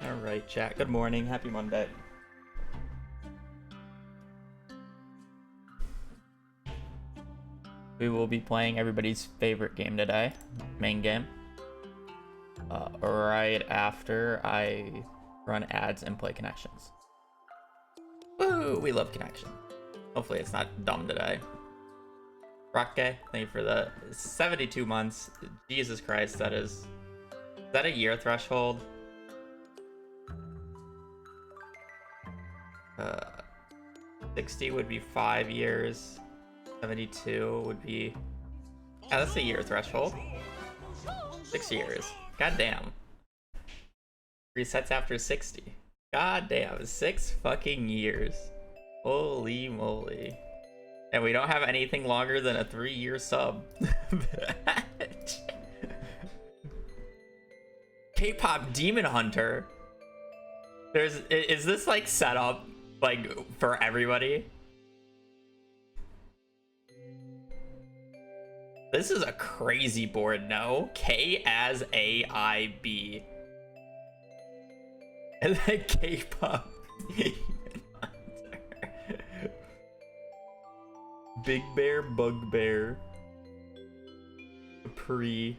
Alright, chat. Good morning. Happy Monday. We will be playing everybody's favorite game today. Main game. Right after I run ads and play connections. Woo! We love connection. Hopefully it's not dumb today. Rock Gay, thank you for the 72 months. Jesus Christ, that is that a year threshold? 60 would be 5 years. 72 would be... Yeah, that's a year threshold. 6 years. God damn. Resets after 60. God damn. 6 fucking years. Holy moly. And we don't have anything longer than a 3-year sub. K-pop Demon Hunter. Is this like set up like for everybody? This is a crazy board, no? K as A-I-B. And then K-pop. Big Bear, Bugbear. Capri.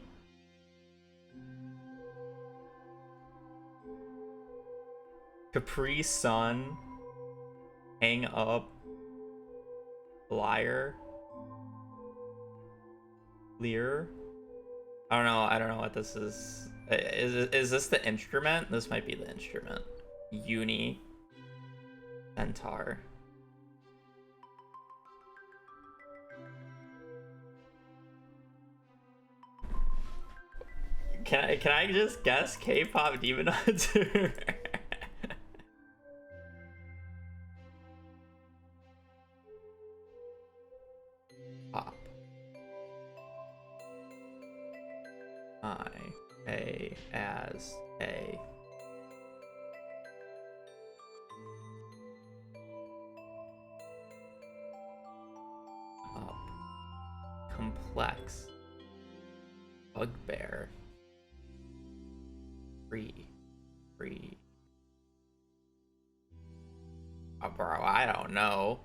Capri Sun. Hang Up. Liar. Lear. I don't know what this is. Is this the instrument? This might be the instrument. Uni. Centaur. Can I just guess K-pop Demon Hunter? Pop. A as A. Up. Complex. Bugbear. Free. Oh, bro, I don't know.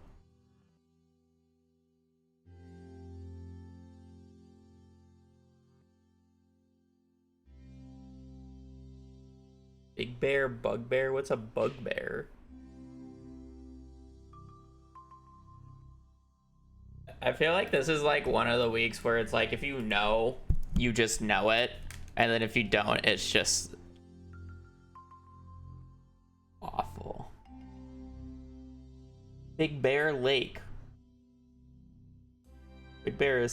Big Bear, Bugbear? What's a bugbear? I feel like this is like one of the weeks where it's like if you know, you just know it. And then if you don't, it's just awful. Big Bear Lake. Big Bear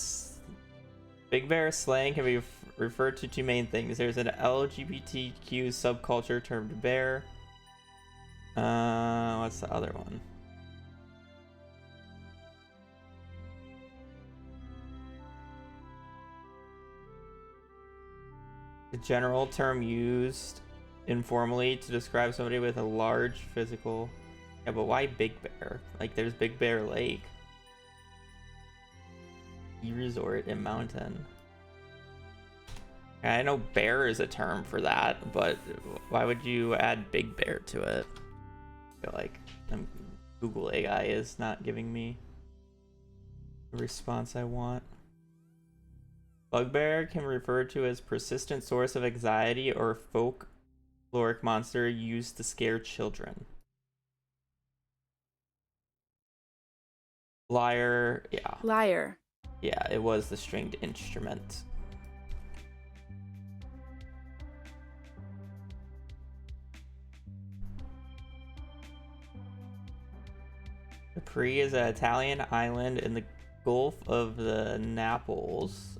slang can be referred to two main things. There's an LGBTQ subculture termed bear. What's the other one? The general term used informally to describe somebody with a large physical... Yeah, but why Big Bear? Like, there's Big Bear Lake. Ski resort and mountain. I know bear is a term for that, but why would you add Big Bear to it? I feel like Google AI is not giving me the response I want. Bugbear can be referred to as persistent source of anxiety or folkloric monster used to scare children. Lyre, yeah. Liar. Yeah, it was the stringed instrument. Capri is an Italian island in the Gulf of the Naples.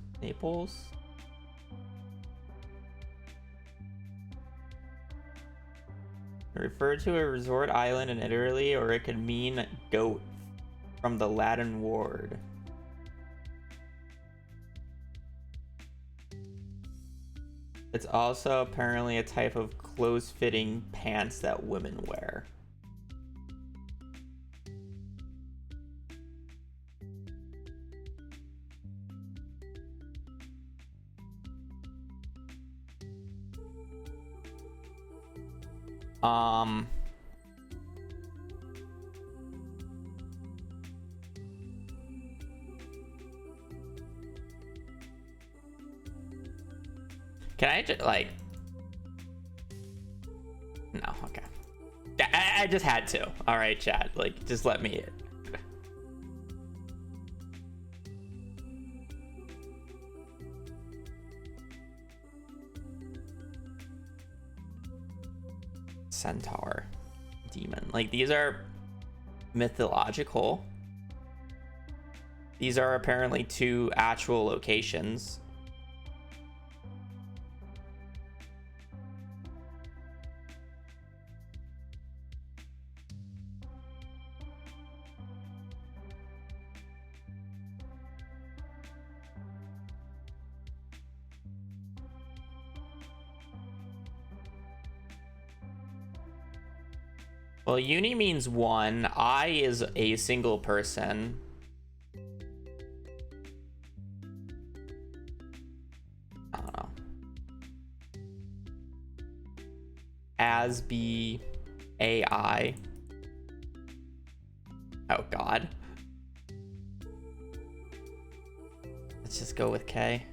Referred to a resort island in Italy, or it could mean goat from the Latin word. It's also apparently a type of close-fitting pants that women wear. Um, can I just like? No, okay. I just had to. All right, chat. Like, just let me. Centaur, demon. Like, these are mythological. These are apparently two actual locations. Well, uni means one. I is a single person. I don't know. As be AI. Oh God. Let's just go with K.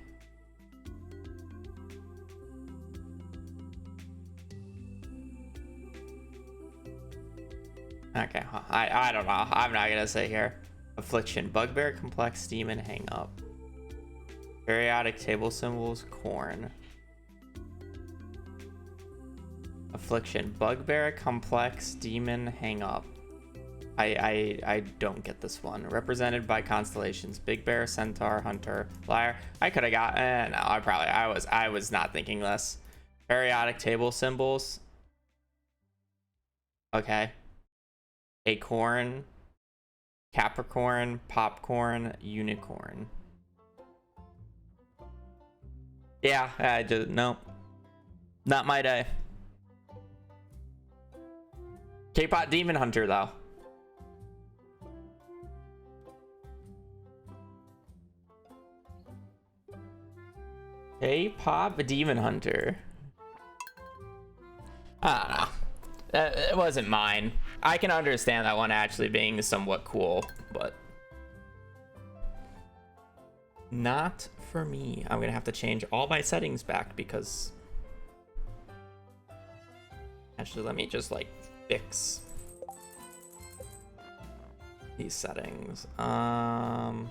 Okay, I don't know. I'm not gonna say here. Affliction, bugbear, complex, demon, hang up. Periodic table symbols, corn. Affliction, bugbear, complex, demon, hang up. I don't get this one. Represented by constellations: Big Bear, Centaur, Hunter, Liar. I could have got. No, I was not thinking this. Periodic table symbols. Okay. Acorn, Capricorn, Popcorn, Unicorn. Yeah, I just no. Not my day. K-pop Demon Hunter though. K-pop Demon Hunter. I don't know. It wasn't mine. I can understand that one actually being somewhat cool, but not for me. I'm gonna have to change all my settings back because actually let me just like fix these settings. So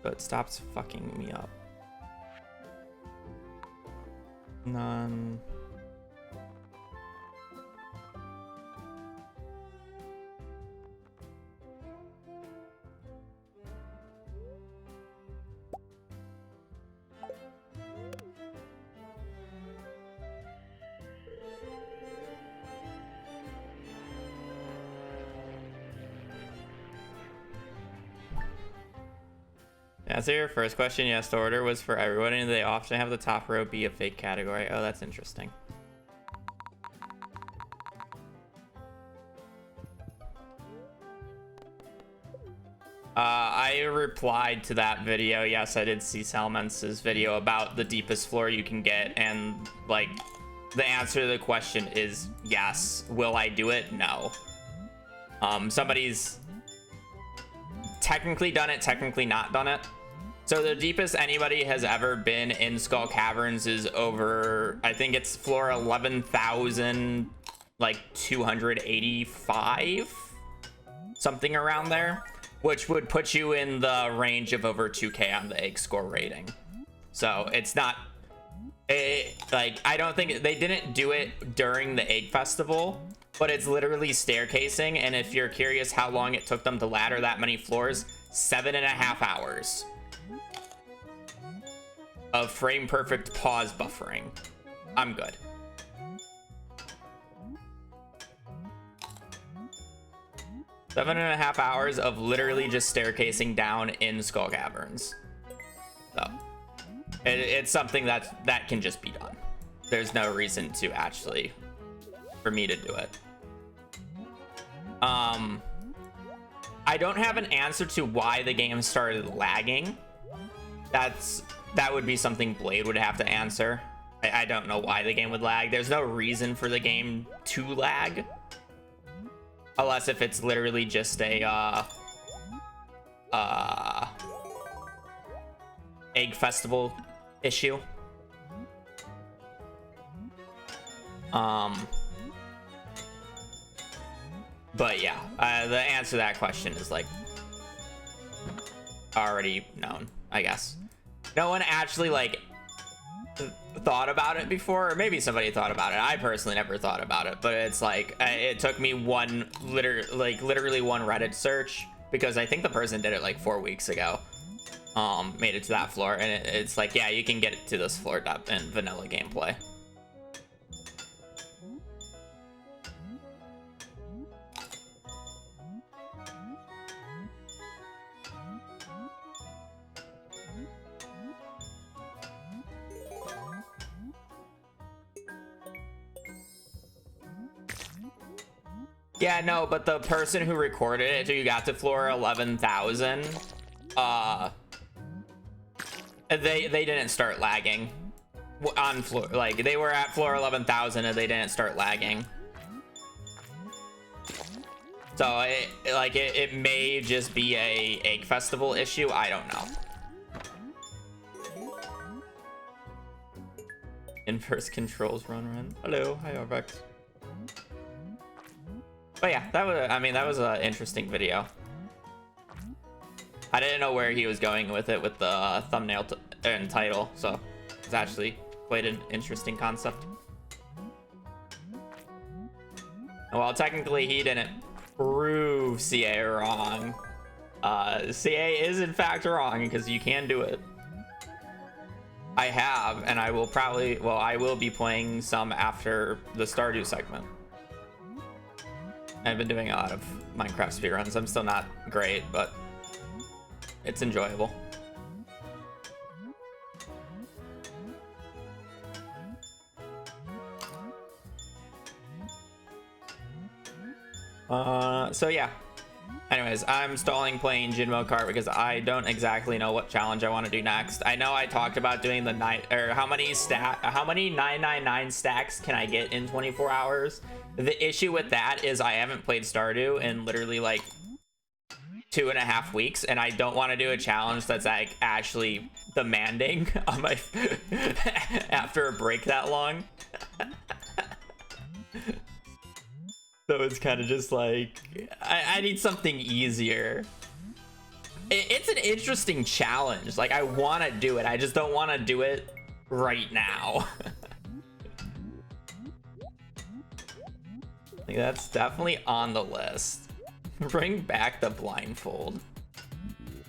it stops fucking me up. None. To answer your first question, yes, the order was for everyone, and they often have the top row be a fake category. Oh, that's interesting. I replied to that video. Yes, I did see Salmens's video about the deepest floor you can get, and like the answer to the question is yes. Will I do it? No. Somebody's technically done it, technically not done it. So the deepest anybody has ever been in Skull Caverns is over, I think it's floor 11,000, like 285, something around there, which would put you in the range of over 2K on the egg score rating. So it's not, like, I don't think, they didn't do it during the egg festival, but it's literally staircasing. And if you're curious how long it took them to ladder that many floors, 7.5 hours of frame perfect pause buffering. I'm good. Seven and a half hours of literally just staircasing down in Skull Caverns. So it's something that can just be done. There's no reason to actually for me to do it. I don't have an answer to why the game started lagging. That would be something Blade would have to answer. I don't know why the game would lag. There's no reason for the game to lag. Unless if it's literally just a egg festival issue. But yeah, the answer to that question is like already known, I guess. No one actually like thought about it before, or maybe somebody thought about it. I personally never thought about it, but it's like it took me literally one Reddit search, because I think the person did it like 4 weeks ago. Made it to that floor, and it's like, yeah, you can get it to this floor in vanilla gameplay. Yeah, no, but the person who recorded it, so you got to floor 11,000, they didn't start lagging on floor, like they were at floor 11,000 and they didn't start lagging. So it may just be a egg festival issue. I don't know. Inverse controls run. Hello, hi Arbex. But yeah, that was an interesting video. I didn't know where he was going with it with the thumbnail and title, so it's actually quite an interesting concept. Well, technically he didn't prove CA wrong. CA is in fact wrong, because you can do it. I have, and I will probably, well, I will be playing some after the Stardew segment. I've been doing a lot of Minecraft speedruns. I'm still not great, but it's enjoyable. So yeah. Anyways, I'm stalling playing Junimo Kart because I don't exactly know what challenge I want to do next. I know I talked about doing the how many 999 stacks can I get in 24 hours? The issue with that is I haven't played Stardew in literally like 2.5 weeks, and I don't want to do a challenge that's like actually demanding on my after a break that long. So it's kind of just like, I need something easier. It's an interesting challenge. Like, I want to do it. I just don't want to do it right now. I think that's definitely on the list. Bring back the blindfold.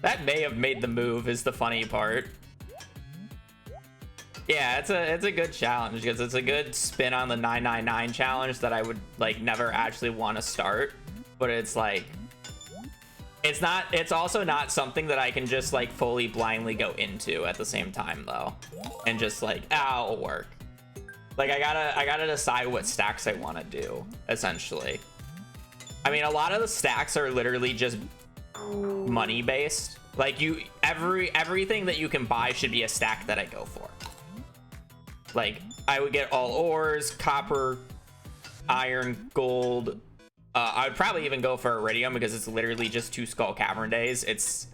That may have made the move, is the funny part. Yeah, it's a good challenge, because it's a good spin on the 999 challenge that I would like never actually want to start. But it's like, it's also not something that I can just like fully blindly go into at the same time though, and just like, it'll work. Like I gotta decide what stacks I want to do, essentially. I mean, a lot of the stacks are literally just money based. Like everything that you can buy should be a stack that I go for. Like, I would get all ores, copper, iron, gold. I would probably even go for iridium, because it's literally just 2 skull cavern days. It's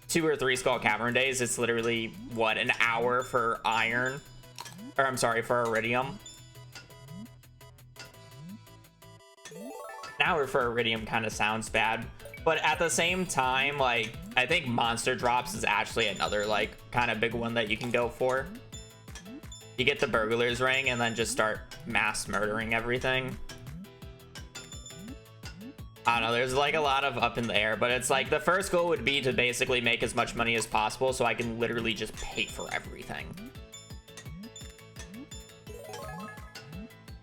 2 or 3 skull cavern days. It's literally, what, an hour for iron? Or, I'm sorry, for iridium. An hour for iridium kind of sounds bad. But at the same time, like, I think monster drops is actually another, like, kind of big one that you can go for. You get the burglar's ring and then just start mass murdering everything. I don't know, there's like a lot of up in the air, but it's like the first goal would be to basically make as much money as possible so I can literally just pay for everything.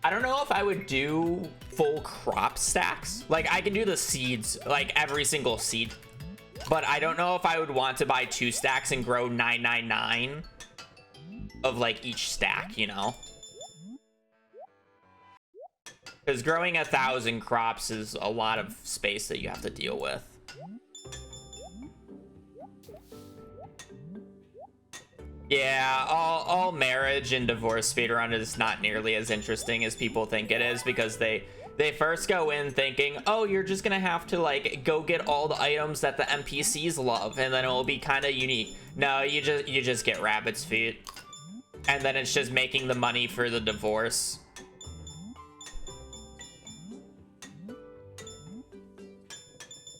I don't know if I would do full crop stacks. Like, I can do the seeds, like every single seed, but I don't know if I would want to buy 2 stacks and grow 999 of like each stack, you know, because growing 1,000 crops is a lot of space that you have to deal with. Yeah, all marriage and divorce speedrun is not nearly as interesting as people think it is, because they first go in thinking, oh, you're just gonna have to like go get all the items that the NPCs love, and then it will be kind of unique. No, you just get rabbit's feet, and then it's just making the money for the divorce.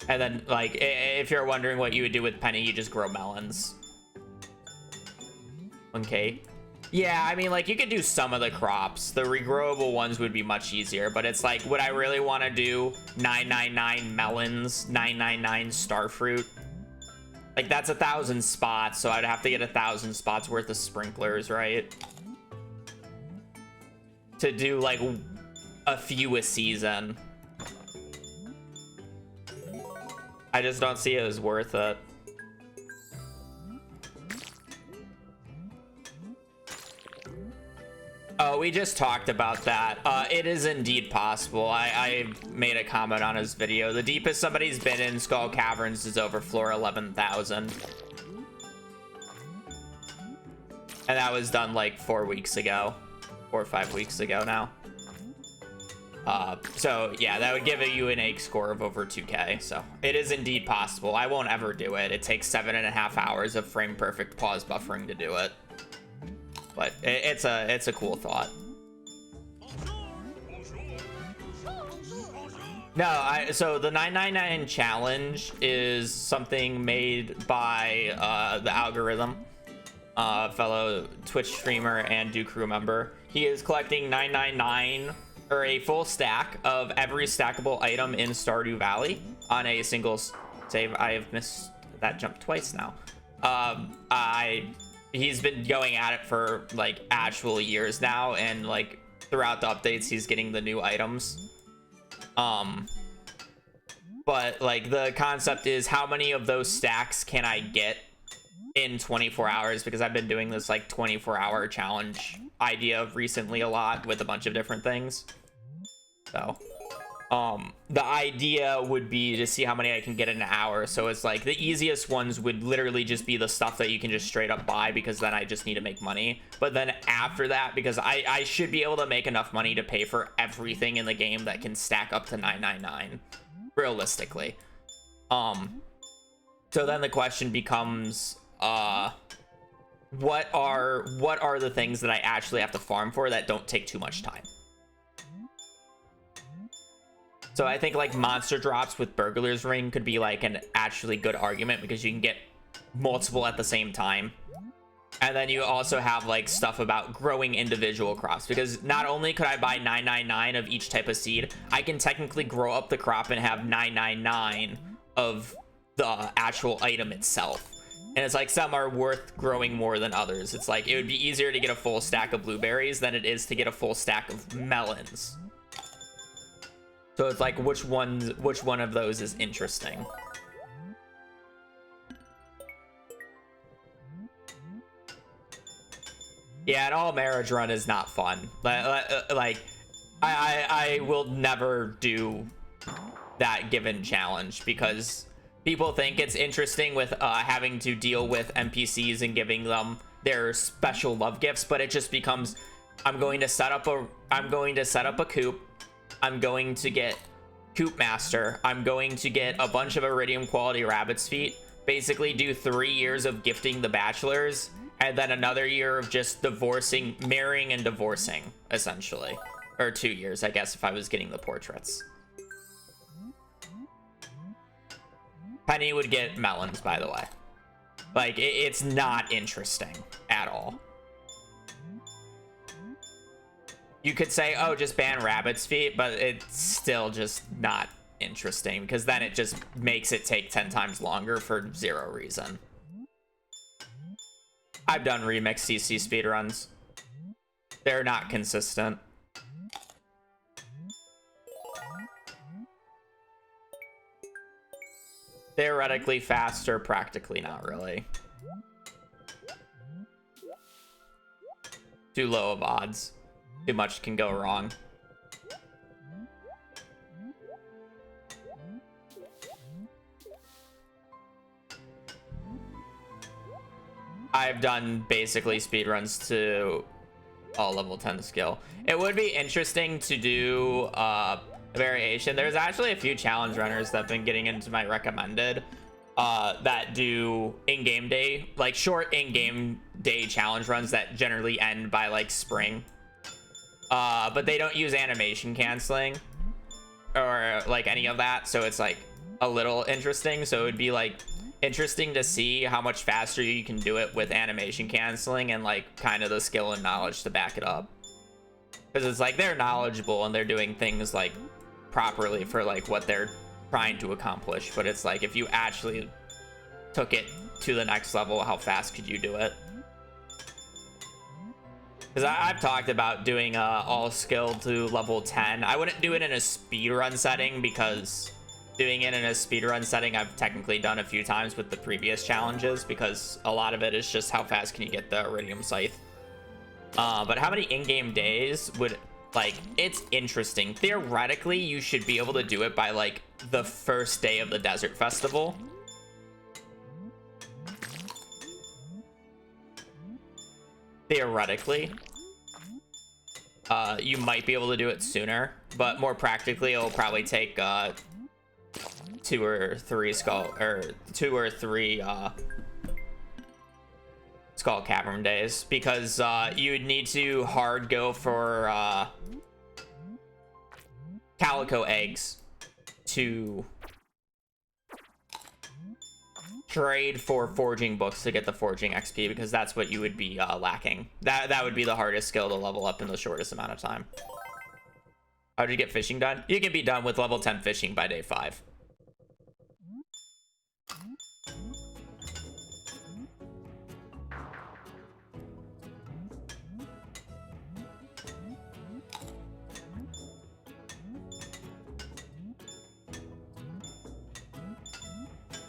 And then, like, if you're wondering what you would do with Penny, you just grow melons. Okay. Yeah, I mean, like, you could do some of the crops. The regrowable ones would be much easier, but it's like, would I really want to do 999 melons, 999 starfruit? Like, that's 1,000 spots, so I'd have to get 1,000 spots worth of sprinklers, right? To do, like, a few a season. I just don't see it as worth it. Oh, we just talked about that. It is indeed possible. I made a comment on his video. The deepest somebody's been in Skull Caverns is over floor 11,000. And that was done like 4 weeks ago. 4 or 5 weeks ago now. So yeah, that would give a unique score of over 2K. So it is indeed possible. I won't ever do it. It takes 7.5 hours of frame perfect pause buffering to do it. But it's a cool thought. No, so the 999 challenge is something made by the algorithm, fellow Twitch streamer and Do Crew member. He is collecting 999 or a full stack of every stackable item in Stardew Valley on a single save. I have missed that jump twice now. He's been going at it for like actual years now, and like throughout the updates he's getting the new items. But like the concept is, how many of those stacks can I get in 24 hours? Because I've been doing this like 24-hour challenge idea recently a lot with a bunch of different things. So the idea would be to see how many I can get in an hour. So it's like the easiest ones would literally just be the stuff that you can just straight up buy, because then I just need to make money. But then after that, because I should be able to make enough money to pay for everything in the game that can stack up to 999 realistically. So then the question becomes, what are the things that I actually have to farm for that don't take too much time? So I think like monster drops with Burglar's Ring could be like an actually good argument, because you can get multiple at the same time. And then you also have like stuff about growing individual crops, because not only could I buy 999 of each type of seed, I can technically grow up the crop and have 999 of the actual item itself. And it's like some are worth growing more than others. It's like it would be easier to get a full stack of blueberries than it is to get a full stack of melons. So it's like, which one of those is interesting? Yeah, an all marriage run is not fun. Like, I will never do that given challenge, because people think it's interesting with having to deal with NPCs and giving them their special love gifts, but it just becomes, I'm going to set up a coop. I'm going to get Coop Master. I'm going to get a bunch of Iridium quality rabbit's feet. Basically do 3 years of gifting the bachelors, and then another year of just marrying and divorcing, essentially. Or 2 years, I guess, if I was getting the portraits. Penny would get melons, by the way. Like, it's not interesting at all. You could say, oh, just ban rabbit's feet, but it's still just not interesting, because then it just makes it take 10 times longer for zero reason. I've done remix CC speedruns. They're not consistent. Theoretically faster, practically not really. Too low of odds. Too much can go wrong. I've done basically speedruns to all level 10 skill. It would be interesting to do a variation. There's actually a few challenge runners that have been getting into my recommended that do in-game day, like short in-game day challenge runs that generally end by like spring. But they don't use animation canceling or like any of that, so it's like a little interesting. So it would be like interesting to see how much faster you can do it with animation canceling and like kind of the skill and knowledge to back it up, because it's like they're knowledgeable and they're doing things like properly for like what they're trying to accomplish. But it's like if you actually took it to the next level, how fast could you do it? Because I've talked about doing all skill to level 10. I wouldn't do it in a speedrun setting, because doing it in a speedrun setting I've technically done a few times with the previous challenges, because a lot of it is just how fast can you get the Iridium Scythe. But how many in-game days would, like, it's interesting. Theoretically, you should be able to do it by like the first day of the Desert Festival. Theoretically, you might be able to do it sooner, but more practically, it'll probably take 2 or 3 Skull Cavern days, because you would need to hard go for Calico eggs to trade for forging books to get the forging XP, because that's what you would be lacking. That would be the hardest skill to level up in the shortest amount of time. How did you get fishing done? You can be done with level 10 fishing by day 5.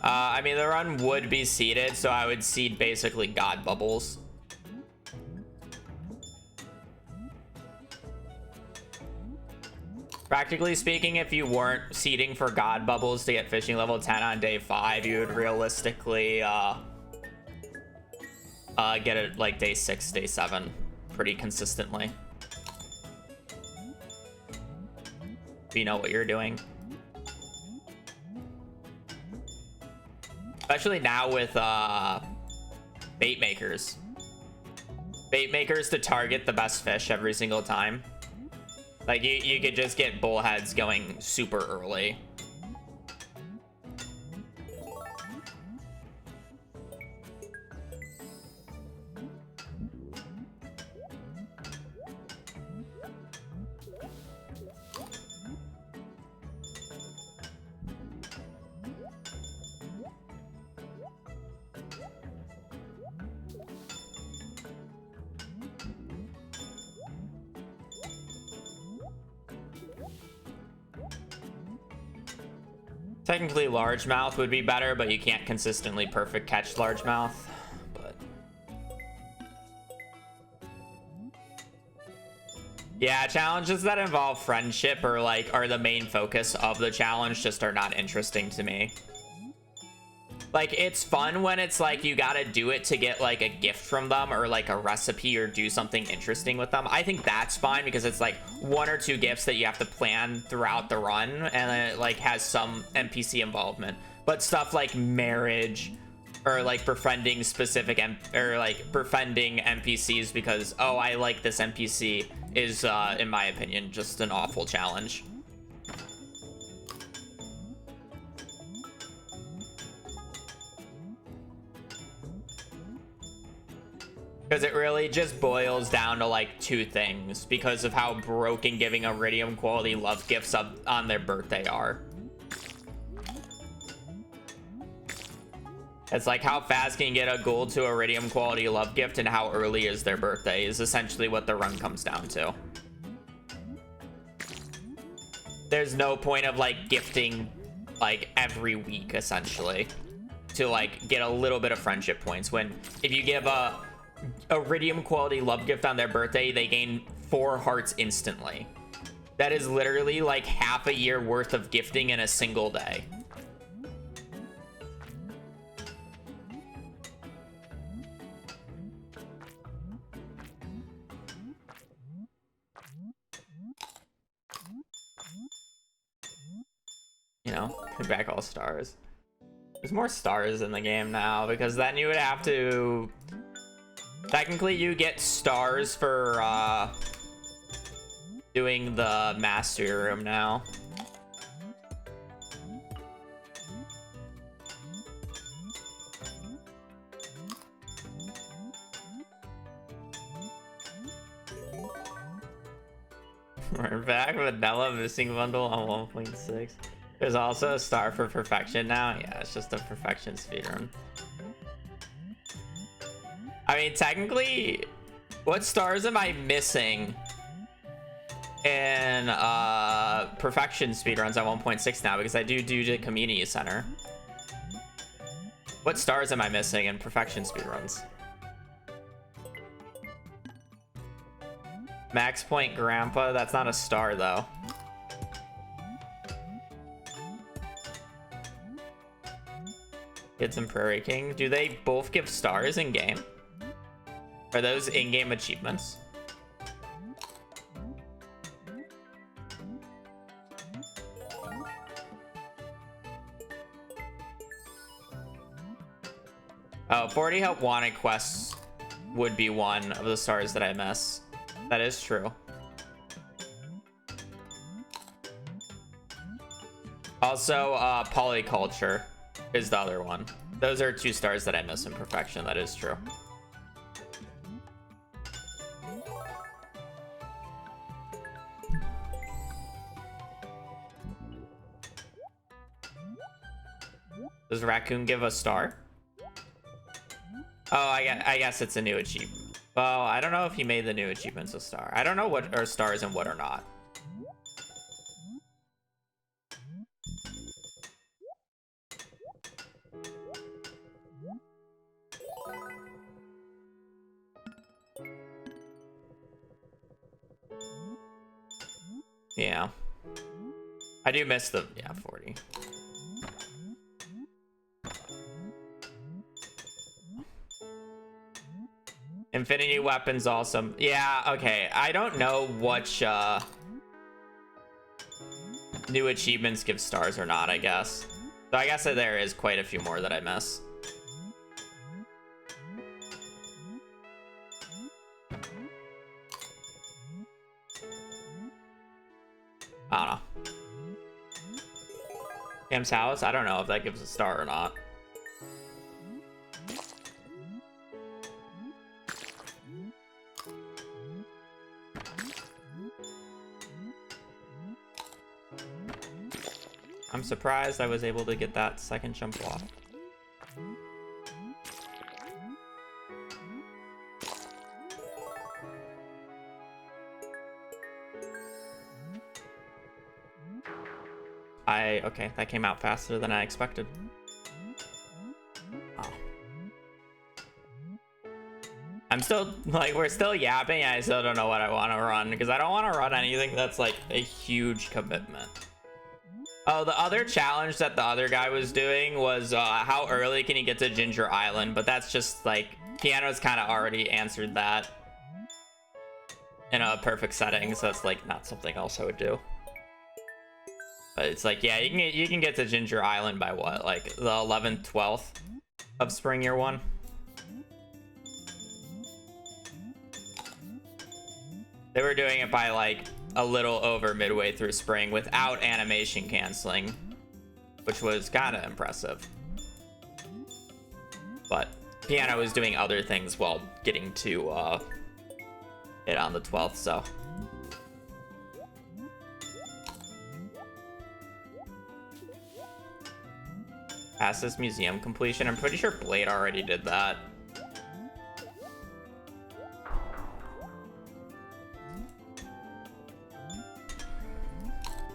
I mean, the run would be seeded, so I would seed basically God Bubbles. Practically speaking, if you weren't seeding for God Bubbles to get fishing level 10 on day 5, you would realistically get it like day 6, day 7 pretty consistently. If you know what you're doing. Especially now with bait makers. Bait makers to target the best fish every single time. Like you could just get bullheads going super early. Technically largemouth would be better, but you can't consistently perfect catch largemouth. But yeah, challenges that involve friendship or like are the main focus of the challenge just are not interesting to me. Like, it's fun when it's like you gotta do it to get like a gift from them or like a recipe or do something interesting with them. I think that's fine because it's like 1 or 2 gifts that you have to plan throughout the run, and then it like has some NPC involvement. But stuff like marriage or like befriending specific befriending NPCs because, oh, I like this NPC is in my opinion just an awful challenge. Because it really just boils down to like 2 things because of how broken giving Iridium quality love gifts up on their birthday are. It's like how fast can you get a gold to Iridium quality love gift and how early is their birthday is essentially what the run comes down to. There's no point of like gifting like every week essentially to like get a little bit of friendship points, when if you give a Iridium quality love gift on their birthday, they gain 4 hearts instantly. That is literally like half a year worth of gifting in a single day. you know, bring back all stars. There's more stars in the game now, because then you would have to... Technically, you get stars for doing the mastery room now. We're back with Vanilla missing bundle on 1.6. There's also a star for perfection now. Yeah, it's just a perfection speedrun. I mean, technically, what stars am I missing in perfection speedruns at 1.6 now? Because I do the community center. What stars am I missing in perfection speedruns? Max Point Grandpa, that's not a star though. Kids and Prairie King, do they both give stars in game? Are those in-game achievements? Oh, 40 Help Wanted quests would be one of the stars that I miss. That is true. Also, Polyculture is the other one. Those are 2 stars that I miss in perfection. That is true. Does Raccoon give a star? Oh, I guess it's a new achievement. Well, I don't know if he made the new achievements a star. I don't know what are stars and what are not. Yeah. I do miss the, yeah, 40. Infinity Weapon's awesome. Yeah, okay. I don't know which new achievements give stars or not, I guess. So I guess that there is quite a few more that I miss. I don't know. Cam's house? I don't know if that gives a star or not. I'm surprised I was able to get that second jump off. Okay, that came out faster than I expected. Oh. I'm still, like, we're still yapping. I still don't know what I want to run, because I don't want to run anything that's, like, a huge commitment. Oh, the other challenge that the other guy was doing was how early can you get to Ginger Island, but that's just, like, Piano's kind of already answered that in a perfect setting, so it's, like, not something else I would do. But it's like, yeah, you can get to Ginger Island by what, like the 11th, 12th of Spring Year 1? They were doing it by like a little over midway through spring without animation canceling, which was kind of impressive. But Piano was doing other things while getting to it on the 12th, so. Past this museum completion. I'm pretty sure Blade already did that.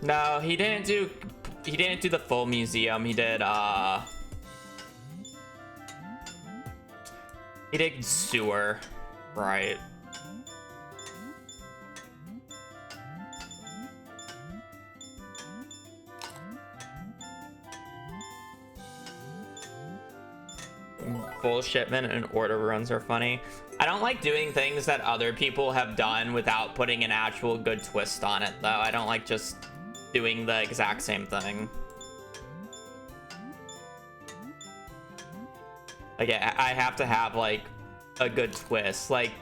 No, he didn't do the full museum. He did sewer, right? Full shipment and order runs are funny. I don't like doing things that other people have done without putting an actual good twist on it, though. I don't like just doing the exact same thing. Like, I have to have, like, a good twist. Like,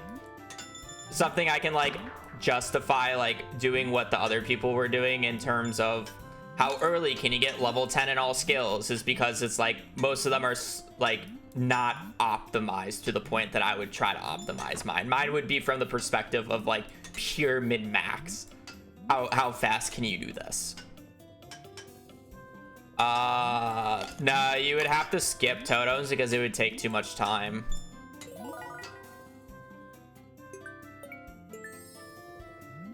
something I can, like, justify, like, doing what the other people were doing in terms of how early can you get level 10 in all skills is because it's, like, most of them are, like, not optimized to the point that I would try to optimize mine. Mine would be from the perspective of, like, pure min-max. How fast can you do this? No, you would have to skip totems because it would take too much time.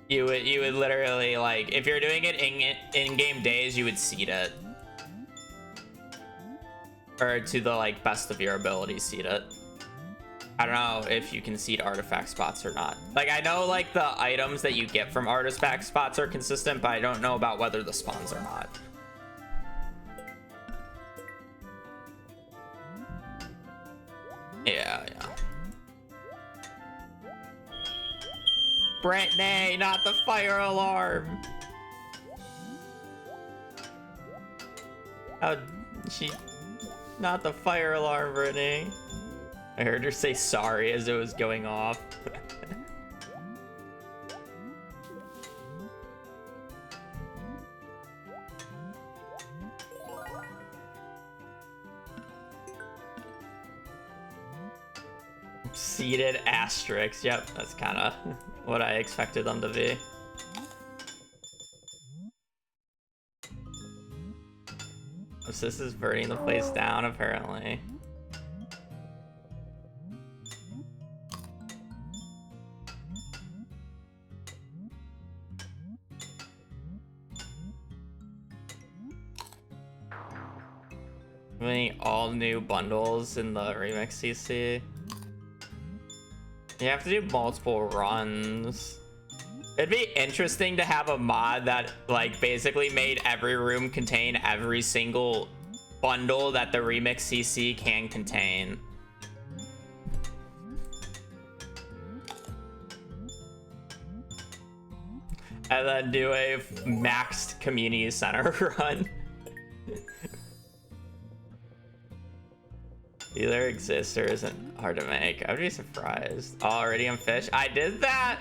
You would literally, like, if you're doing it in-game days, you would seed it. Or to the, like, best of your ability, seed it. I don't know if you can seed artifact spots or not. Like, I know, like, the items that you get from artifact spots are consistent, but I don't know about whether the spawns are not. Yeah. Brittany, not the fire alarm. Not the fire alarm, Brittany. I heard her say sorry as it was going off. Seeded asterisks. Yep, that's kind of what I expected them to be. So this is burning the place down, apparently. Any all new bundles in the remix CC? You have to do multiple runs. It'd be interesting to have a mod that, like, basically made every room contain every single bundle that the remix CC can contain. And then do a maxed community center run. Either exists or isn't hard to make. I would be surprised. Oh, Iridium Fish. I did that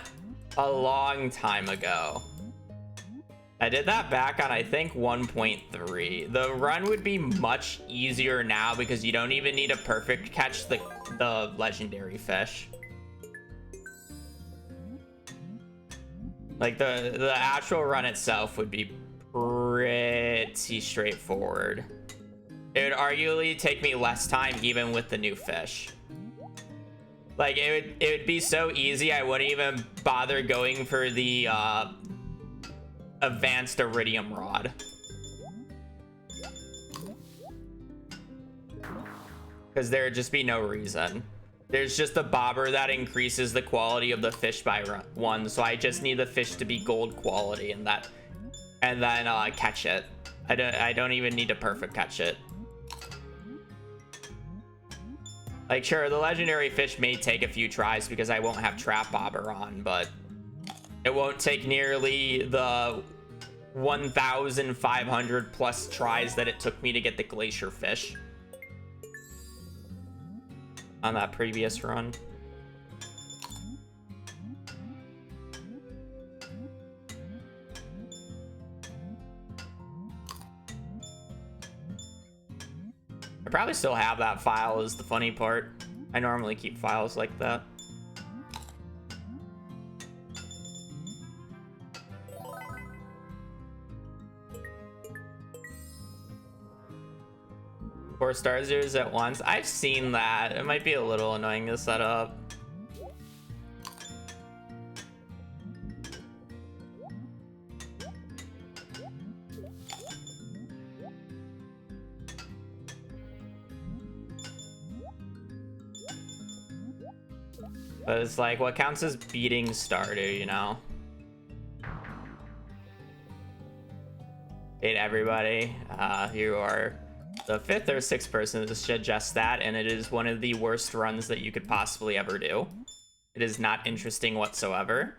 a long time ago. I did that back on, I think, 1.3. The run would be much easier now because you don't even need a perfect catch the legendary fish. Like, the actual run itself would be pretty straightforward. It would arguably take me less time even with the new fish. Like, it would be so easy I wouldn't even bother going for the advanced iridium rod. Because there would just be no reason. There's just a bobber that increases the quality of the fish by 1, so I just need the fish to be gold quality and then catch it. I don't even need to perfect catch it. Like, sure, the legendary fish may take a few tries because I won't have trap bobber on, but it won't take nearly the 1,500 plus tries that it took me to get the glacier fish on that previous run. I probably still have that file is the funny part. I normally keep files like that. Four star zoos at once. I've seen that. It might be a little annoying to set up. But it's like, what counts as beating Stardew, you know? Hey everybody, you are the 5th or 6th person to suggest that, and it is one of the worst runs that you could possibly ever do. It is not interesting whatsoever.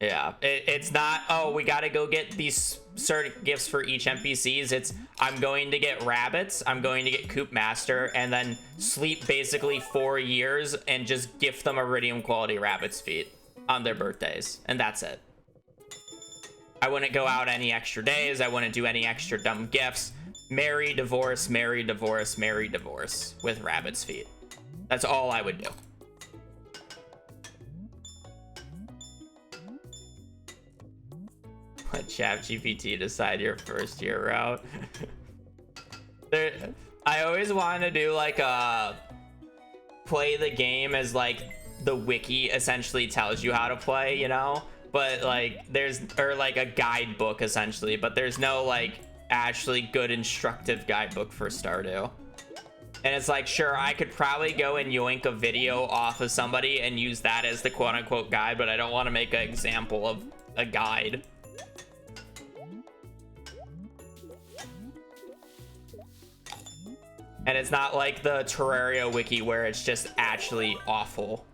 Yeah, it's not, oh, we gotta go get these certain gifts for each NPCs. It's, I'm going to get rabbits, I'm going to get Coop Master, and then sleep basically 4 years and just gift them Iridium quality rabbit's feet on their birthdays. And that's it. I wouldn't go out any extra days. I wouldn't do any extra dumb gifts. Marry, divorce, marry, divorce, marry, divorce with rabbit's feet. That's all I would do. Let ChatGPT decide your first year route. I always wanted to do like a play the game as like the wiki essentially tells you how to play, you know? But like there's, or like a guidebook essentially, but there's no like actually good instructive guidebook for Stardew. And it's like, sure, I could probably go and yoink a video off of somebody and use that as the quote unquote guide, but I don't want to make an example of a guide. And it's not like the Terraria wiki where it's just actually awful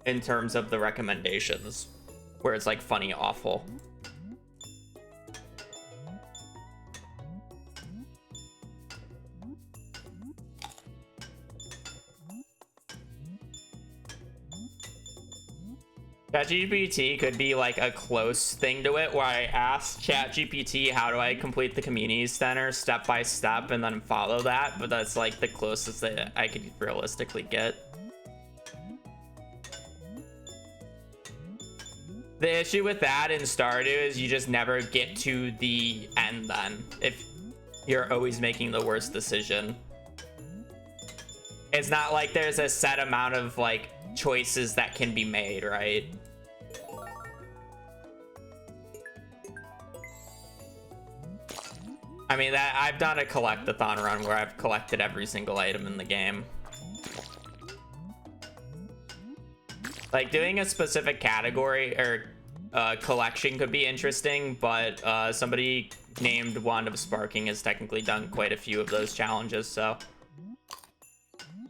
in terms of the recommendations, where it's like funny awful. ChatGPT could be like a close thing to it, where I ask ChatGPT how do I complete the community center step by step and then follow that, but that's like the closest that I could realistically get. The issue with that in Stardew is you just never get to the end then, if you're always making the worst decision. It's not like there's a set amount of like choices that can be made, right? I mean, that I've done a collect-a-thon run where I've collected every single item in the game. Like doing a specific category or collection could be interesting, but somebody named Wand of Sparking has technically done quite a few of those challenges, so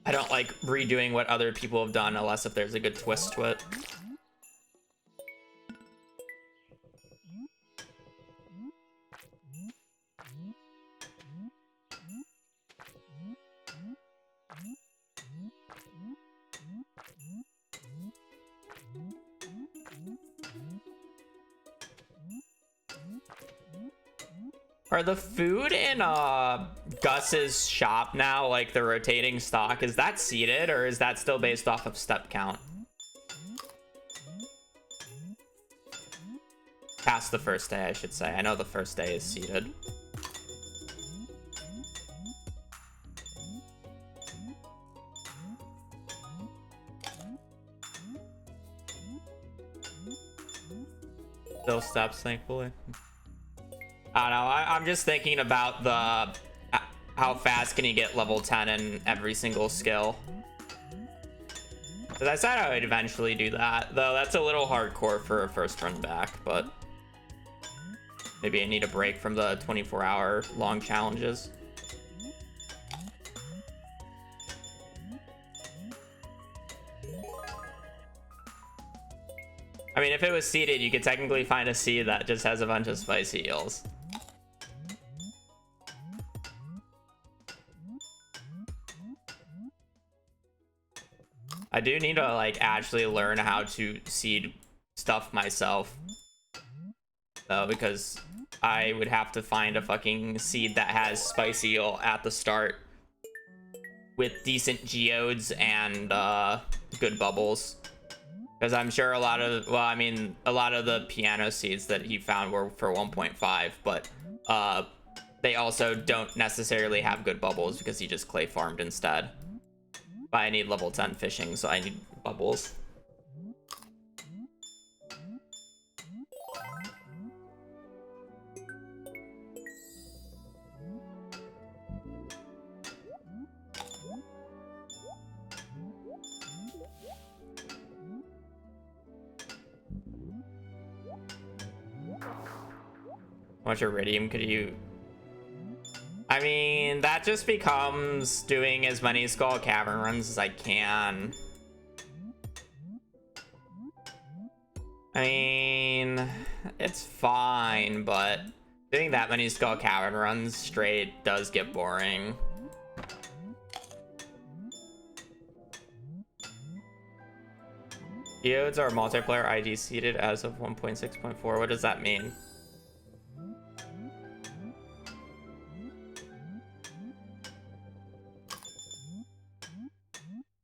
I don't like redoing what other people have done unless if there's a good twist to it. Are the food in Gus's shop now, like the rotating stock, is that seeded or is that still based off of step count? Past the first day, I should say. I know the first day is seeded. Still steps, thankfully. I don't know, I'm just thinking about the how fast can you get level 10 in every single skill. Because I said I would eventually do that, though that's a little hardcore for a first run back, but maybe I need a break from the 24-hour long challenges. I mean, if it was seeded, you could technically find a seed that just has a bunch of spicy eels. I do need to like actually learn how to seed stuff myself, though, because I would have to find a fucking seed that has spicy eel at the start with decent geodes and good bubbles. Because I'm sure a lot of, well, I mean, a lot of the piano seeds that he found were for 1.5, but they also don't necessarily have good bubbles because he just clay farmed instead. But I need level 10 fishing, so I need bubbles. How much iridium could you... I mean, that just becomes doing as many Skull Cavern runs as I can. I mean, it's fine, but doing that many Skull Cavern runs straight does get boring. Geodes are multiplayer ID seeded as of 1.6.4. What does that mean?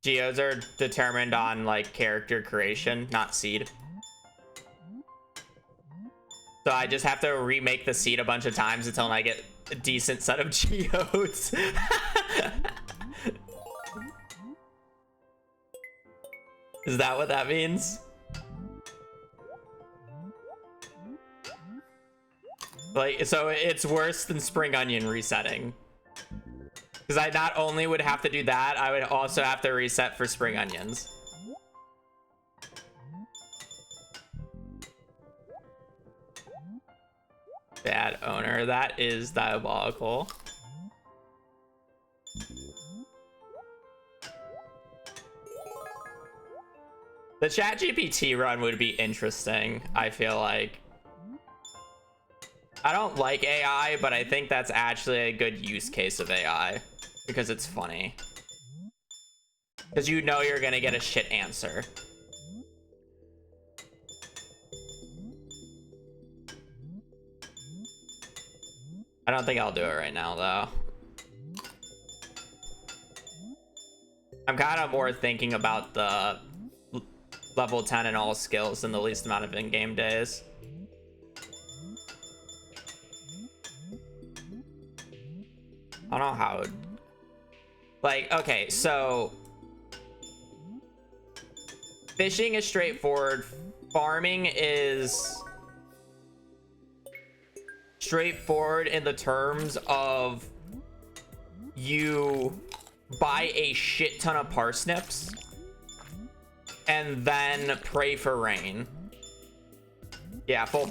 Geodes are determined on like character creation, not seed. So I just have to remake the seed a bunch of times until I get a decent set of geodes. Is that what that means? Like, so it's worse than spring onion resetting. Because I not only would have to do that, I would also have to reset for spring onions. Bad owner, that is diabolical. The ChatGPT run would be interesting, I feel like. I don't like AI, but I think that's actually a good use case of AI. Because it's funny. Because you know you're gonna get a shit answer. I don't think I'll do it right now, though. I'm kind of more thinking about the level 10 in all skills and the least amount of in-game days. I don't know how it... Like, okay, so... Fishing is straightforward. Farming is... straightforward in the terms of... You buy a shit ton of parsnips and then pray for rain. Yeah, full...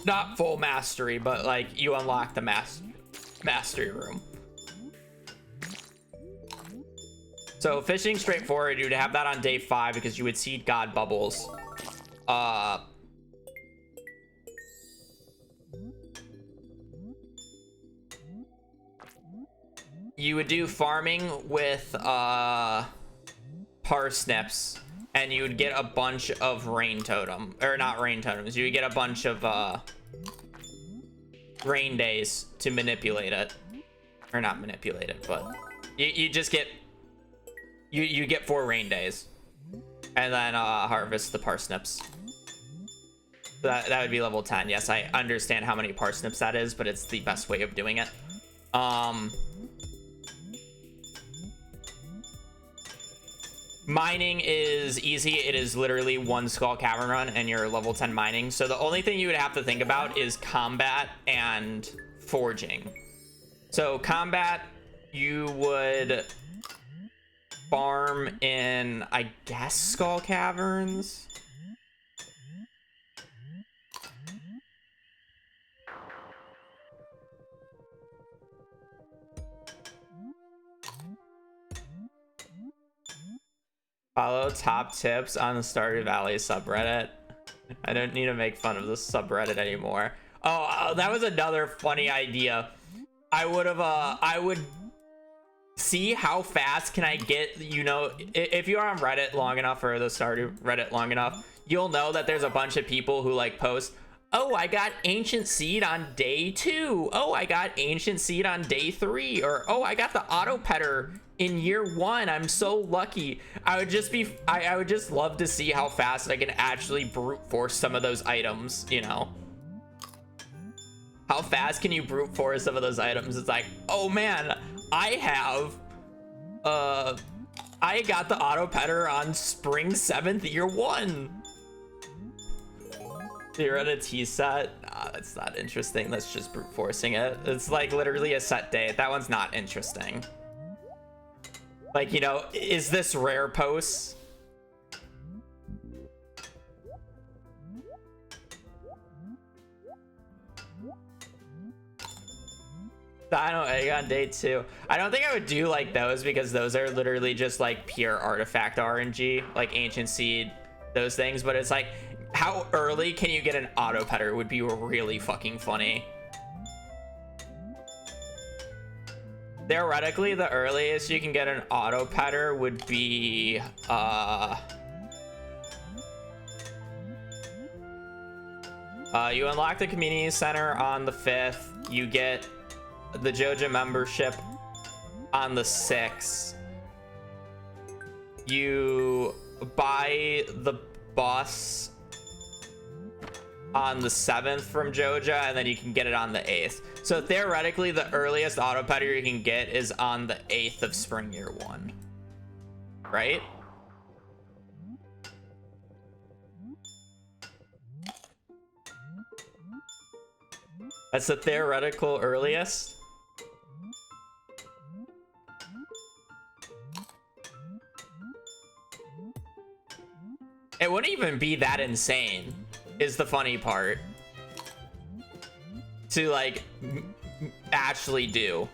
Not full mastery, but like you unlock the mastery room. So fishing straightforward, you'd have that on day 5 because you would seed God bubbles. You would do farming with parsnips, and you would get a bunch of rain totem, or not rain totems. You would get a bunch of rain days to manipulate it, or not manipulate it, but you just get. You get 4 rain days, and then harvest the parsnips. That would be level 10. Yes, I understand how many parsnips that is, but it's the best way of doing it. Mining is easy. It is literally 1 Skull Cavern run, and you're level 10 mining. So the only thing you would have to think about is combat and forging. So combat, you would farm in, I guess, Skull Caverns. Follow top tips on the Stardew Valley subreddit. I don't need to make fun of this subreddit anymore. Oh, that was another funny idea. I would see how fast can I get, you know, if you're on Reddit long enough, or the Stardew Reddit long enough, you'll know that there's a bunch of people who like post, oh, I got ancient seed on day 2. Oh, I got ancient seed on day 3. Or, oh, I got the auto petter in year 1. I'm so lucky. I would just love to see how fast I can actually brute force some of those items, you know? How fast can you brute force some of those items? It's like, oh man, I got the auto petter on spring 7th, year 1. You're at a T set? Nah, that's not interesting. That's just brute forcing it. It's like literally a set date. That one's not interesting. Like, you know, is this rare posts? I got day 2. I don't think I would do like those, because those are literally just like pure artifact RNG, like ancient seed, those things. But it's like, How early can you get an auto petter would be really fucking funny. Theoretically, the earliest you can get an auto petter would be you unlock the community center on the 5th. You get the JoJo membership on the 6th. You buy the bus on the 7th from JoJo, and then you can get it on the 8th. So theoretically, the earliest auto petter you can get is on the 8th of spring year 1. Right? That's the theoretical earliest. It wouldn't even be that insane, is the funny part, to like actually do.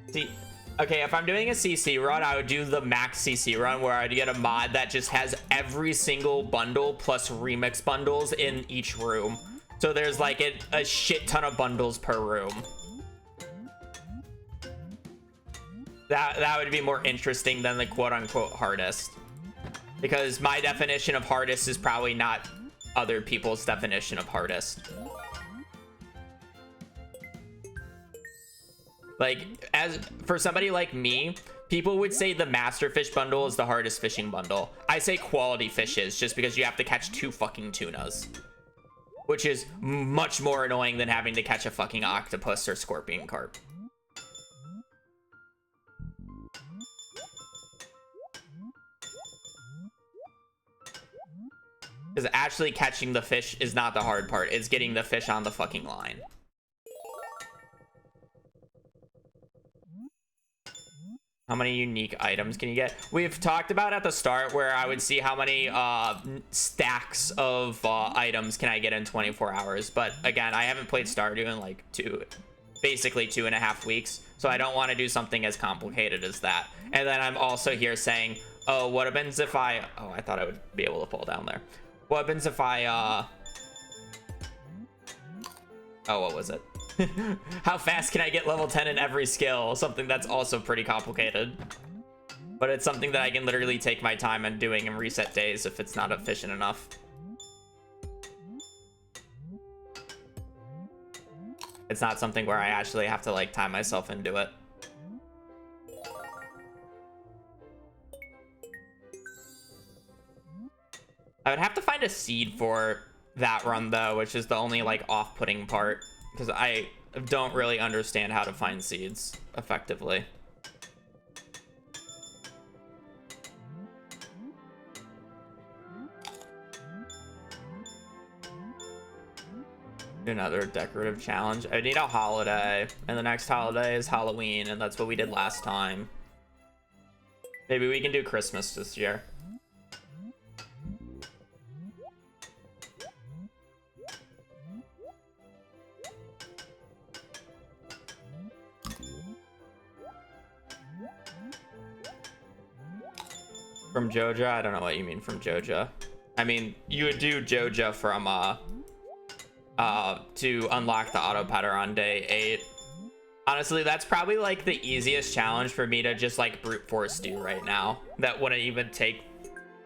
See, okay, if I'm doing a CC run, I would do the max CC run where I'd get a mod that just has every single bundle plus remix bundles in each room. So there's like a shit ton of bundles per room. That would be more interesting than the quote-unquote hardest. Because my definition of hardest is probably not other people's definition of hardest. Like, as for somebody like me, people would say the Masterfish bundle is the hardest fishing bundle. I say quality fishes just because you have to catch 2 fucking tunas. Which is much more annoying than having to catch a fucking octopus or scorpion carp. Because actually catching the fish is not the hard part. It's getting the fish on the fucking line. How many unique items can you get? We've talked about at the start where I would see how many stacks of items can I get in 24 hours. But again, I haven't played Stardew in like basically 2.5 weeks. So I don't want to do something as complicated as that. And then I'm also here saying, oh, what happens if I... Oh, I thought I would be able to fall down there. What happens if I... Oh, what was it? How fast can I get level 10 in every skill? Something that's also pretty complicated. But it's something that I can literally take my time and doing in reset days if it's not efficient enough. It's not something where I actually have to like time myself into it. I would have to find a seed for that run though, which is the only like off-putting part. Because I don't really understand how to find seeds effectively. Another decorative challenge. I need a holiday, and the next holiday is Halloween, and that's what we did last time. Maybe we can do Christmas this year. From JoJo? I don't know what you mean from JoJo. I mean, you would do JoJo from to unlock the auto petter on day 8. Honestly, that's probably like the easiest challenge for me to just like brute force do right now. That wouldn't even take...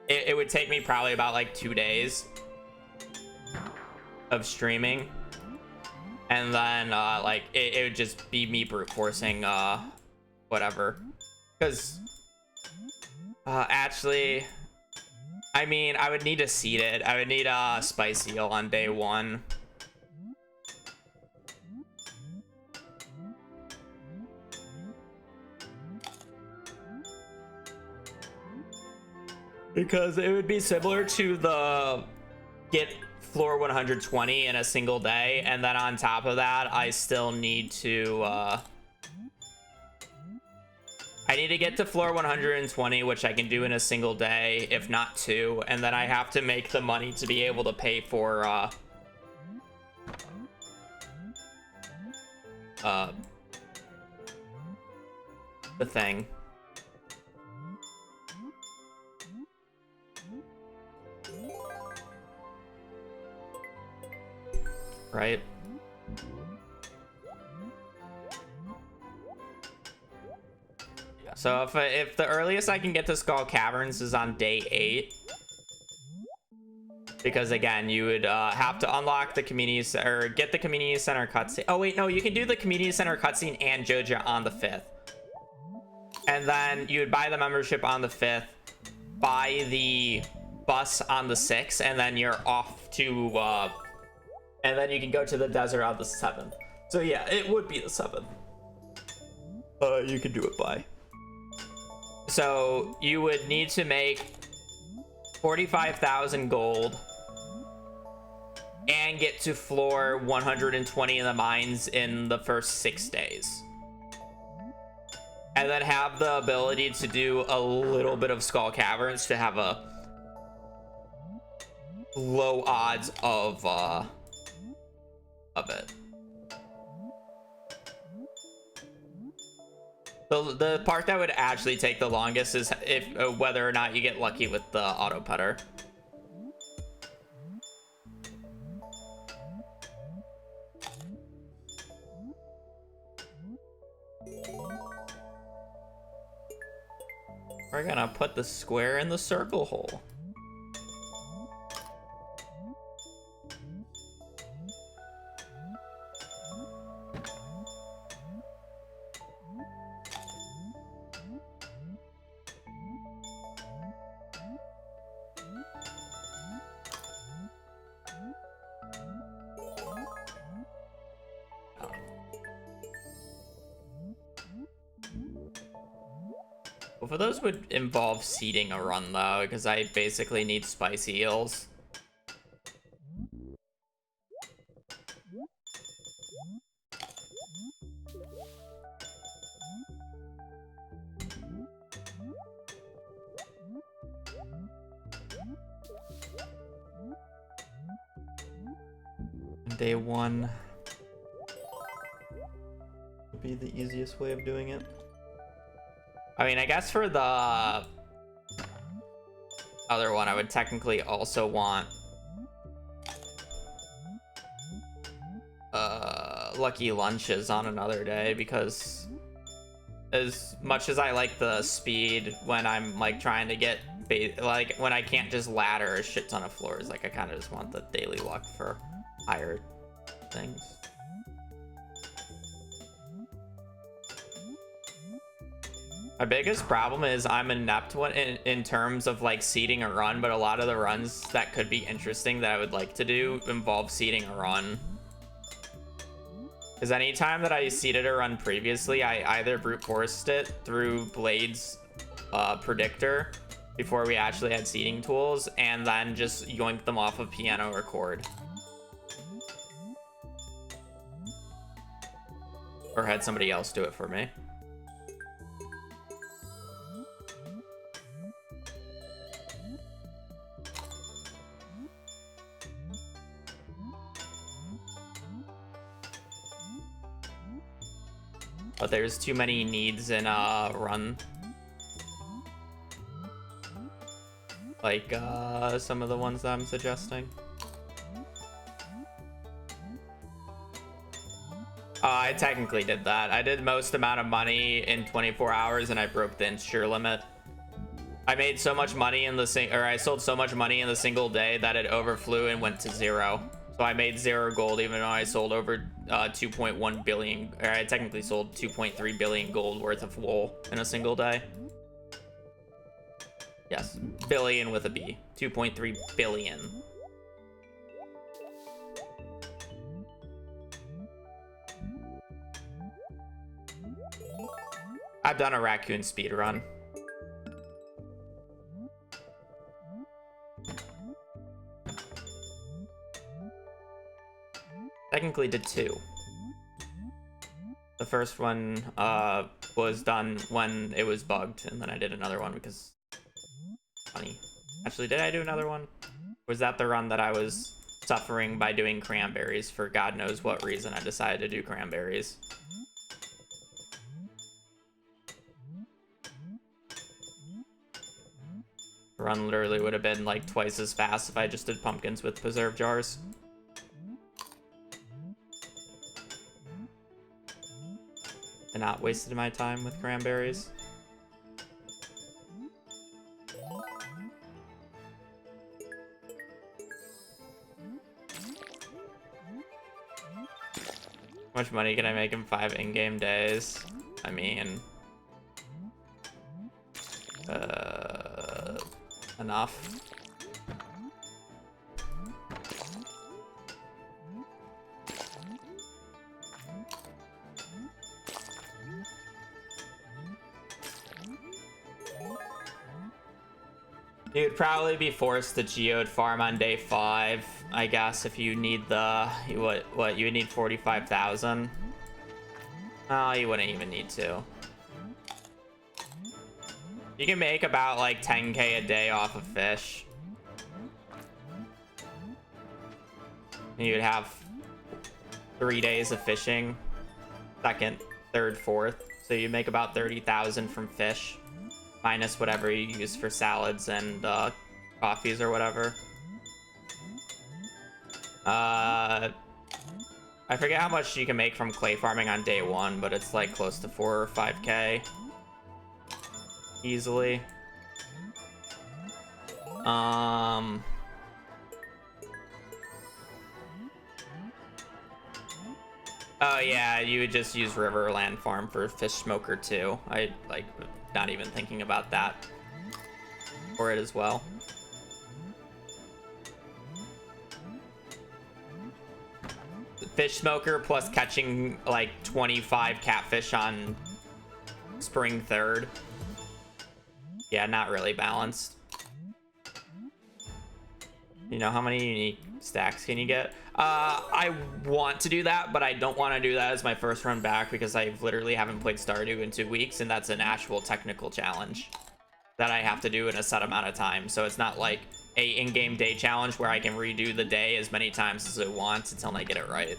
It would take me probably about like 2 days of streaming. And then like it would just be me brute forcing whatever. Because actually, I mean, I would need to seed it. I would need a spice eel on day 1. Because it would be similar to the get floor 120 in a single day, and then on top of that, I still need to I need to get to floor 120, which I can do in a single day, if not 2, and then I have to make the money to be able to pay for the thing. right? So if the earliest I can get to Skull Caverns is on day 8, because again, you would have to unlock the community or get the community center cutscene. Oh wait, no, you can do the community center cutscene and Joja on the 5th, and then you would buy the membership on the 5th, buy the bus on the 6th, and then you're off to and then you can go to the desert on the 7th. So yeah, it would be the 7th. You could do it by. So you would need to make 45,000 gold and get to floor 120 in the mines in the first 6 days. And then have the ability to do a little bit of Skull Caverns to have a low odds of it. The part that would actually take the longest is if whether or not you get lucky with the auto putter. We're gonna put the square in the circle hole. Both of those would involve seeding a run though, because I basically need spicy eels. Day 1 would be the easiest way of doing it. I mean, I guess for the other one, I would technically also want lucky lunches on another day, because as much as I like the speed when I'm like trying to get like when I can't just ladder a shit ton of floors, like I kind of just want the daily luck for higher things. My biggest problem is I'm inept in terms of like seeding a run, but a lot of the runs that could be interesting that I would like to do involve seeding a run. Because anytime that I seeded a run previously, I either brute forced it through Blade's predictor before we actually had seeding tools, and then just yoinked them off of piano record. Or had somebody else do it for me. But there's too many needs in a run. Like some of the ones that I'm suggesting. I technically did that. I did most amount of money in 24 hours and I broke the insure limit. I made so much money in the I sold so much money in the single day that it overflew and went to 0. So I made 0 gold even though I sold over 2.1 billion, or I technically sold 2.3 billion gold worth of wool in a single day. Yes, billion with a B. 2.3 billion. I've done a raccoon speed run. Technically did 2. The first one was done when it was bugged, and then I did another one because funny. Actually, did I do another one? Was that the run that I was suffering by doing cranberries for God knows what reason I decided to do cranberries? The run literally would have been like twice as fast if I just did pumpkins with preserve jars. not wasted my time with cranberries. How much money can I make in 5 in-game days? I mean, enough. You'd probably be forced to geode farm on day 5, I guess, if you need the what you would need 45,000. Oh, you wouldn't even need to. You can make about like 10k a day off of fish. You'd have 3 days of fishing, second, third, fourth. So you make about 30,000 from fish, minus whatever you use for salads and coffees or whatever. I forget how much you can make from clay farming on day 1, but it's like close to 4 or 5k easily. Oh yeah, you would just use Riverland Farm for fish smoker too. I like not even thinking about that for it as well. Fish smoker plus catching like 25 catfish on spring 3rd. Yeah, not really balanced. You know, how many unique stacks can you get? I want to do that, but I don't want to do that as my first run back because I literally haven't played Stardew in 2 weeks, and that's an actual technical challenge that I have to do in a set amount of time. So it's not like a in-game day challenge where I can redo the day as many times as I want until I get it right.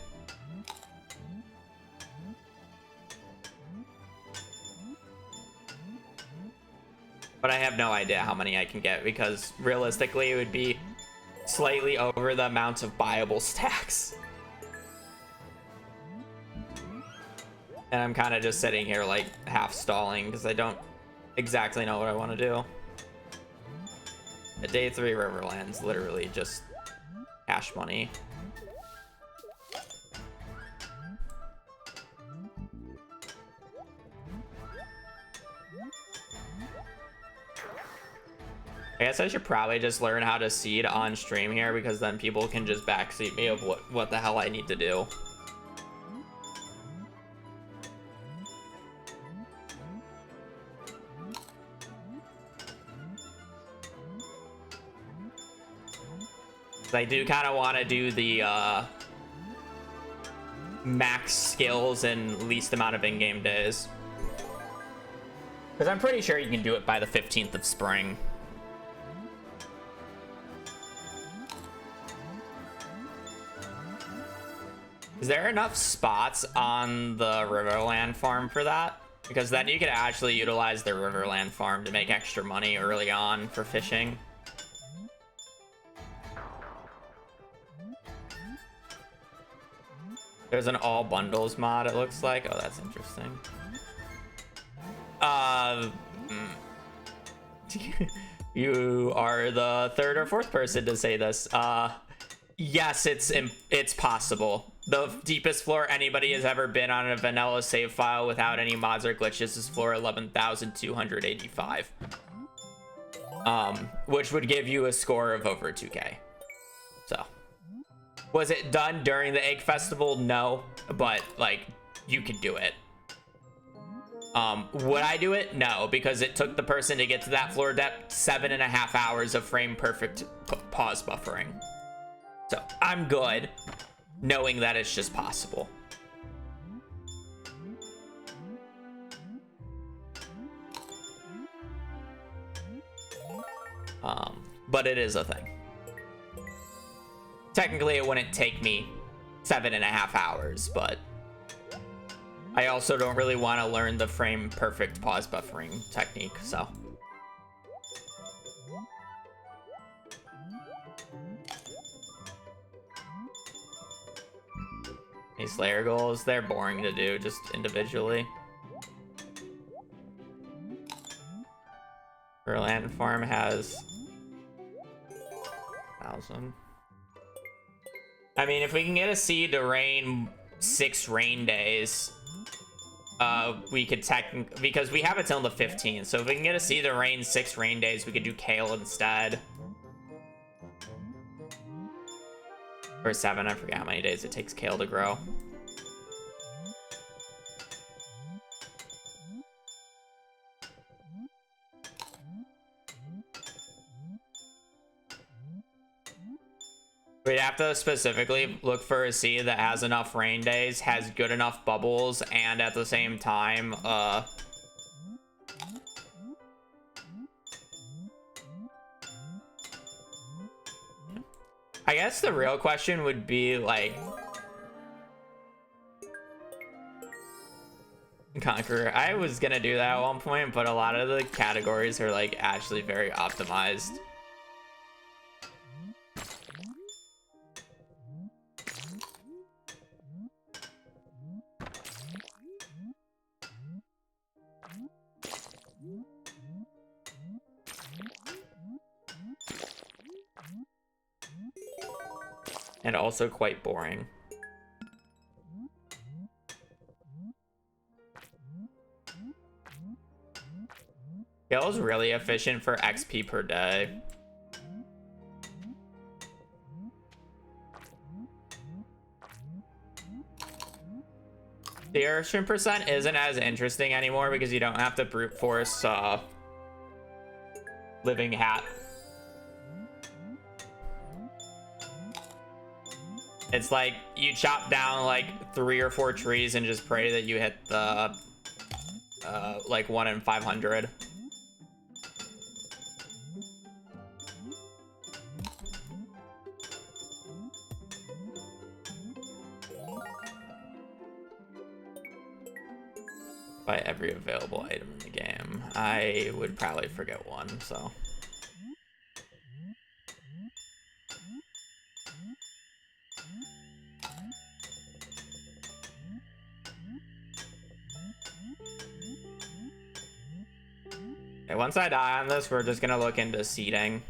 But I have no idea how many I can get because realistically it would be slightly over the amount of buyable stacks. And I'm kind of just sitting here like half stalling because I don't exactly know what I want to do. At day 3 Riverland's literally just cash money. I guess I should probably just learn how to seed on stream here because then people can just backseat me of what the hell I need to do. I do kind of want to do the max skills and least amount of in-game days. Because I'm pretty sure you can do it by the 15th of spring. Is there enough spots on the Riverland farm for that? Because then you could actually utilize the Riverland farm to make extra money early on for fishing. There's an all bundles mod, it looks like. Oh, that's interesting. You are the 3rd or 4th person to say this. Yes, it's possible. The deepest floor anybody has ever been on a vanilla save file without any mods or glitches is floor 11,285. Which would give you a score of over 2k. So, was it done during the Egg Festival? No, but like you could do it. Would I do it? No, because it took the person to get to that floor depth 7.5 hours of frame perfect pause buffering. So I'm good knowing that it's just possible. But it is a thing. Technically, it wouldn't take me 7.5 hours, but I also don't really want to learn the frame perfect pause buffering technique, so. These layer goals, they're boring to do just individually. Neverland Farm has 1,000. I mean, if we can get a seed to rain 6 rain days, we could because we have it till the 15th. So if we can get a seed to rain 6 rain days, we could do kale instead. Or 7, I forget how many days it takes kale to grow. We'd have to specifically look for a seed that has enough rain days, has good enough bubbles, and at the same time, I guess the real question would be, like, Conqueror. I was gonna do that at one point, but a lot of the categories are, like, actually very optimized. And also quite boring. Kale is really efficient for XP per day. The Airstream percent isn't as interesting anymore because you don't have to brute force Living Hat. It's like you chop down like 3 or 4 trees and just pray that you hit the like 1 in 500. Buy every available item in the game. I would probably forget one, so. Okay, once I die on this, we're just gonna look into seeding.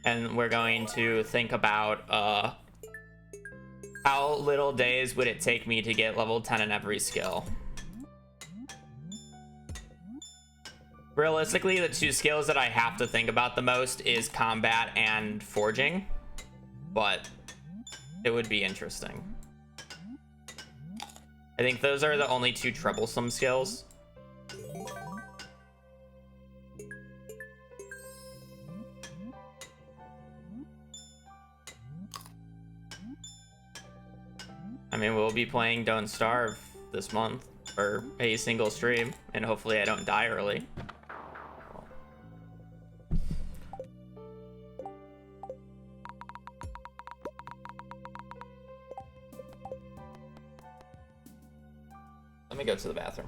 And we're going to think about how little days would it take me to get level 10 in every skill. Realistically, the 2 skills that I have to think about the most is combat and forging, but it would be interesting. I think those are the only 2 troublesome skills. I mean, we'll be playing Don't Starve this month for a single stream, and hopefully I don't die early. Let me go to the bathroom.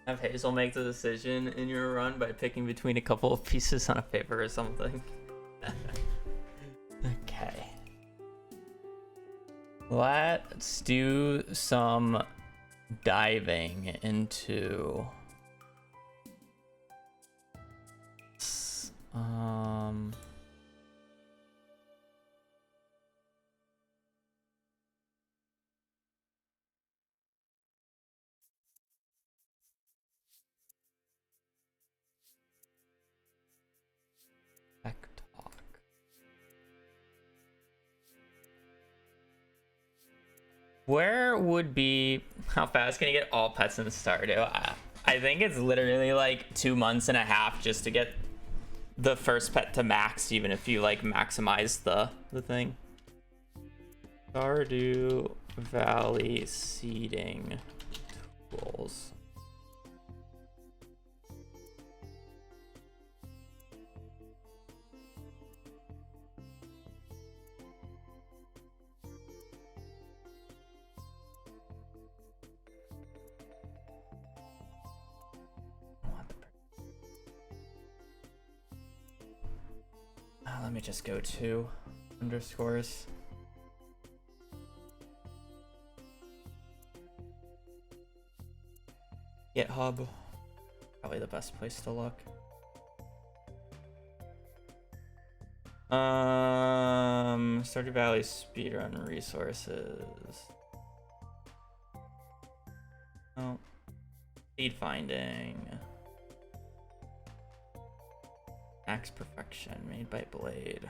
Have Hazel make the decision in your run by picking between a couple of pieces on a paper or something. Okay. Let's do some diving into tech talk. Where would be, how fast can you get all pets in Stardew? I think it's literally like 2 months and a half just to get the first pet to max, even if you like maximize the thing. Stardew Valley seeding tools. Let me just go to underscores. GitHub, probably the best place to look. Stardew Valley speedrun resources. Oh, speed finding. Max Perfection, made by Blade.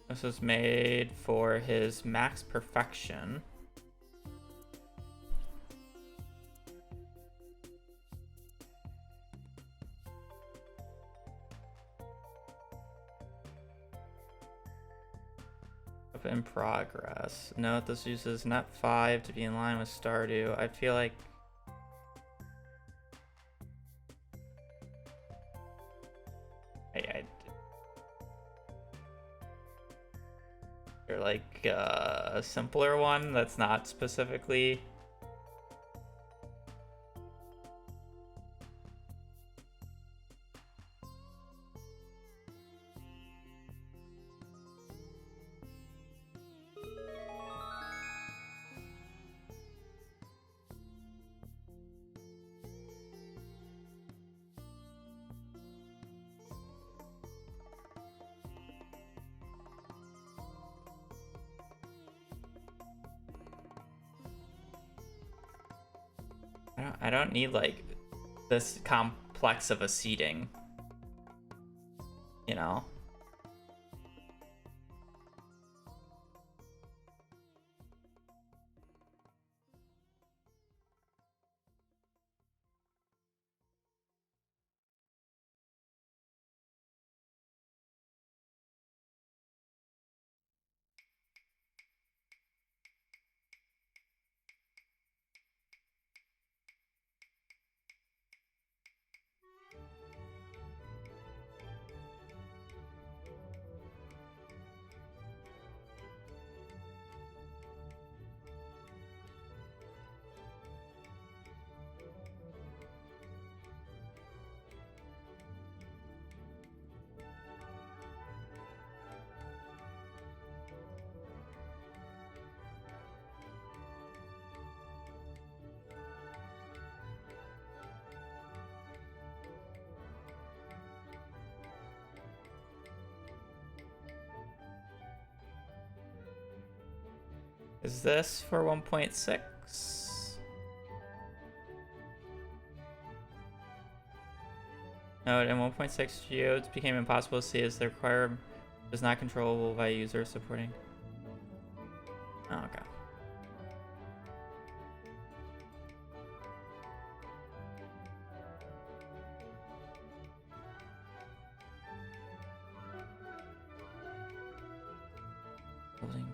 This was made for his Max Perfection. Up in progress. Note this uses net 5 to be in line with Stardew. I feel like you're like a simpler one that's not specifically I don't need like this complex of a seating, you know? Is this for 1.6? No, in 1.6 geodes became impossible to see as the require is not controllable by user supporting. Oh, okay. building.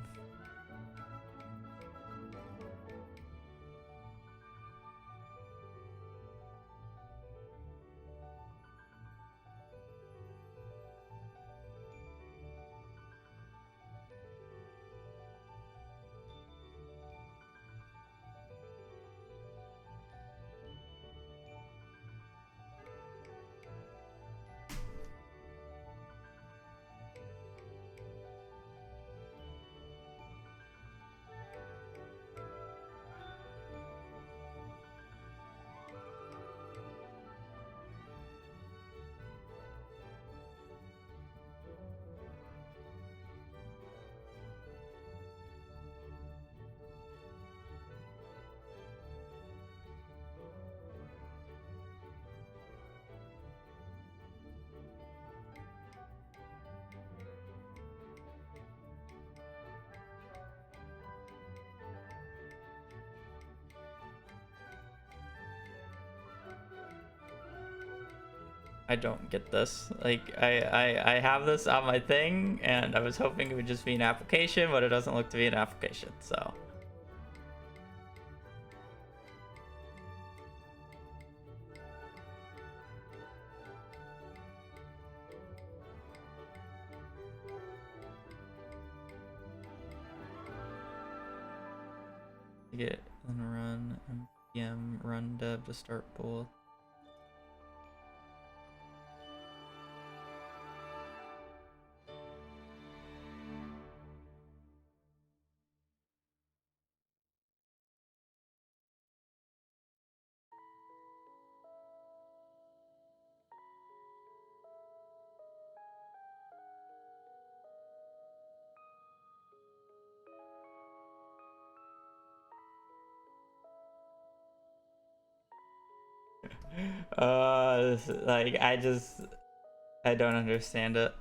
I don't get this. Like, I have this on my thing, and I was hoping it would just be an application, but it doesn't look to be an application, so. Get and run npm run dev to start both. Like I don't understand it.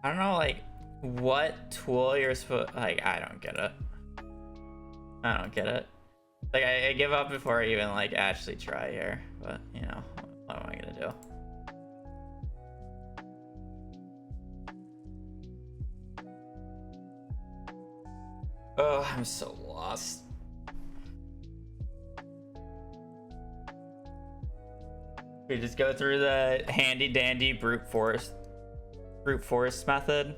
I don't know, like, what tool you're supposed. Like, I don't get it. I don't get it. Like, I give up before I even like actually try here. But you know, what am I gonna do? Oh, I'm so lost. We just go through the handy dandy brute force method.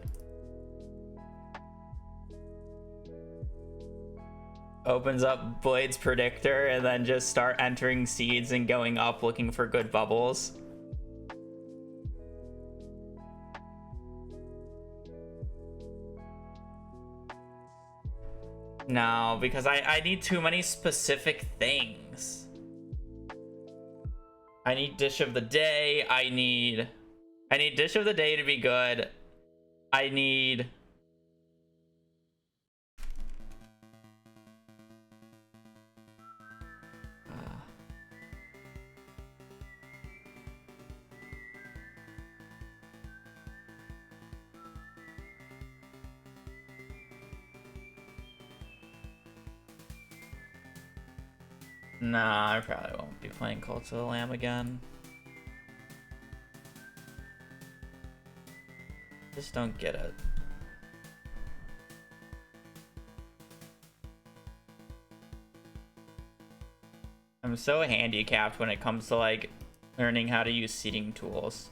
Opens up Blade's predictor and then just start entering seeds and going up looking for good bubbles. No, because I need too many specific things. I need dish of the day. I need dish of the day to be good. I need nah, I probably won't be playing Cult of the Lamb again. Just don't get it. I'm so handicapped when it comes to like learning how to use seeding tools.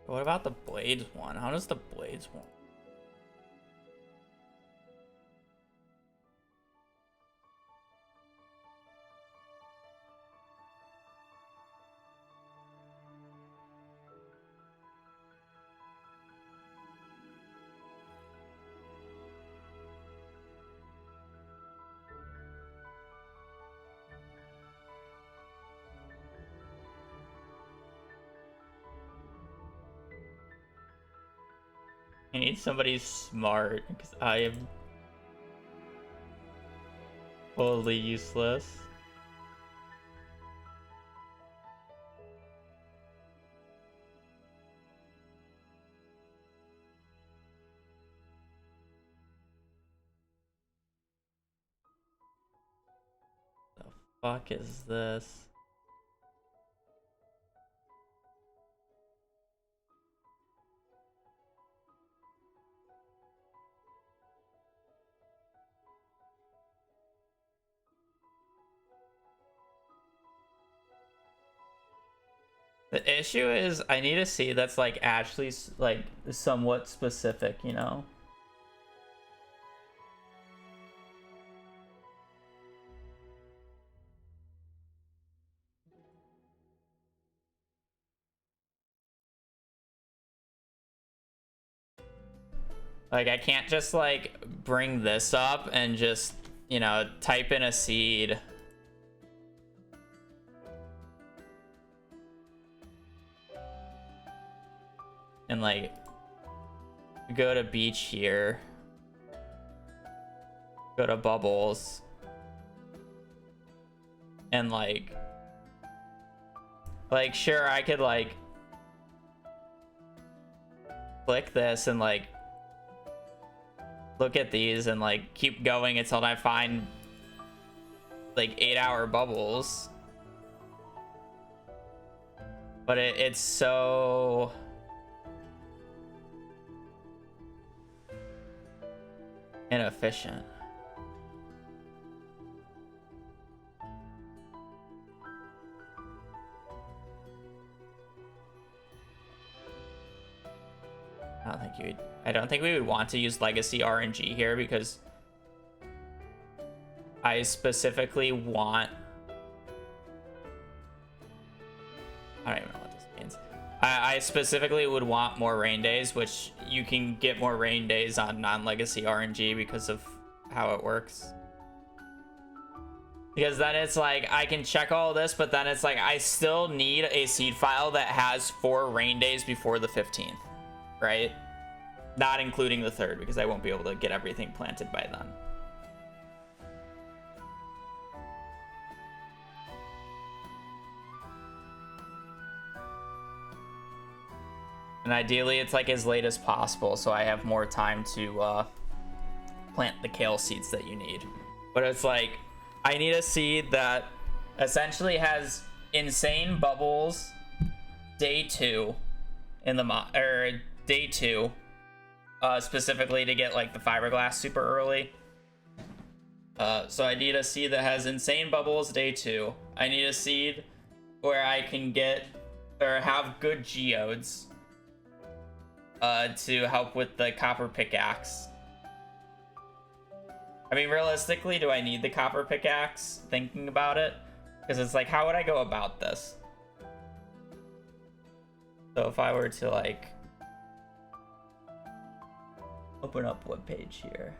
What about the blades one? How does the blades one? I need somebody smart because I am totally useless. The fuck is this? The issue is I need a seed that's like actually like somewhat specific, you know? Like I can't just like bring this up and just, you know, type in a seed. And like go to beach here. Go to bubbles. And like sure I could like click this and like look at these and like keep going until I find like 8-hour bubbles. But it's so inefficient. I don't think we would want to use legacy RNG here because I specifically want, I don't even know what this means. I specifically would want more rain days, which you can get more rain days on non-legacy RNG because of how it works. Because then it's like, I can check all this, but then it's like, I still need a seed file that has 4 rain days before the 15th, right? Not including the 3rd, because I won't be able to get everything planted by then. And ideally, it's like as late as possible, so I have more time to plant the kale seeds that you need. But it's like, I need a seed that essentially has insane bubbles day 2 in the day 2. Specifically to get like the fiberglass super early. So I need a seed that has insane bubbles day 2. I need a seed where I can get or have good geodes to help with the copper pickaxe. I mean, realistically, do I need the copper pickaxe? Thinking about it, because it's like, how would I go about this? So if I were to like open up web page here.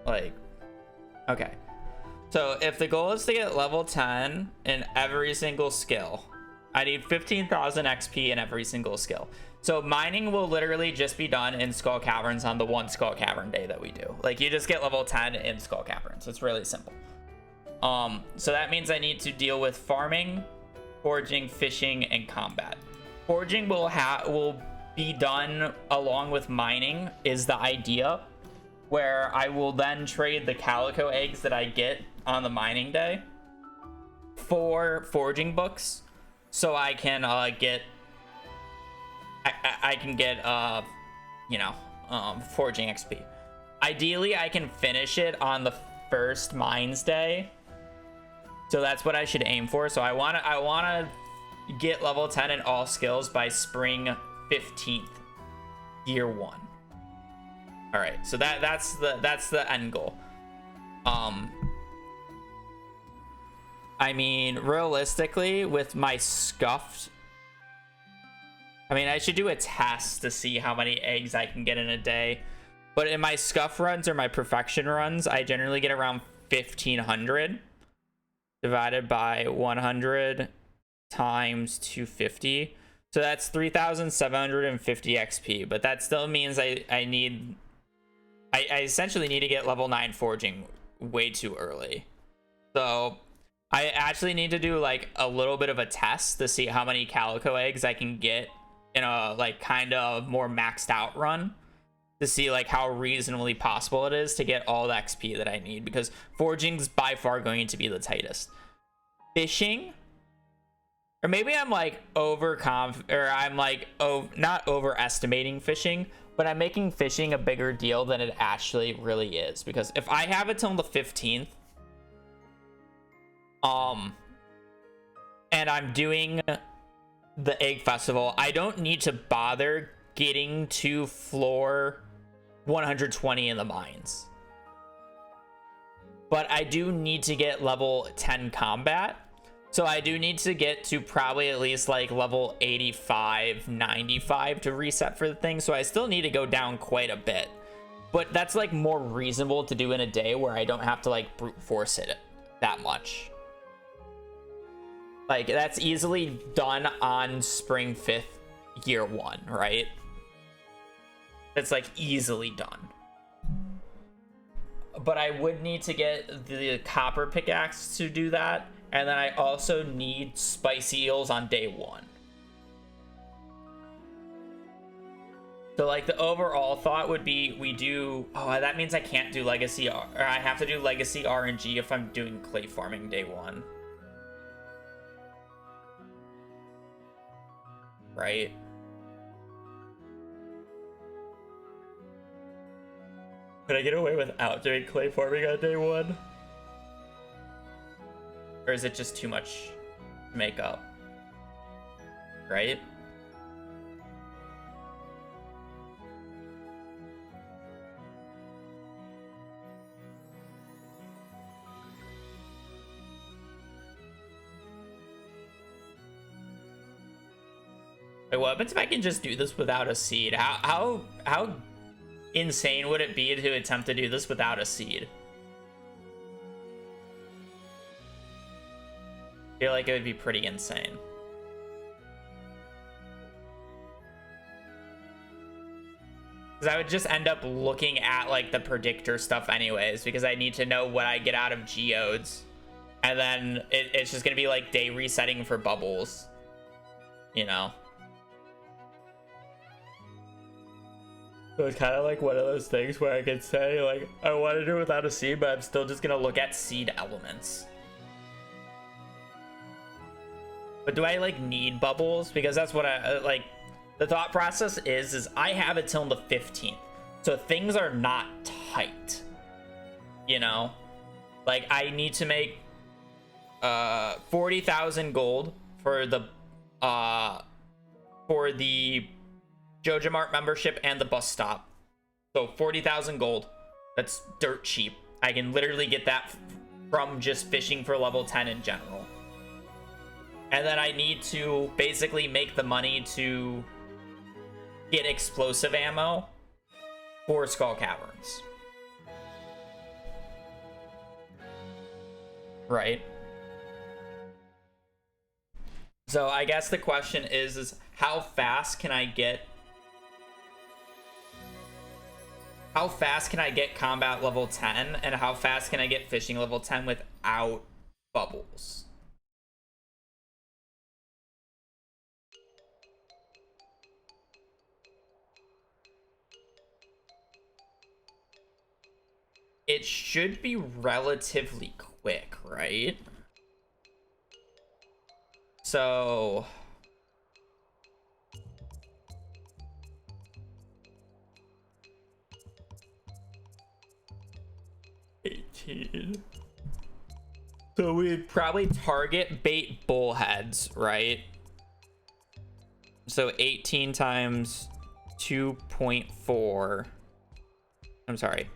Like, okay. So if the goal is to get level 10 in every single skill, I need 15,000 XP in every single skill. So mining will literally just be done in Skull Caverns on the 1 Skull Cavern day that we do. Like, you just get level 10 in Skull Caverns. It's really simple. So that means I need to deal with farming, foraging, fishing, and combat. Foraging will be done along with mining is the idea, where I will then trade the calico eggs that I get on the mining day for foraging books. so I can get I can get you know, forging XP. Ideally, I can finish it on the first Mines Day, so that's what I should aim for. So I wanna get level 10 in all skills by spring 15th, year 1. All right, so that's the end goal. I mean, realistically, with my scuffed, I mean, I should do a test to see how many eggs I can get in a day. But in my scuff runs or my perfection runs, I generally get around 1,500 divided by 100 times 250. So that's 3,750 XP. But that still means I essentially need to get level 9 forging way too early. So I actually need to do like a little bit of a test to see how many calico eggs I can get in a like kind of more maxed out run, to see like how reasonably possible it is to get all the XP that I need, because forging's by far going to be the tightest. Fishing, or maybe I'm like not overestimating fishing, but I'm making fishing a bigger deal than it actually really is, because if I have it till the 15th, and I'm doing the egg festival, I don't need to bother getting to floor 120 in the mines, but I do need to get level 10 combat, so I do need to get to probably at least like level 85 95 to reset for the thing. So I still need to go down quite a bit, but that's like more reasonable to do in a day where I don't have to like brute force it that much. Like, that's easily done on spring 5th, year 1, right? It's like easily done. But I would need to get the copper pickaxe to do that, and then I also need spicy eels on day 1. So like the overall thought would be we do, oh, that means I can't do legacy, or I have to do legacy RNG if I'm doing clay farming day 1. Right? Could I get away without doing clay farming on day 1? Or is it just too much to make up? Right? Wait, what happens if I can just do this without a seed? How insane would it be to attempt to do this without a seed? I feel like it would be pretty insane. Because I would just end up looking at like the predictor stuff anyways, because I need to know what I get out of geodes. And then it's just going to be like day resetting for bubbles, you know? So it's kind of like one of those things where I could say, like, I want to do it without a seed, but I'm still just going to look at seed elements. But do I, like, need bubbles? Because that's what I, like, the thought process is I have it till the 15th. So things are not tight. You know? Like, I need to make 40,000 gold for the Joja Mart membership and the bus stop. So 40,000 gold. That's dirt cheap. I can literally get that from just fishing for level 10 in general. And then I need to basically make the money to get explosive ammo for Skull Caverns. Right? So I guess the question is how fast can I get combat level 10, and how fast can I get fishing level 10 without bubbles? It should be relatively quick, right? So 18. So we'd probably target bait bullheads, right? So 18 times 2.4. I'm sorry.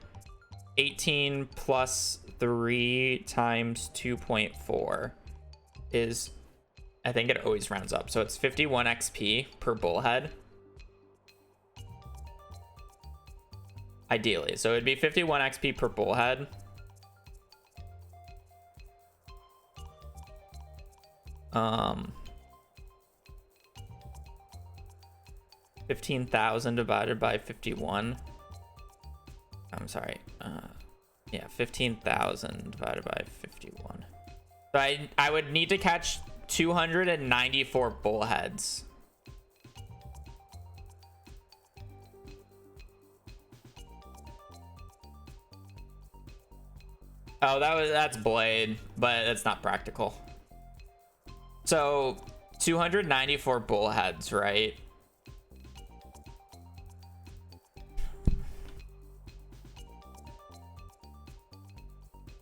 18 plus 3 times 2.4 is, I think it always rounds up. So it's 51 XP per bullhead. Ideally. So it'd be 51 XP per bullhead. Um, 15,000 divided by 51. I'm sorry. Yeah, 15,000 divided by 51. So I would need to catch 294 bullheads. Oh, that's blade, but that's not practical. So 294 bullheads, right?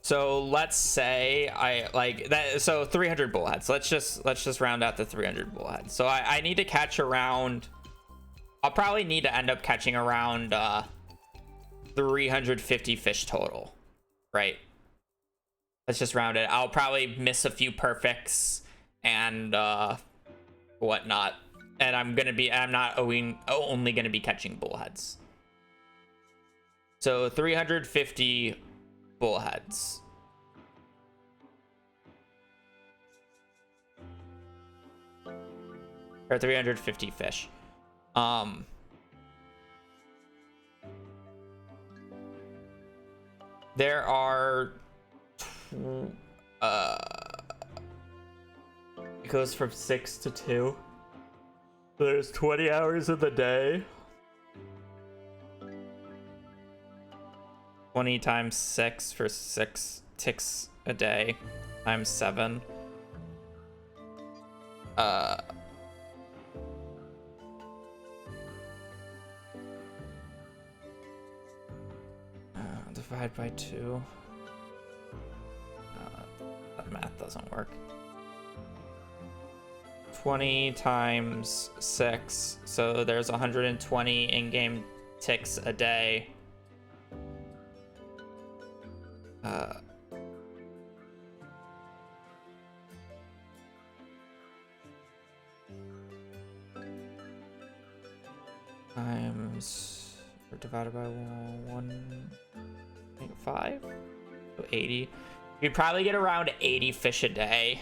So let's say I like that. So 300 bullheads. Let's just round out to 300 bullheads. So I need to catch around. I'll probably need to end up catching around 350 fish total, right? Let's just round it. I'll probably miss a few perfects and whatnot, and I'm not only gonna be catching bullheads. So 350 bullheads. Or 350 fish. There are it goes from 6 to 2. There's 20 hours in the day. 20 times 6 for 6 ticks a day times 7. Divide by 2. That math doesn't work. 20 times 6. So there's 120 in-game ticks a day. Times or divided by 1.5, so 80. You'd probably get around 80 fish a day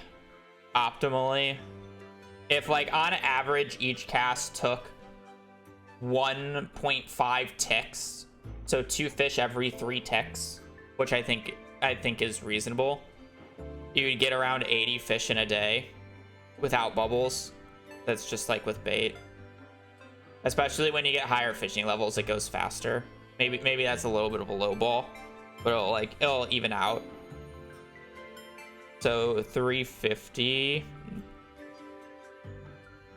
optimally. If like on average each cast took 1.5 ticks, so 2 fish every 3 ticks, which I think is reasonable, you would get around 80 fish in a day without bubbles. That's just like with bait. Especially when you get higher fishing levels, it goes faster. Maybe that's a little bit of a low ball, but it'll even out. So 350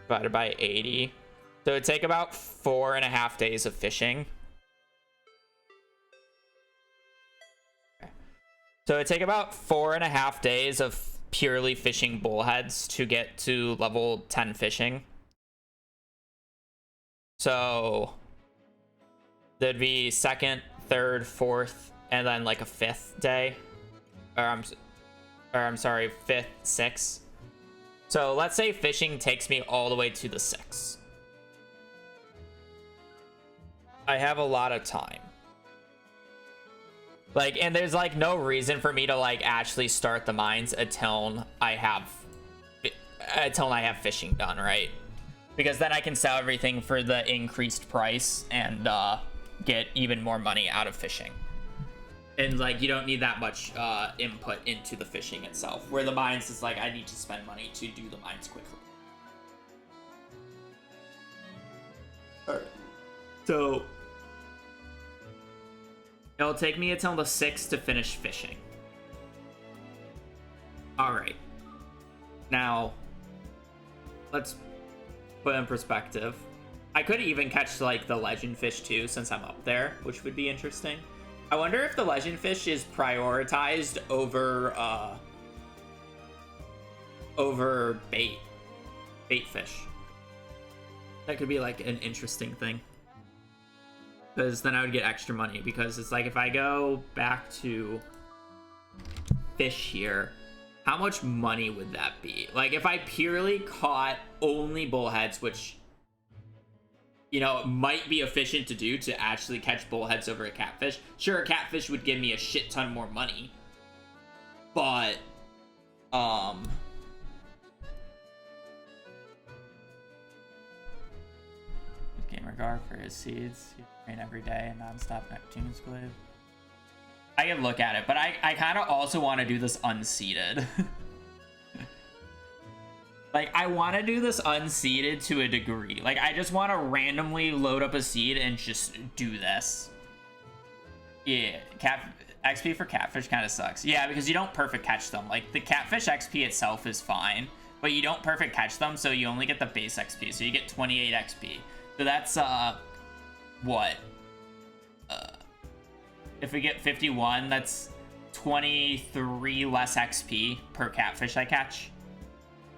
divided by 80. So it'd take about 4.5 days of fishing. Okay. So it'd take about 4.5 days of purely fishing bullheads to get to level 10 fishing. So there'd be 2nd, 3rd, 4th, and then like a 5th day. Or I'm sorry, 5th, 6th. So let's say fishing takes me all the way to the 6th. I have a lot of time. Like, and there's like no reason for me to like actually start the mines until I have fishing done, right? Because then I can sell everything for the increased price and get even more money out of fishing. And like, you don't need that much input into the fishing itself. Where the mines is like, I need to spend money to do the mines quickly. Alright. So it'll take me until the 6th to finish fishing. Alright. Now, let's put in perspective. I could even catch like the legend fish too, since I'm up there, which would be interesting. I wonder if the legend fish is prioritized over bait fish. That could be like an interesting thing, because then I would get extra money, because it's like if I go back to fish here, how much money would that be? Like if I purely caught only bullheads, which, you know, might be efficient to do to actually catch bullheads over a catfish. Sure, a catfish would give me a shit ton more money, but gamer guard for his seeds. You train every day and non-stop Neptune squid. I can look at it, but I kind of also want to do this unseeded. Like, I want to do this unseeded to a degree. Like, I just want to randomly load up a seed and just do this. Yeah, XP for catfish kind of sucks. Yeah, because you don't perfect catch them. Like, the catfish XP itself is fine, but you don't perfect catch them, so you only get the base XP. So you get 28 XP. So that's, what? If we get 51, that's 23 less XP per catfish I catch.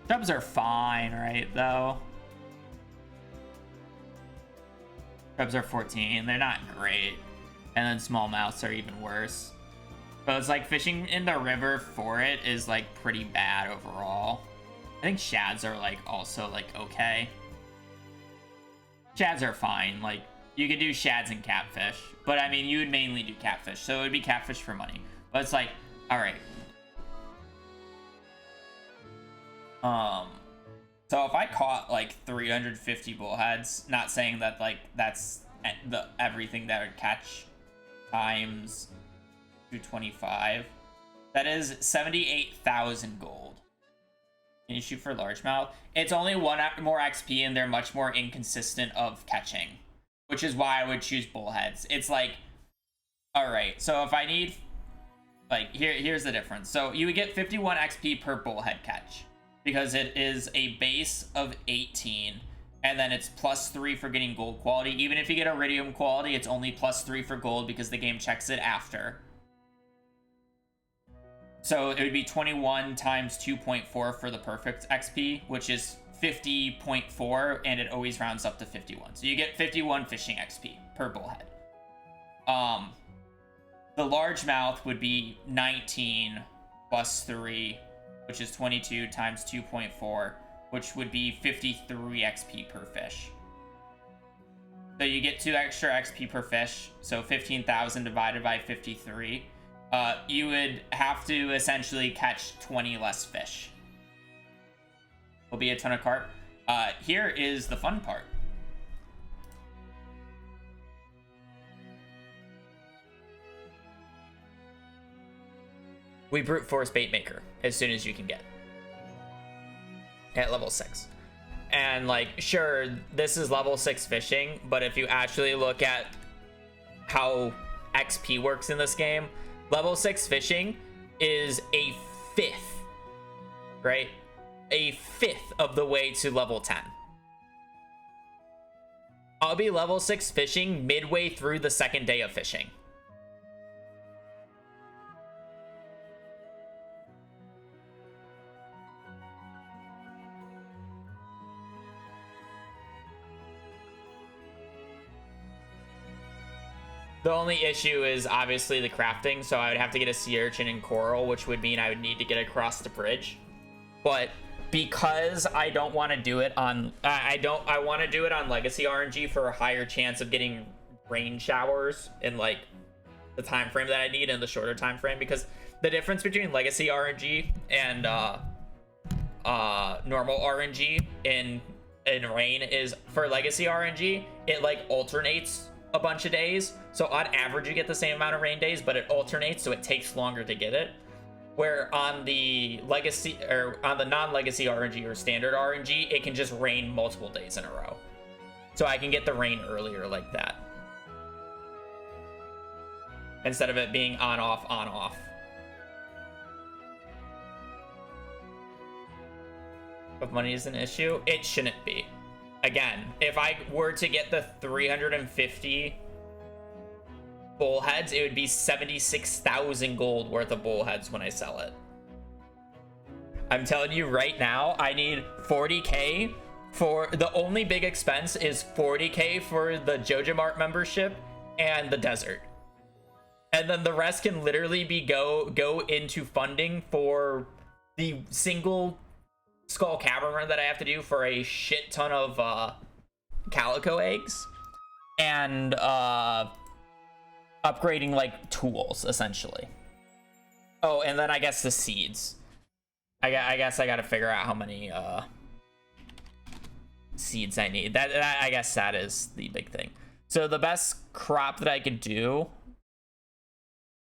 Chubs are fine, right, though? Chubs are 14. They're not great. And then smallmouths are even worse. But it's like fishing in the river for it is like pretty bad overall. I think shads are like also like okay. Shads are fine. Like you could do shads and catfish. But I mean, you would mainly do catfish. So it would be catfish for money. But it's like, all right. So if I caught like 350 bullheads, not saying that like that's the everything that would catch times 225, that is 78,000 gold. Can you shoot for largemouth? It's only one more XP and they're much more inconsistent of catching, which is why I would choose bullheads. It's like, all right, so if I need, like, here's the difference. So you would get 51 XP per bullhead catch, because it is a base of 18, and then it's +3 for getting gold quality. Even if you get iridium quality, it's only +3 for gold because the game checks it after. So it would be 21 times 2.4 for the perfect XP, which is 50.4, and it always rounds up to 51. So you get 51 fishing XP per bullhead. The largemouth would be 19 plus 3, which is 22 times 2.4, which would be 53 XP per fish. So you get 2 extra XP per fish, so 15,000 divided by 53. You would have to essentially catch 20 less fish. Will be a ton of carp. Here is the fun part. We brute force bait maker as soon as you can get at level 6. And like, sure, this is level 6 fishing, but if you actually look at how XP works in this game, level 6 fishing is a fifth, right? A fifth of the way to level 10. I'll be level 6 fishing midway through the second day of fishing. The only issue is obviously the crafting, so I would have to get a sea urchin and coral, which would mean I would need to get across the bridge. But because I don't want to do it on, I want to do it on Legacy RNG for a higher chance of getting rain showers in like the time frame that I need and the shorter time frame. Because the difference between Legacy RNG and normal RNG in rain is, for Legacy RNG, it like alternates a bunch of days, so on average you get the same amount of rain days, but it alternates, so it takes longer to get it. Where on the legacy, or on the non-legacy RNG or standard RNG, it can just rain multiple days in a row, so I can get the rain earlier like that, instead of it being on off. If money is an issue, it shouldn't be. Again, if I were to get the 350 bullheads, it would be 76,000 gold worth of bullheads when I sell it. I'm telling you right now, I need 40k for the only big expense is 40k for the Joja Mart membership and the desert. And then the rest can literally be go into funding for the single Skull Cavern run that I have to do for a shit ton of calico eggs and upgrading like tools essentially. Oh, and then I guess the seeds. I guess I gotta figure out how many seeds I need. That I guess that is the big thing. So the best crop that I could do.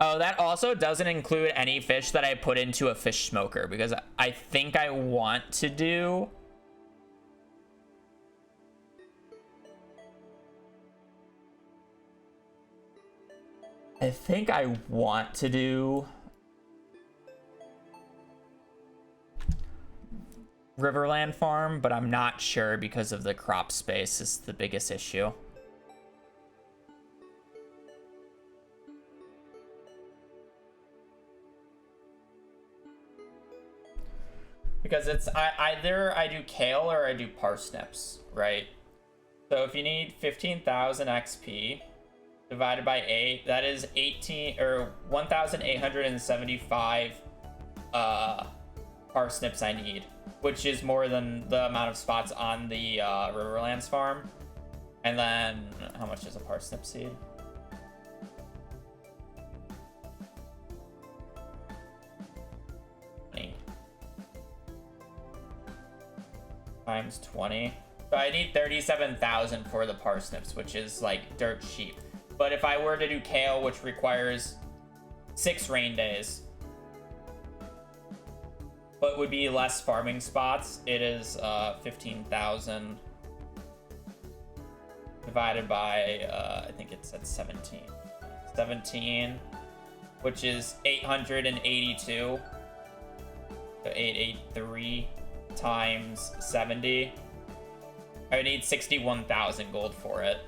Oh, that also doesn't include any fish that I put into a fish smoker because I think I want to do. I think I want to do Riverland Farm, but I'm not sure because of the crop space is the biggest issue. Because it's either I do kale or I do parsnips, right? So if you need 15,000 XP divided by 8, that is 18 or 1,875 parsnips I need, which is more than the amount of spots on the Riverlands farm. And then how much is a parsnip seed? Times 20. So I need 37,000 for the parsnips, which is like dirt cheap. But if I were to do kale, which requires 6 rain days, but would be less farming spots, it is 15,000 divided by I think it said 17, which is 882. So 883 times 70. I would need 61,000 gold for it.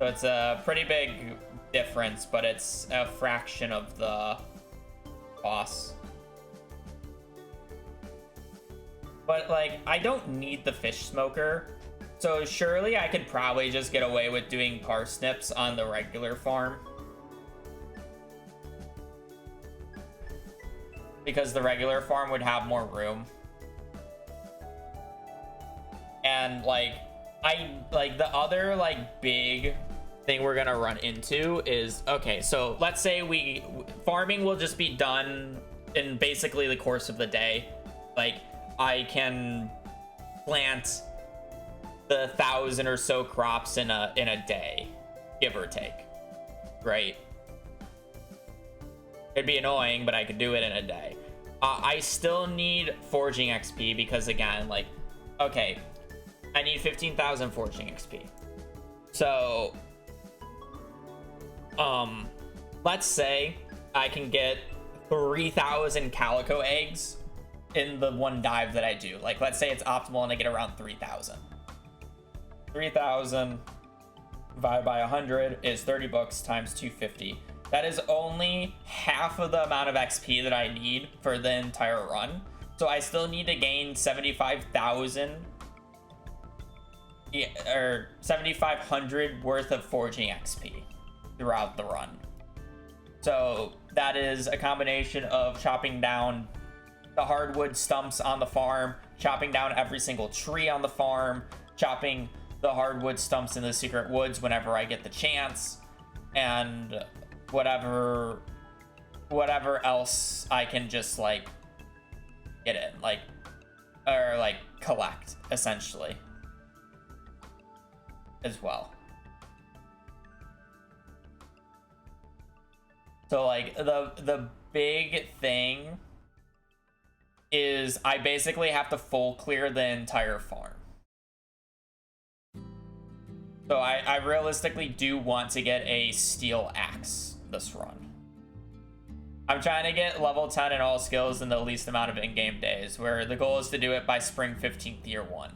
So it's a pretty big difference, but it's a fraction of the cost. But like, I don't need the fish smoker, so surely I could probably just get away with doing parsnips on the regular farm. Because the regular farm would have more room. And like, the other like big thing we're gonna run into is, okay, so let's say farming will just be done in basically the course of the day. Like, I can plant the 1,000 or so crops in a day, give or take, right? It'd be annoying, but I could do it in a day. I still need forging XP because, again, like, okay, I need 15,000 forging XP. So, let's say I can get 3,000 calico eggs in the one dive that I do. Like, let's say it's optimal and I get around 3,000. 3,000 divided by 100 is 30 bucks times 250. That is only half of the amount of XP that I need for the entire run. So I still need to gain 75,000 or 7,500 worth of forging XP throughout the run. So that is a combination of chopping down the hardwood stumps on the farm, chopping down every single tree on the farm, chopping the hardwood stumps in the secret woods whenever I get the chance, and whatever else I can just like get in, like, or like collect essentially as well. So like the big thing is I basically have to full clear the entire farm. So I realistically do want to get a steel axe this run. I'm trying to get level 10 in all skills in the least amount of in-game days, where the goal is to do it by spring 15th year 1.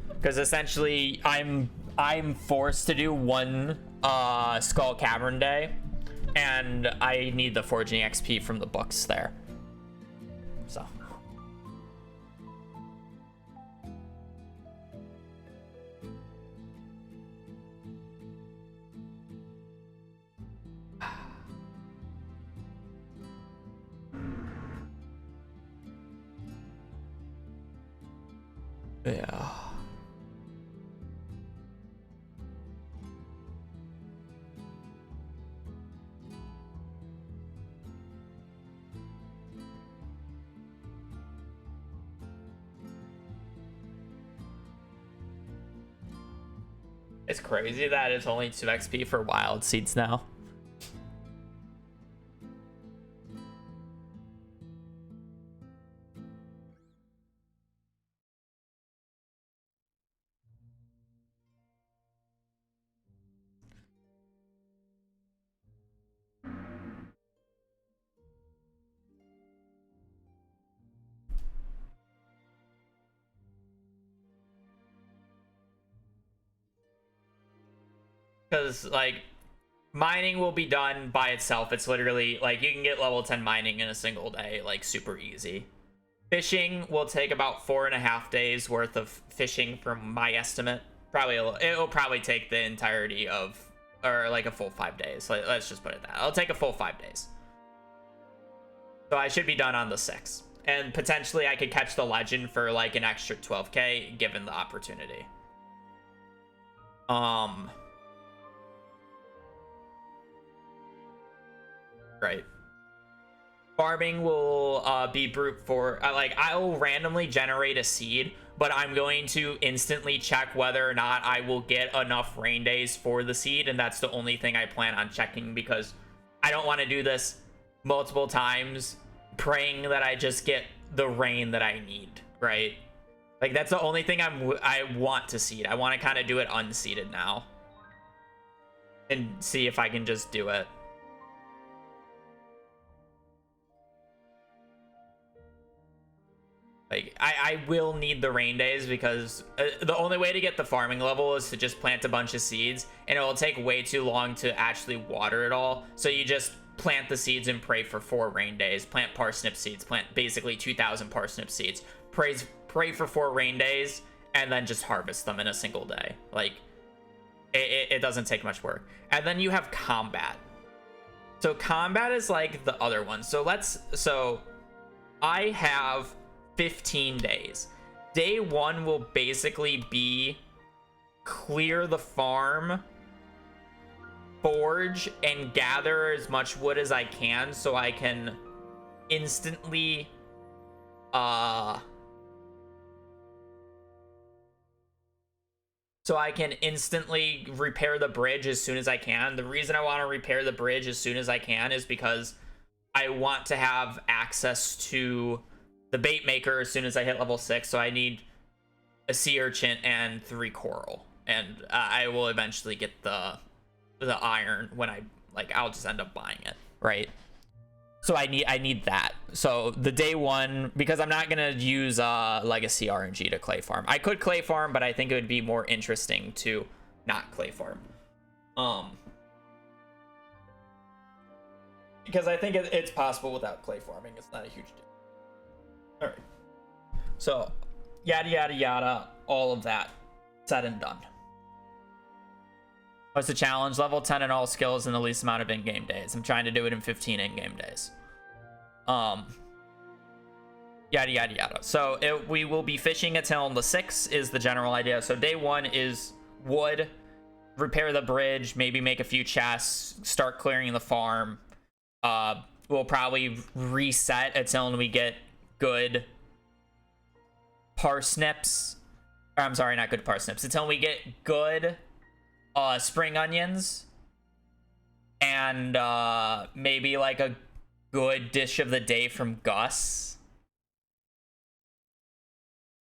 Because essentially, I'm forced to do one Skull Cavern day, and I need the forging XP from the books there. So. Yeah. It's crazy that it's only 2 XP for wild seeds now. Because, like, mining will be done by itself. It's literally, like, you can get level 10 mining in a single day, like, super easy. Fishing will take about 4.5 days worth of fishing from my estimate. Probably, it'll probably take the entirety of, or, like, a full 5 days. Let's just put it that. It'll take a full 5 days. So I should be done on the 6th. And potentially I could catch the legend for, like, an extra 12k, given the opportunity. Right. Farming will be brute for like, I'll randomly generate a seed, but I'm going to instantly check whether or not I will get enough rain days for the seed, and that's the only thing I plan on checking, because I don't want to do this multiple times praying that I just get the rain that I need, right? Like, that's the only thing I want to seed. I want to kind of do it unseeded now and see if I can just do it. Like, I will need the rain days, because the only way to get the farming level is to just plant a bunch of seeds, and it will take way too long to actually water it all. So you just plant the seeds and pray for 4 rain days. Plant parsnip seeds. Plant basically 2,000 parsnip seeds. Pray for 4 rain days, and then just harvest them in a single day. Like, it doesn't take much work. And then you have combat. So combat is like the other one. So I have 15 days. Day 1 will basically be clear the farm, forge, and gather as much wood as I can so I can instantly repair the bridge as soon as I can. The reason I want to repair the bridge as soon as I can is because I want to have access to the bait maker as soon as I hit level 6, so I need a sea urchin and 3 coral, and I will eventually get the iron when I'll just end up buying it, right? So I need that. So the day 1, because I'm not gonna use legacy RNG to clay farm. I could clay farm, but I think it would be more interesting to not clay farm. Because I think it's possible without clay farming. It's not a huge deal. All right, so yada yada yada, all of that said and done. What's the challenge? Level 10 in all skills in the least amount of in-game days. I'm trying to do it in 15 in-game days. Yada yada yada. So we will be fishing until the 6th is the general idea. So day 1 is wood, repair the bridge, maybe make a few chests, start clearing the farm. We'll probably reset until we get good parsnips. Or, I'm sorry, not good parsnips. Until we get good spring onions, and maybe like a good dish of the day from Gus.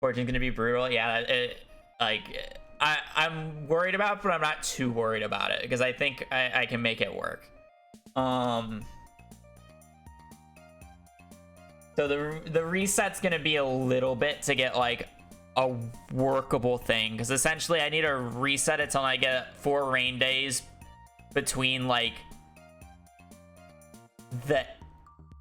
Fortune's gonna be brutal. Yeah, I'm worried about it, but I'm not too worried about it, because I think I can make it work. So the reset's gonna be a little bit to get like a workable thing, because essentially I need to reset it till I get 4 rain days between like the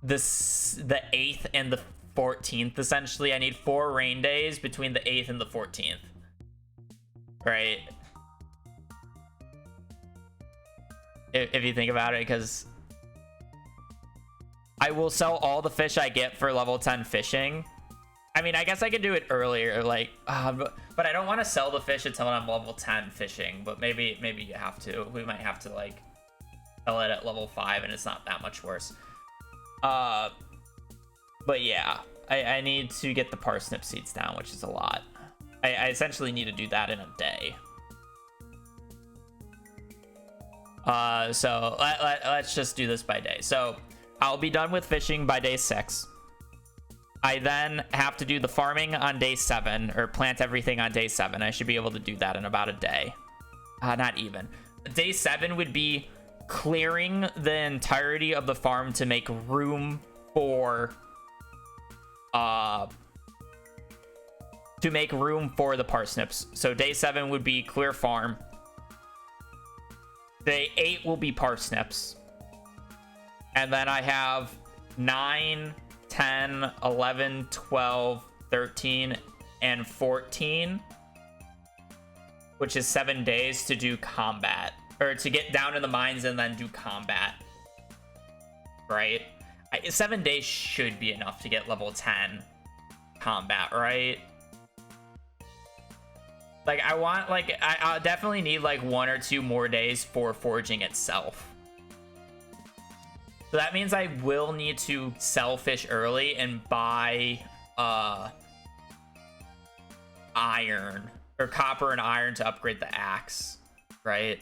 8th and the 14th. Essentially I need 4 rain days between the 8th and the 14th, right? If you think about it, because I will sell all the fish I get for level 10 fishing. I mean, I guess I could do it earlier, like, but I don't want to sell the fish until I'm level 10 fishing. But maybe you have to. We might have to like sell it at level 5, and it's not that much worse. But yeah, I need to get the parsnip seeds down, which is a lot. I essentially need to do that in a day. So let's just do this by day. So I'll be done with fishing by day 6. I then have to do the farming on day 7, or plant everything on day 7. I should be able to do that in about a day. Not even. Day 7 would be clearing the entirety of the farm to make room for the parsnips. So day 7 would be clear farm. Day 8 will be parsnips. And then I have 9, 10, 11, 12, 13, and 14, which is 7 days to do combat, or to get down in the mines and then do combat, right? 7 days should be enough to get level 10 combat, right? Like, I want, like, I'll definitely need like 1 or 2 more days for forging itself. So that means I will need to sell fish early and buy iron, or copper and iron, to upgrade the axe, right?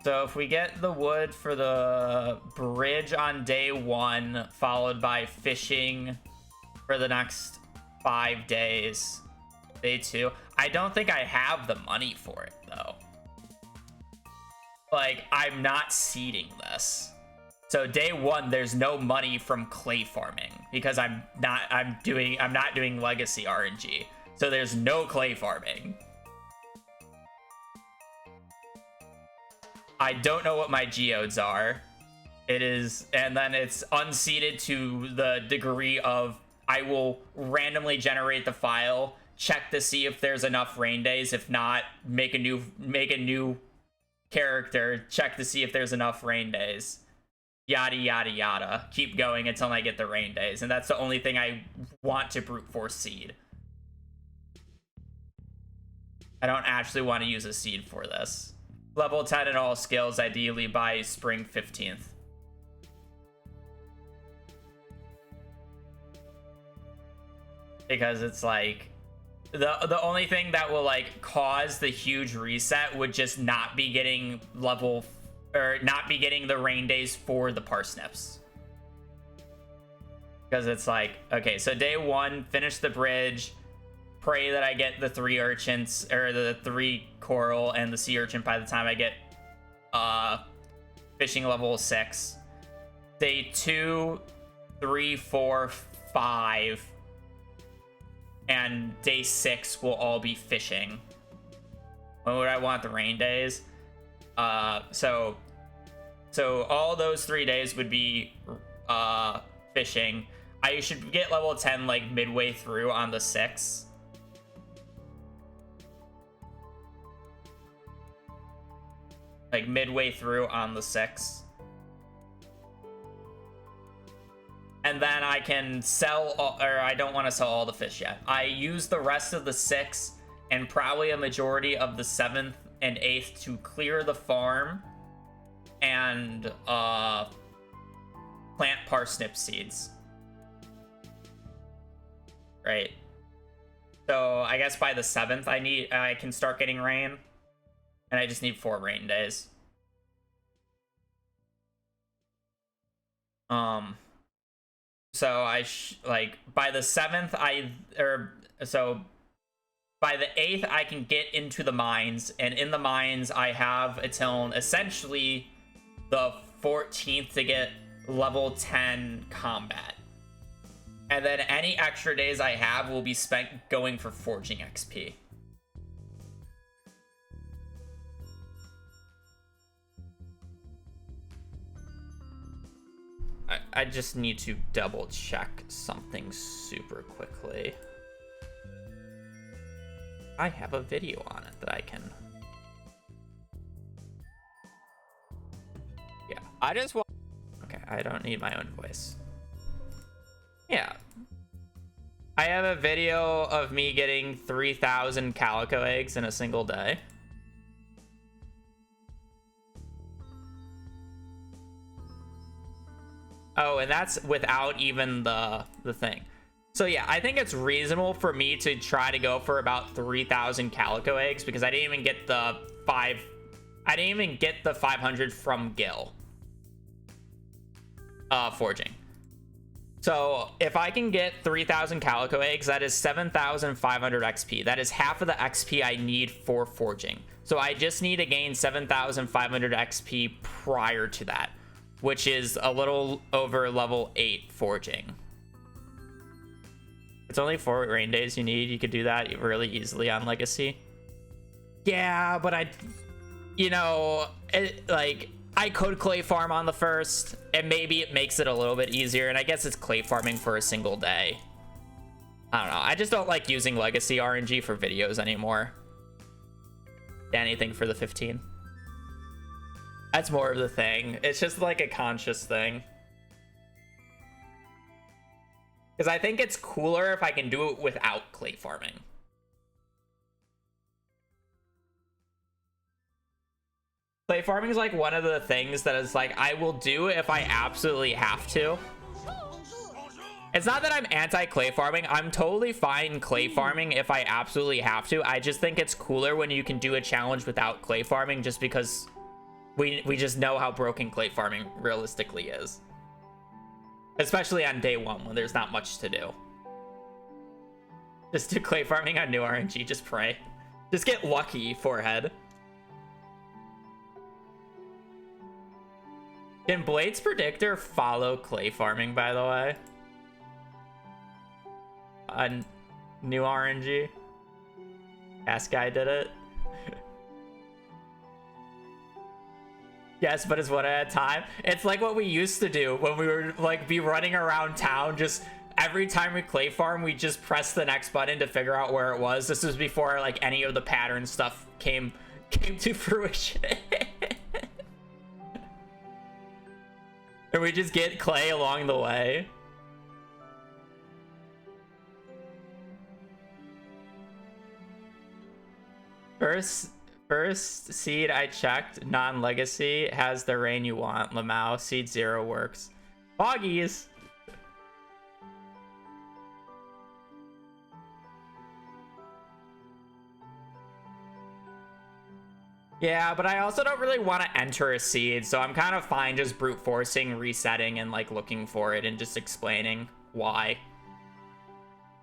So if we get the wood for the bridge on day 1, followed by fishing for the next 5 days, day 2. I don't think I have the money for it, though. Like, I'm not seeding this. So day 1, there's no money from clay farming, because I'm not doing legacy RNG. So there's no clay farming. I don't know what my geodes are. It is, and then it's unseeded to the degree of I will randomly generate the file, check to see if there's enough rain days. If not, make a new character, check to see if there's enough rain days. Yada yada yada. Keep going until I get the rain days, and that's the only thing I want to brute force seed. I don't actually want to use a seed for this. Level 10 in all skills, ideally by spring 15th. Because it's like, the only thing that will like cause the huge reset would just not be getting not be getting the rain days for the parsnips. Because it's like, okay, so day 1, finish the bridge, pray that I get the 3 urchins, or the 3 coral and the sea urchin by the time I get fishing level 6. Day 2, 3, 4, 5, and day 6 will all be fishing. When would I want the rain days? So all those 3 days would be fishing. I should get level 10 like midway through on the 6th. Like midway through on the 6th. And then I can sell, or I don't want to sell all the fish yet. I use the rest of the 6th and probably a majority of the 7th and 8th to clear the farm and plant parsnip seeds. Right. So I guess by the 7th I can start getting rain. And I just need 4 rain days. So like by the 7th by the 8th I can get into the mines, and in the mines I have until essentially the 14th to get level 10 combat. And then any extra days I have will be spent going for forging XP. I just need to double check something super quickly. I have a video on it that I can... Yeah. I just want... Okay, I don't need my own voice. Yeah. I have a video of me getting 3,000 calico eggs in a single day. Oh, and that's without even the thing. So yeah, I think it's reasonable for me to try to go for about 3,000 calico eggs, because I didn't even get the 500 from Gil. Forging. So if I can get 3,000 calico eggs, that is 7,500 XP. That is half of the XP I need for forging. So I just need to gain 7,500 XP prior to that, which is a little over level 8 forging. It's only 4 rain days you need. You could do that really easily on Legacy. Yeah, but I could clay farm on the 1st, and maybe it makes it a little bit easier, and I guess it's clay farming for a single day. I don't know. I just don't like using Legacy RNG for videos anymore. Anything for the 15. That's more of the thing. It's just like a conscious thing. Because I think it's cooler if I can do it without clay farming. Clay farming is like one of the things that is like, I will do if I absolutely have to. It's not that I'm anti-clay farming. I'm totally fine clay farming if I absolutely have to. I just think it's cooler when you can do a challenge without clay farming, just because we just know how broken clay farming realistically is. Especially on day 1 when there's not much to do. Just do clay farming on new RNG, just pray. Just get lucky, forehead. Can Blade's Predictor follow clay farming, by the way? On new RNG? Ask Guy did it. Yes, but it's one at a time. It's like what we used to do when we were like be running around town. Just every time we clay farm, we just press the next button to figure out where it was. This was before like any of the pattern stuff came to fruition. And we just get clay along the way. First seed I checked, non-legacy, has the rain you want. Lamau, seed 0 works. Foggies! Yeah, but I also don't really want to enter a seed, so I'm kind of fine just brute forcing, resetting, and like looking for it and just explaining why.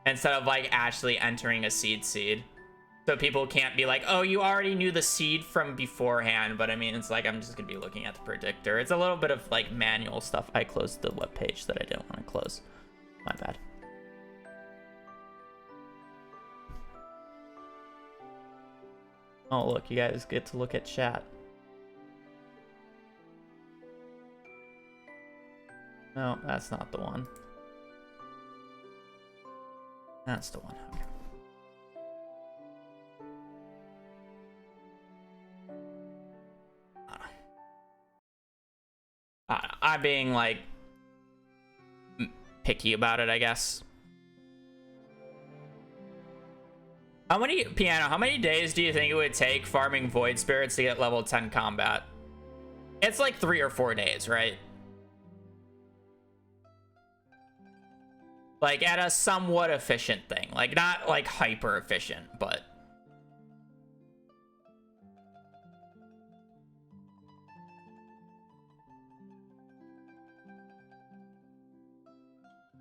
Instead of like actually entering a seed. So people can't be like, oh, you already knew the seed from beforehand. But I mean, it's like, I'm just gonna be looking at the predictor. It's a little bit of like manual stuff. I closed the web page that I didn't want to close. My bad. Oh, look, you guys get to look at chat. No, that's not the one. That's the one. Okay. I'm being like picky about it, I guess. How many days do you think it would take farming void spirits to get level 10 combat? It's like 3 or 4 days, right? Like at a somewhat efficient thing, like not like hyper efficient, but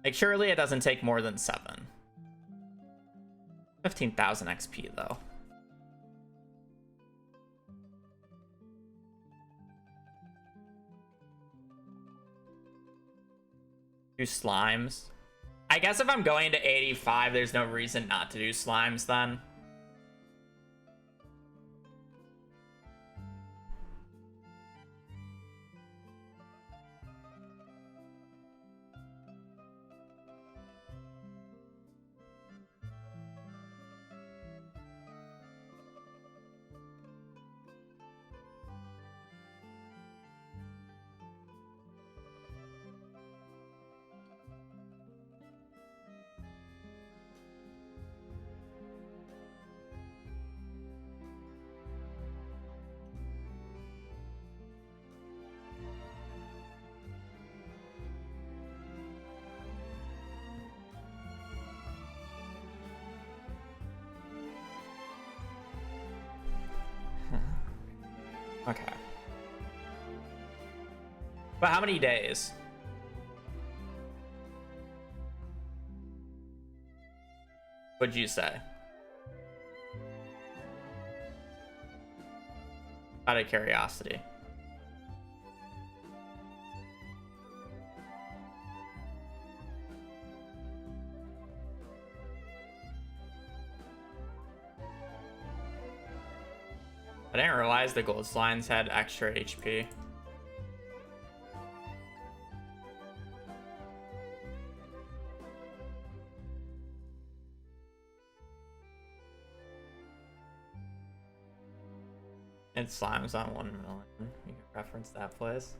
Like, surely it doesn't take more than 7. 15,000 XP, though. Do slimes. I guess if I'm going to 85, there's no reason not to do slimes then. Okay. But how many days? Would you say? Out of curiosity. I didn't realize the gold slimes had extra HP. And slimes on 1 million. You can reference that, please.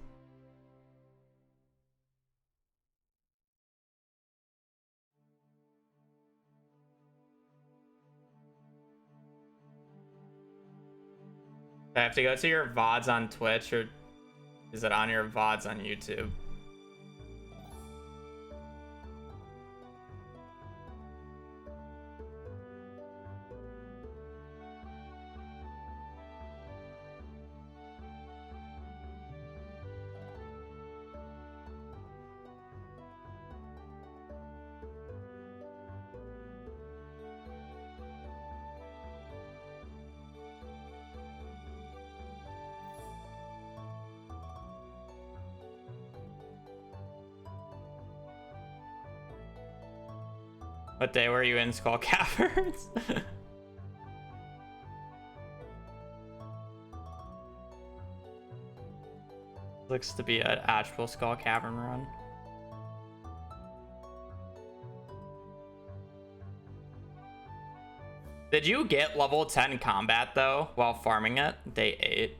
I have to go to your VODs on Twitch, or is it on your VODs on YouTube? What day were you in Skull Caverns? Looks to be an actual Skull Cavern run. Did you get level 10 combat though while farming it? Day 8.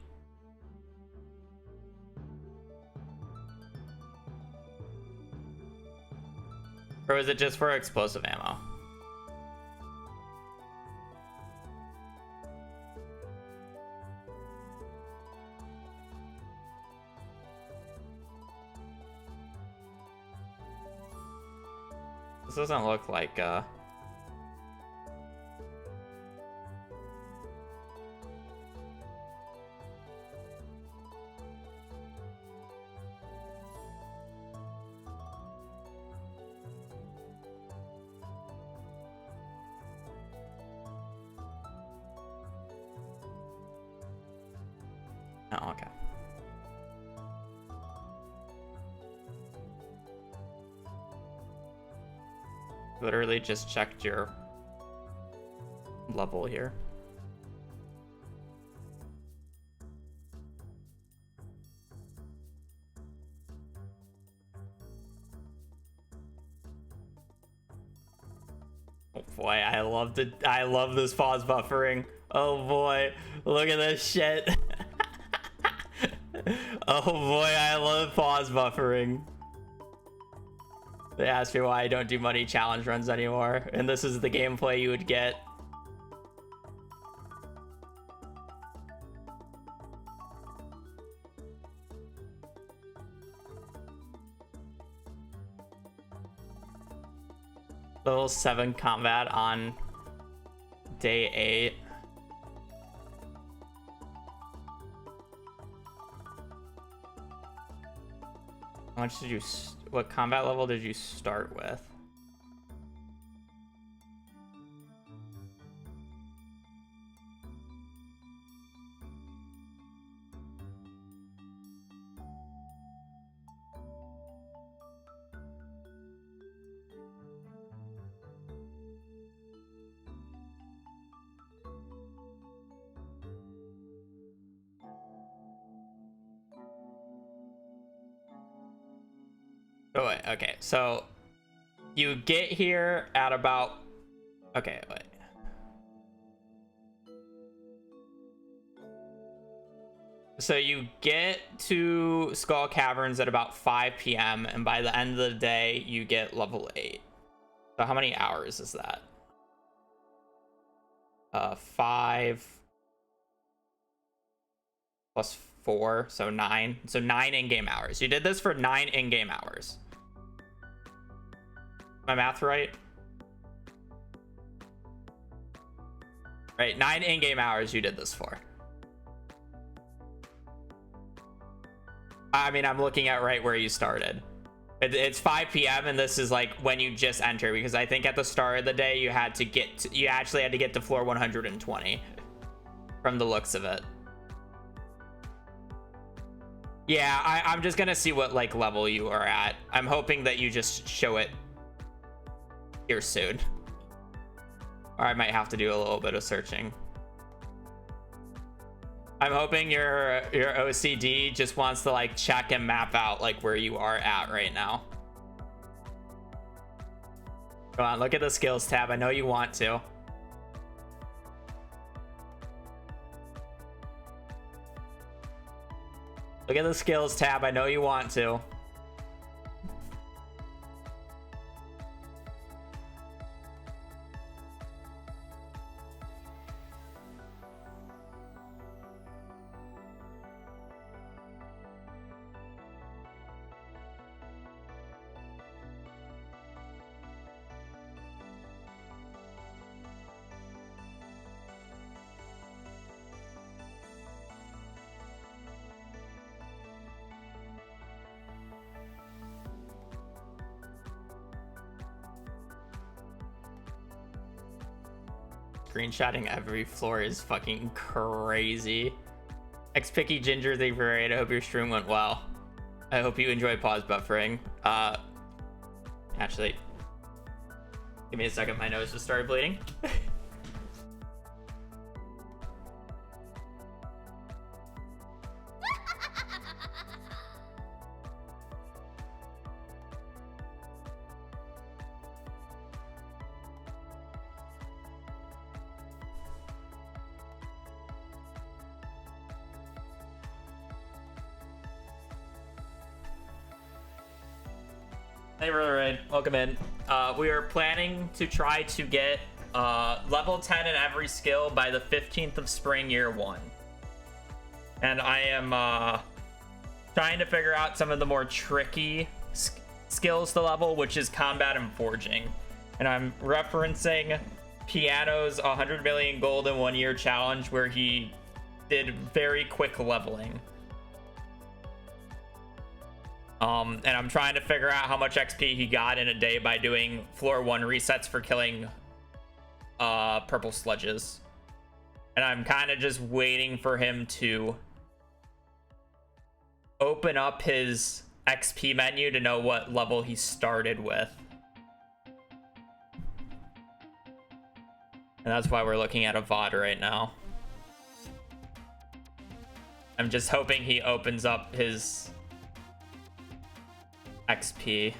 Or was it just for explosive ammo? This doesn't look like oh, okay. Literally just checked your level here. Oh boy, I love this pause buffering. Oh boy, look at this shit. Oh boy, I love pause buffering. They asked me why I don't do money challenge runs anymore, and this is the gameplay you would get. Level 7 combat on day 8. How much did you... what combat level did you start with? Oh wait, okay, so you get here at about, okay, wait. So you get to Skull Caverns at about 5 p.m. and by the end of the day you get level 8. So how many hours is that? 5 plus 4, so 9. So 9 in-game hours. You did this for 9 in-game hours. My math right? Right, 9 in-game hours you did this for. I mean, I'm looking at right where you started. It's 5 p.m. and this is like when you just enter, because I think at the start of the day you had to get to, you actually had to get to floor 120 from the looks of it. Yeah, I'm just gonna see what like level you are at. I'm hoping that you just show it here soon, or I might have to do a little bit of searching. I'm hoping your OCD just wants to like check and map out like where you are at right now. Go on, look at the skills tab. I know you want to. Look at the skills tab. I know you want to. Screenshotting every floor is fucking crazy. X-Picky Ginger, thank you for raid. I hope your stream went well. I hope you enjoy pause buffering. Actually, give me a second. My nose just started bleeding. Hey, Brother Raid, welcome in. We are planning to try to get level 10 in every skill by the 15th of spring, year 1. And I am trying to figure out some of the more tricky skills to level, which is combat and forging. And I'm referencing Piano's 100 million gold in 1 year challenge, where he did very quick leveling. And I'm trying to figure out how much XP he got in a day by doing floor 1 resets for killing purple sludges. And I'm kind of just waiting for him to open up his XP menu to know what level he started with. And that's why we're looking at a VOD right now. I'm just hoping he opens up his XP.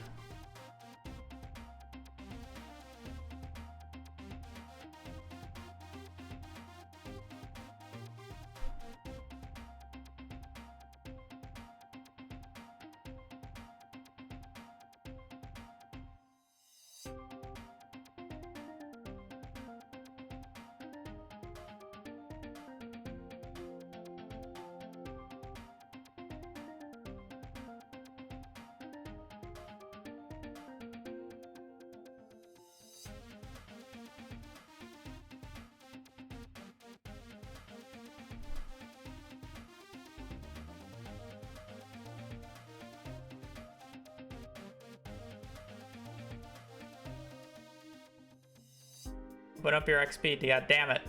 Open up your XP, god damn it.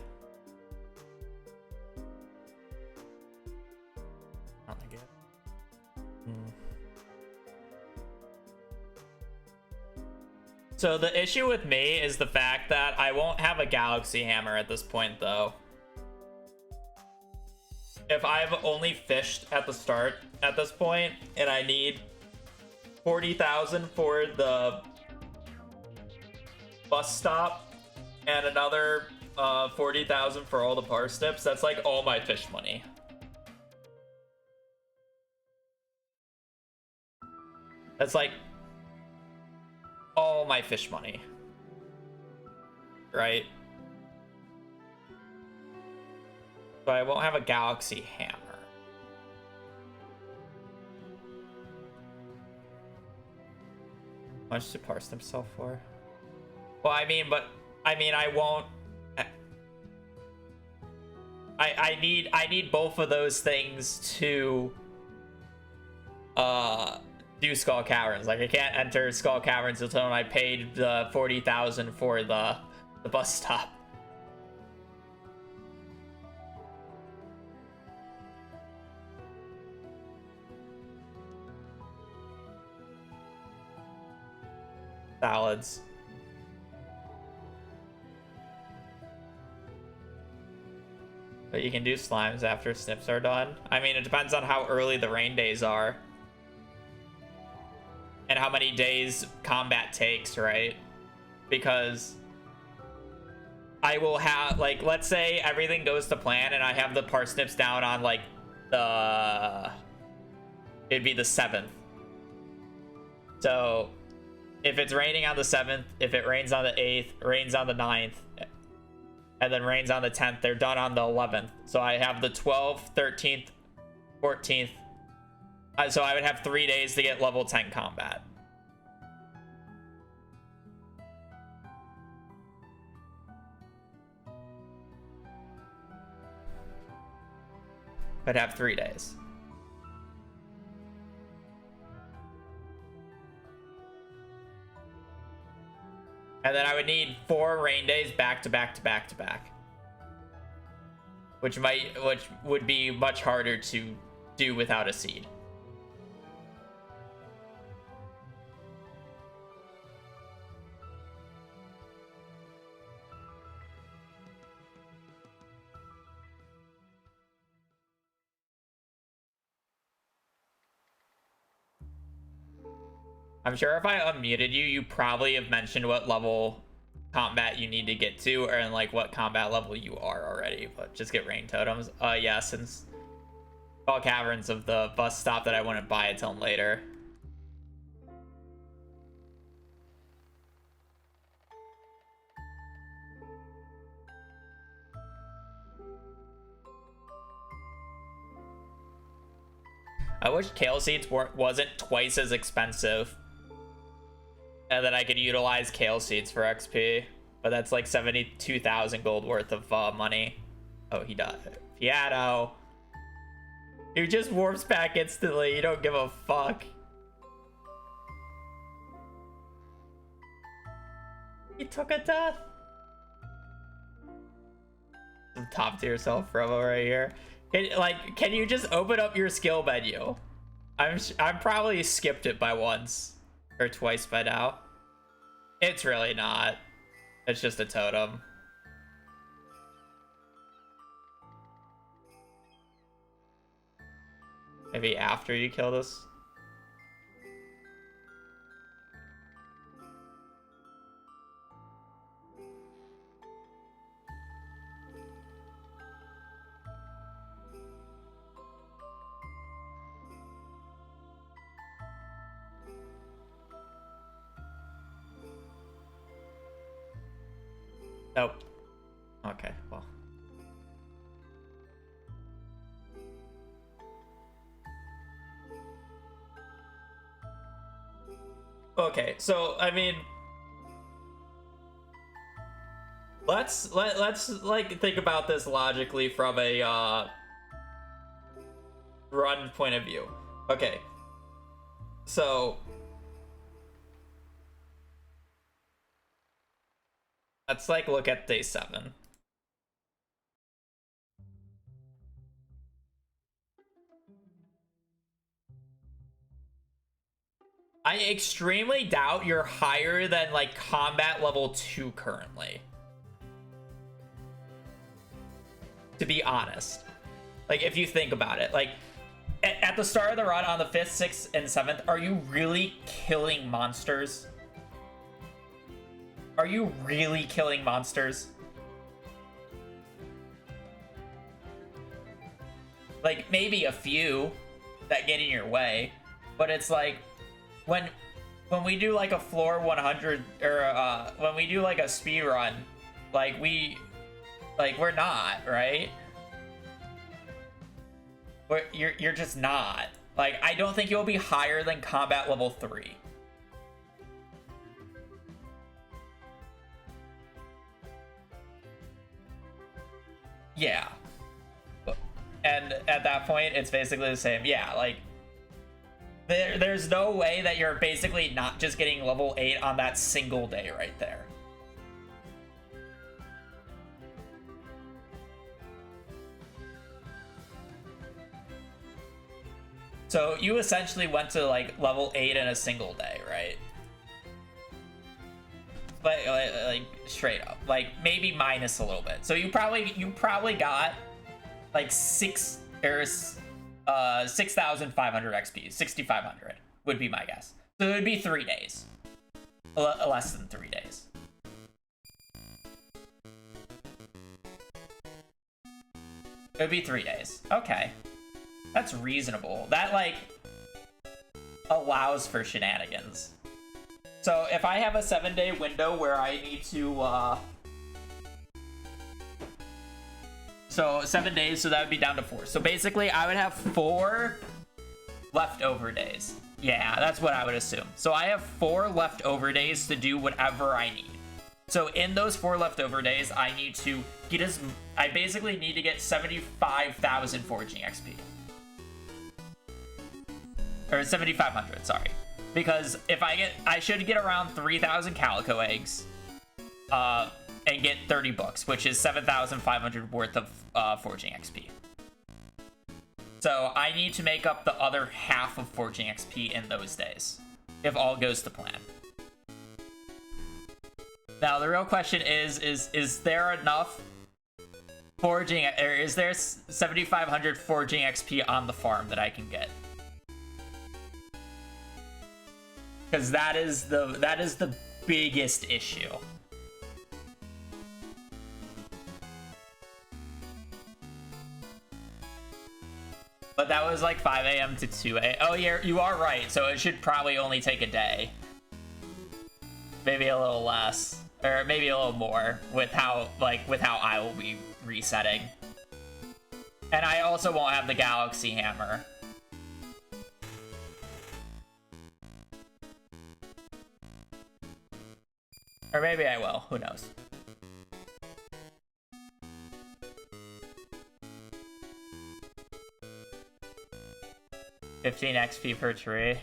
Oh my god. So the issue with me is the fact that I won't have a Galaxy Hammer at this point, though. If I've only fished at the start at this point, and I need 40,000 for the bus stop, and another 40,000 for all the parsnips, that's like all my fish money. That's like all my fish money, right? But I won't have a Galaxy Hammer. How much do parsnips sell for? Well, I mean, I won't. I need both of those things to do Skull Caverns. Like, I can't enter Skull Caverns until I paid the 40,000 for the bus stop. Salads. But you can do slimes after snips are done. I mean, it depends on how early the rain days are. And how many days combat takes, right? Because I will have, like, let's say everything goes to plan and I have the parsnips down on, like, it'd be the 7th. So if it's raining on the 7th, if it rains on the 8th, rains on the 9th, and then rains on the 10th, they're done on the 11th. So I have the 12th, 13th, 14th. So I would have 3 days to get level 10 combat. I'd have 3 days. And then I would need 4 rain days back to back to back to back. Which would be much harder to do without a seed. I'm sure if I unmuted you, you probably have mentioned what level combat you need to get to, or in like what combat level you are already, but just get rain totems. Yeah, since all caverns of the bus stop that I wouldn't buy until later. I wish kale seeds wasn't twice as expensive. And then I could utilize kale seeds for XP. But that's like 72,000 gold worth of money. Oh, he died. Fiato. He just warps back instantly. You don't give a fuck. He took a death. Some top tier self promo right here. Can you just open up your skill menu? I'm probably skipped it by once or twice by now. It's really not. It's just a totem. Maybe after you kill this. Nope. Okay, well. Okay, so I mean, let's like think about this logically from a run point of view. Okay. So Let's like look at day 7. I extremely doubt you're higher than like combat level 2 currently. To be honest. Like if you think about it, like at the start of the run on the 5th, 6th, and 7th, are you really killing monsters? Are you really killing monsters? Like maybe a few that get in your way, but it's like when we do like a floor 100 or when we do like a speed run, like we're not, right? You're just not. Like I don't think you'll be higher than combat level 3. Yeah. And at that point, it's basically the same. Yeah, like there's no way that you're basically not just getting level 8 on that single day right there. So you essentially went to like level 8 in a single day, right? But like straight up, like maybe minus a little bit. So you probably got like 6,500 XP, 6,500 would be my guess. So it would be 3 days, less than 3 days. It would be 3 days. Okay, that's reasonable. That like allows for shenanigans. So if I have a 7-day window where I need to, so 7 days, so that would be down to 4. So basically I would have 4 leftover days. Yeah, that's what I would assume. So I have 4 leftover days to do whatever I need. So in those 4 leftover days, I need to get I basically need to get 75,000 foraging XP. Or 7,500, sorry. Because if I should get around 3,000 calico eggs, and get 30 books, which is 7,500 worth of foraging XP. So I need to make up the other half of foraging XP in those days, if all goes to plan. Now the real question is there enough foraging, or is there 7,500 foraging XP on the farm that I can get? Because that is the biggest issue. But that was like 5 a.m. to 2 a.m. Oh, yeah, you are right. So it should probably only take a day. Maybe a little less, or maybe a little more with how I will be resetting. And I also won't have the Galaxy Hammer. Or maybe I will. Who knows? $15 XP per tree.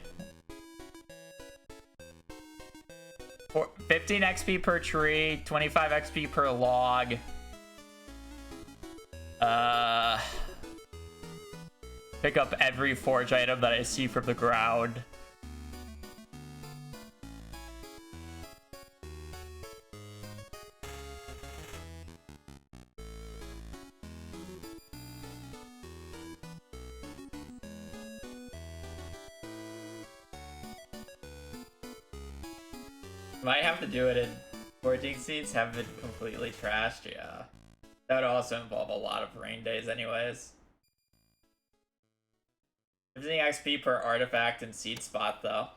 15 XP per tree, 25 XP per log. Pick up every forge item that I see from the ground. Might have to do it in foraging seats, have been completely trashed, yeah. That would also involve a lot of rain days anyways. 15 XP per artifact and seed spot though.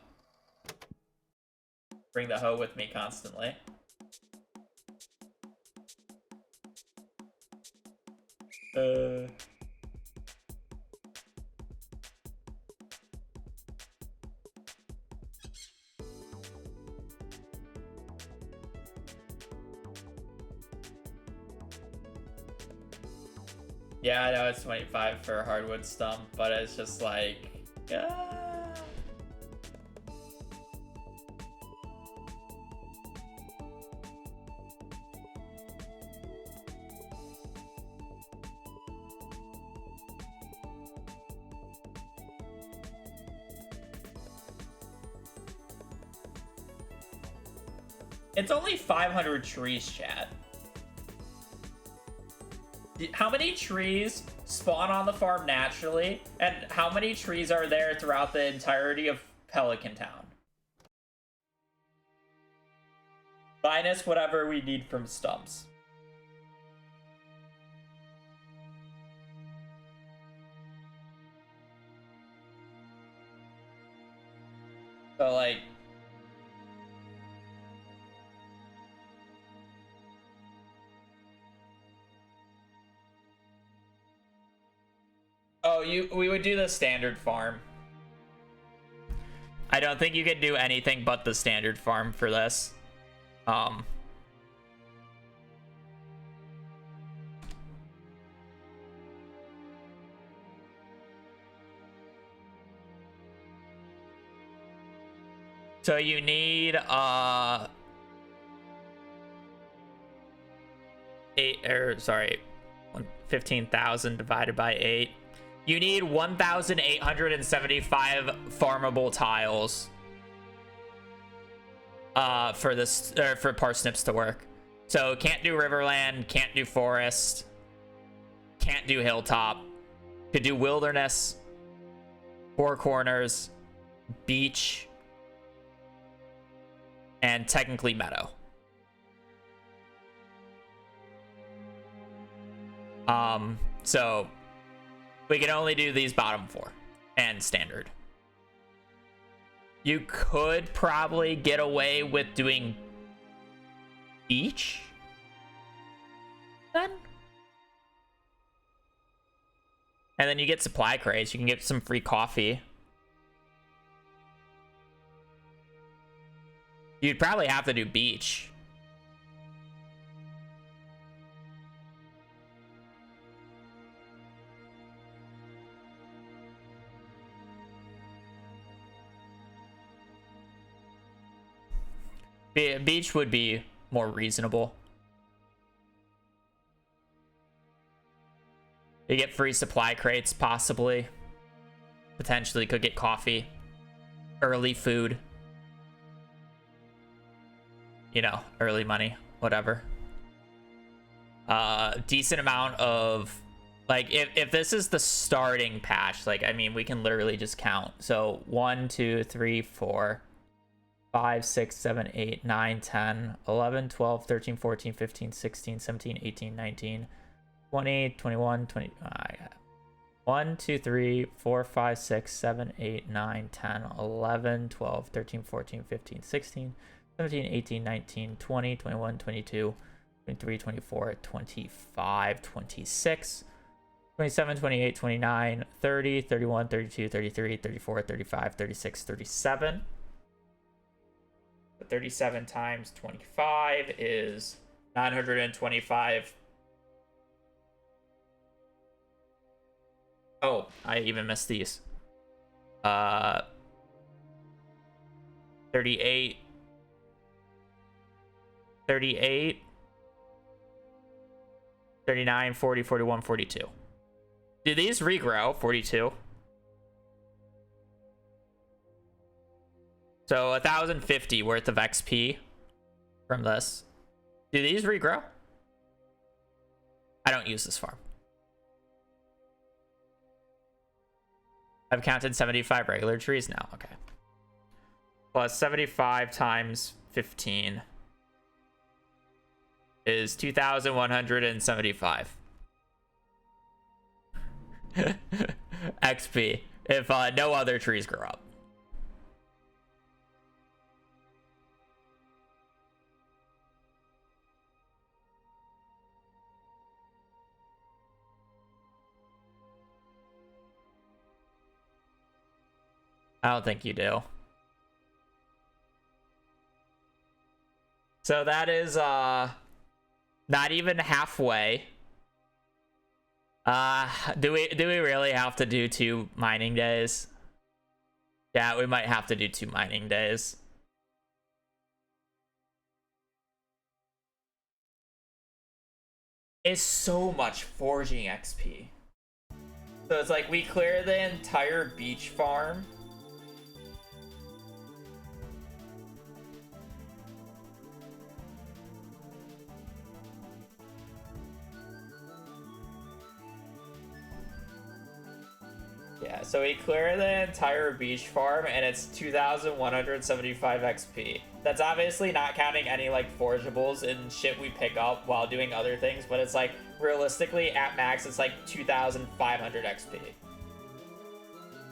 Bring the hoe with me constantly. Yeah, I know it's 25 for a hardwood stump, but it's just like, It's only 500 trees, chat. How many trees spawn on the farm naturally, and how many trees are there throughout the entirety of Pelican Town? Minus whatever we need from stumps. So, like... Oh, we would do the standard farm. I don't think you could do anything but the standard farm for this. So you need 15,000 divided by 8. You need 1,875 farmable tiles for this for parsnips to work. So can't do Riverland, can't do forest, can't do hilltop. Could do wilderness, four corners, beach, and technically meadow. So we can only do these bottom four and standard. You could probably get away with doing beach then. And then you get supply crates. You can get some free coffee. You'd probably have to do beach. Beach would be more reasonable. You get free supply crates, possibly. Potentially could get coffee. Early food. You know, early money, whatever. Decent amount of... Like, if this is the starting patch, like, I mean, we can literally just count. So, 1, 2, 3, 4... 5, 6, 7, 8, 9, 10, 11, 12, 13, 14, 15, 16, 17, 18, 19, 20, 21, 20. 1, 2, 3, 4, 5, 6, 7, 8, 9, 10, 11, 12, 13, 14, 15, 16, 17, 18, 19, 20, 21, 22, 23, 24, 25, 26, 27, 28, 29, 30, 31, 32, 33, 34, 35, 36, 37. 37 times 25 is 925. Oh, I even missed these. 38. 38. 39, 40, 41, 42. Do these regrow? 42. So 1,050 worth of XP from this. Do these regrow? I don't use this farm. I've counted 75 regular trees now. Okay. Plus 75 times 15 is 2,175 XP if no other trees grow up. I don't think you do. So that is not even halfway. Do we really have to do 2 mining days? Yeah, we might have to do 2 mining days. It's so much forging XP. So it's like we clear the entire beach farm. Yeah, so we clear the entire beach farm and it's 2,175 XP. That's obviously not counting any like forageables and shit we pick up while doing other things, but it's like realistically at max it's like 2,500 XP.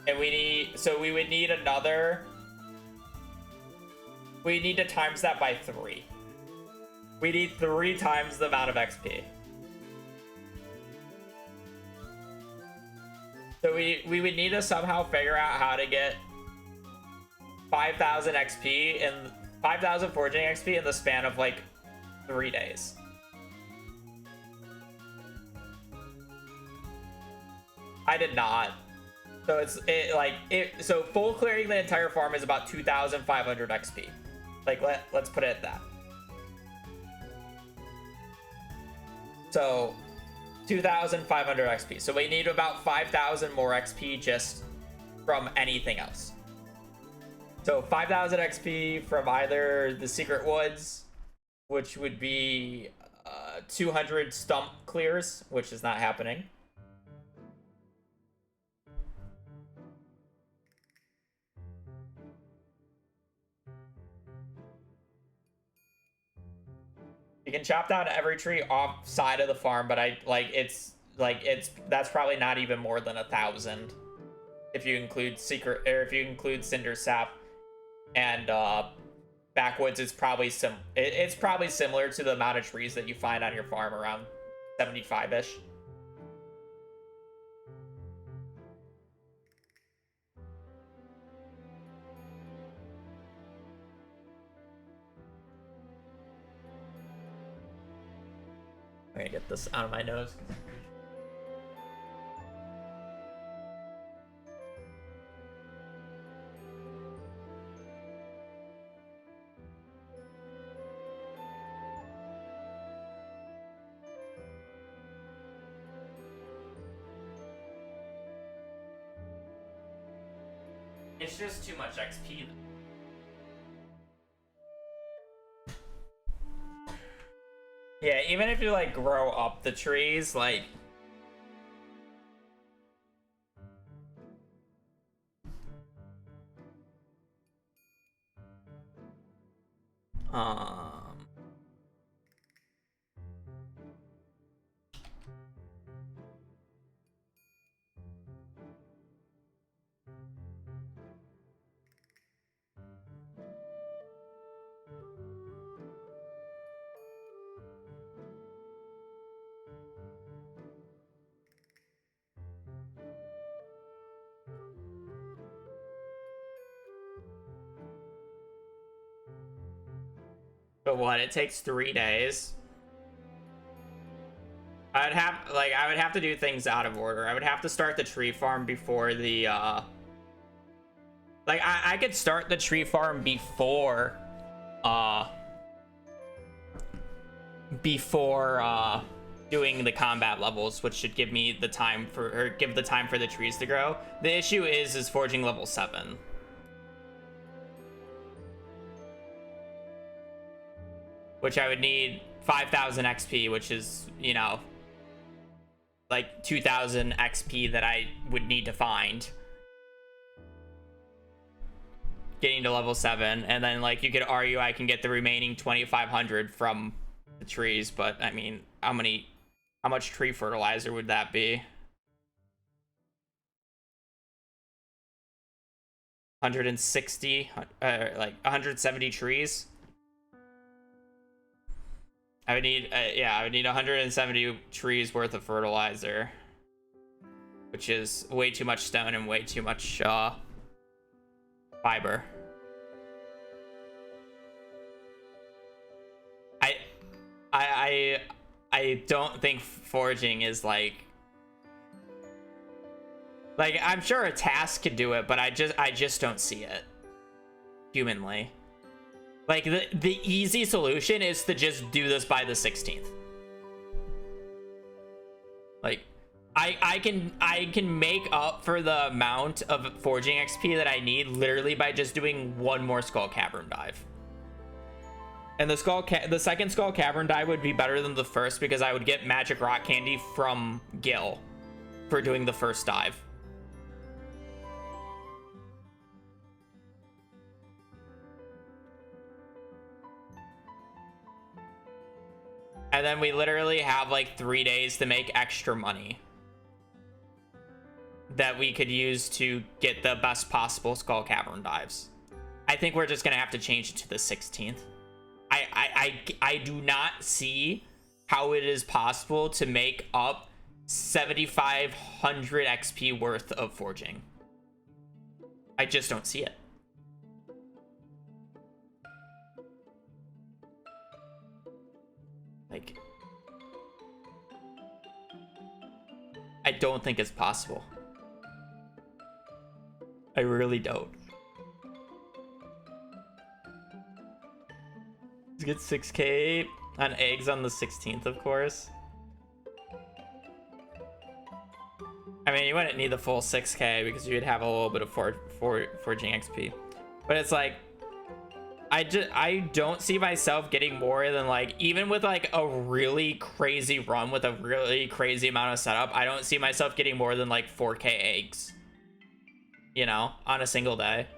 And we would need another, we need to times that by 3. We need 3 times the amount of XP. So we would need to somehow figure out how to get 5,000 XP and 5,000 foraging XP in the span of like 3 days. I did not. So so full clearing the entire farm is about 2,500 XP. Like let's put it at that. So 2,500 XP. So we need about 5,000 more XP just from anything else. So 5,000 XP from either the Secret Woods, which would be 200 stump clears, which is not happening. You can chop down every tree off side of the farm, but that's probably not even more than 1,000 if you include cinder sap and backwoods. It's probably similar to the amount of trees that you find on your farm, around 75-ish. I'm gonna get this out of my nose. It's just too much XP. Yeah, even if you like grow up the trees, like but what? It takes 3 days. I would have to do things out of order. I would have to start the tree farm before the I could start the tree farm before doing the combat levels, which should give me the time for the trees to grow. The issue is forging level 7. Which I would need 5,000 XP, which is, you know, like 2,000 XP that I would need to find. Getting to level 7, and then like you could argue I can get the remaining 2,500 from the trees, but I mean, how much tree fertilizer would that be? 160, like 170 trees. I would need, I would need 170 trees worth of fertilizer, which is way too much stone and way too much fiber. I don't think foraging is like I'm sure a task could do it, but I just don't see it humanly. Like the easy solution is to just do this by the 16th. Like I can make up for the amount of forging XP that I need literally by just doing one more Skull Cavern dive. And the second Skull Cavern dive would be better than the first because I would get magic rock candy from Gil for doing the first dive. And then we literally have like 3 days to make extra money that we could use to get the best possible Skull Cavern dives. I think we're just gonna have to change it to the 16th. I do not see how it is possible to make up 7,500 XP worth of forging. I just don't see it. Like, I don't think it's possible. I really don't. Let's get 6k on eggs on the 16th, of course. I mean, you wouldn't need the full 6k because you would have a little bit of forging XP. But it's like, I don't see myself getting more than like, even with like a really crazy run with a really crazy amount of setup, I don't see myself getting more than like 4k eggs, you know, on a single day.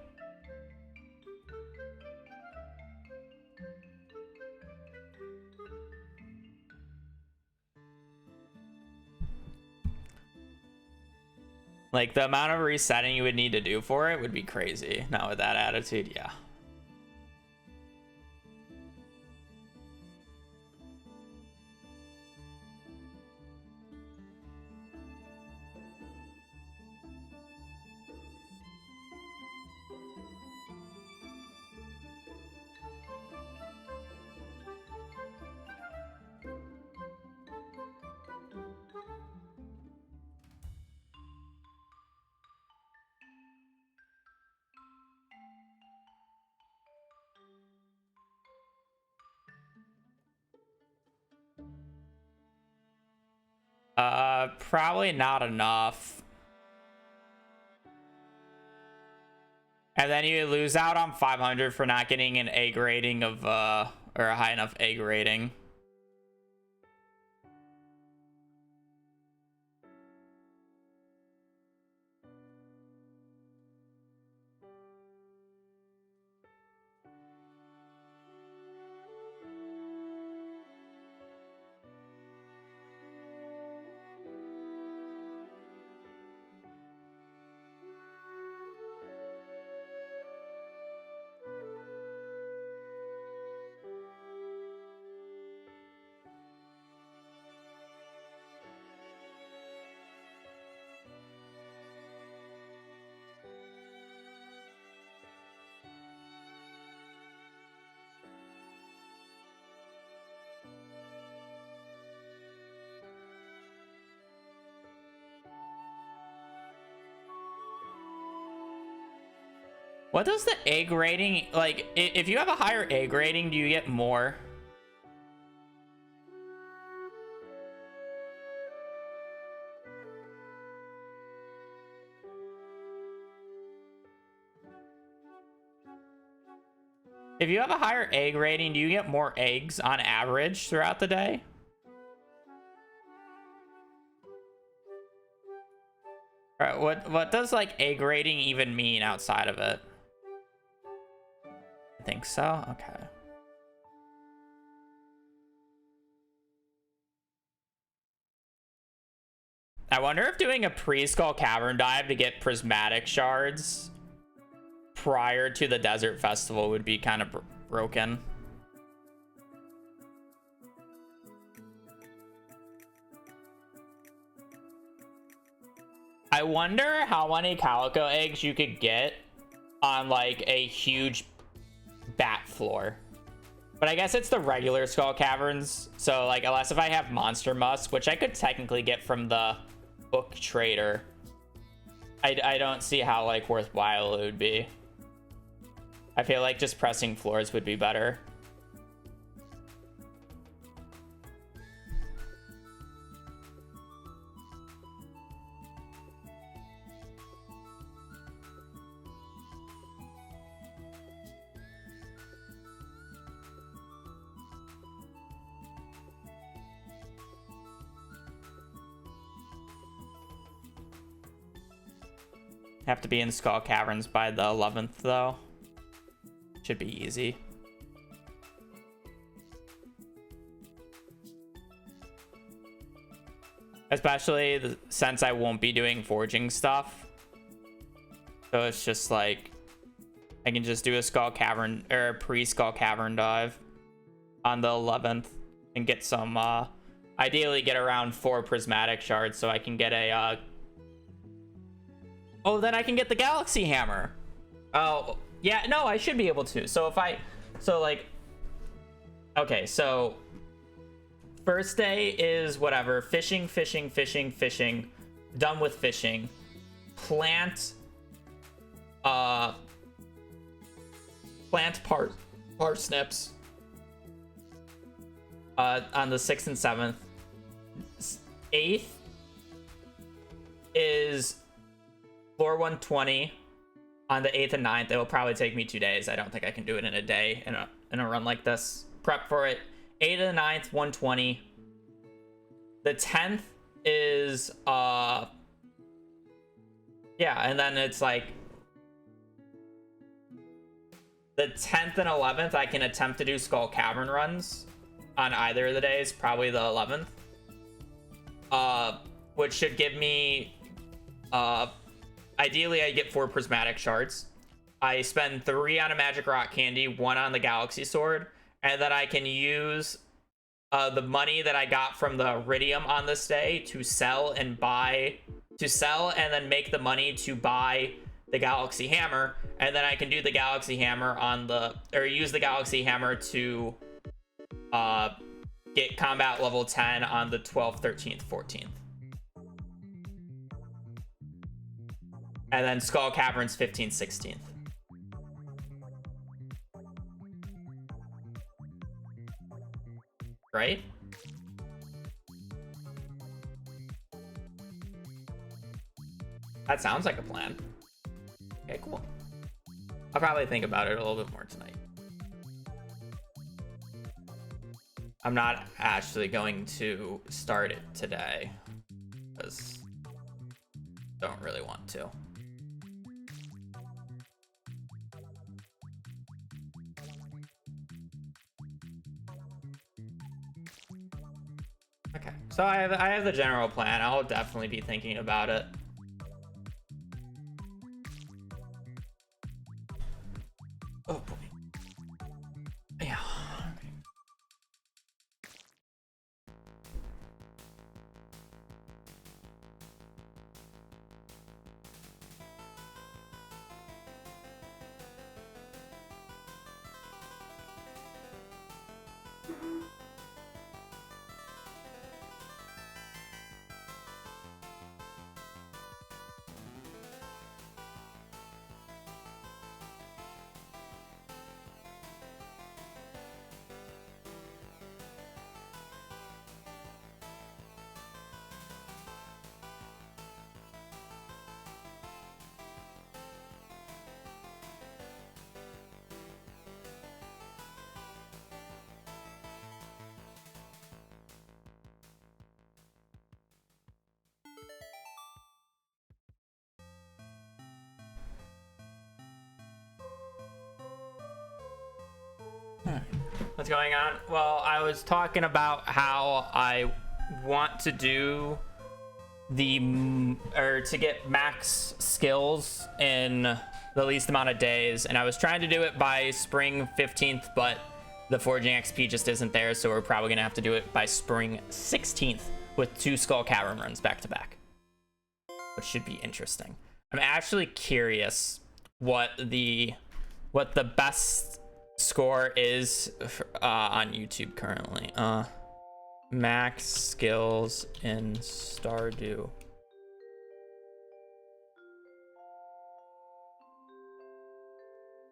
Like, the amount of resetting you would need to do for it would be crazy. Not with that attitude, yeah. Probably not enough. And then you lose out on 500 for not getting an egg rating of, or a high enough egg rating. What does the egg rating, like, if you have a higher egg rating, do you get more? If you have a higher egg rating, do you get more eggs on average throughout the day? All right, what does like egg rating even mean outside of it? I think so. Okay. I wonder if doing a pre-Skull Cavern dive to get prismatic shards prior to the Desert Festival would be kind of broken. I wonder how many calico eggs you could get on like a huge bat floor. But I guess it's the regular Skull Caverns. So like, unless if I have Monster Musk, which I could technically get from the book trader, I don't see how like worthwhile it would be. I feel like just pressing floors would be better. Have to be in Skull Caverns by the 11th though. Should be easy. especially since I won't be doing forging stuff. So it's just like I can just do a Skull Cavern or pre-Skull Cavern dive on the 11th and get some ideally get around 4 prismatic shards so I can get a oh, then I can get the Galaxy Hammer. Oh, yeah, no, I should be able to. So okay, so first day is whatever, fishing, done with fishing, plant parsnips on the 6th and 7th. 8th is floor 120 on the 8th and 9th. It will probably take me 2 days. I don't think I can do it in a day in a run like this. Prep for it. 8th and 9th, 120. The 10th is yeah, and then it's like the 10th and 11th I can attempt to do Skull Cavern runs on either of the days, probably the 11th. Which should give me ideally I get 4 prismatic shards. I spend 3 on a magic rock candy, 1 on the galaxy sword, and then I can use the money that I got from the iridium on this day to sell and then make the money to buy the galaxy hammer, and then I can do the galaxy hammer use the galaxy hammer to get combat level 10 on the 12th, 13th, 14th. And then Skull Caverns 15th, 16th. Right? That sounds like a plan. Okay, cool. I'll probably think about it a little bit more tonight. I'm not actually going to start it today because I don't really want to. Okay, so I have the general plan. I'll definitely be thinking about it. Oh boy. Yeah. What's going on? Well, I was talking about how I want to do to get max skills in the least amount of days, and I was trying to do it by spring 15th, but the forging XP just isn't there, so we're probably gonna have to do it by spring 16th with 2 Skull Cavern runs back to back, which should be interesting. I'm actually curious what the best score is on YouTube currently. Max skills in Stardew.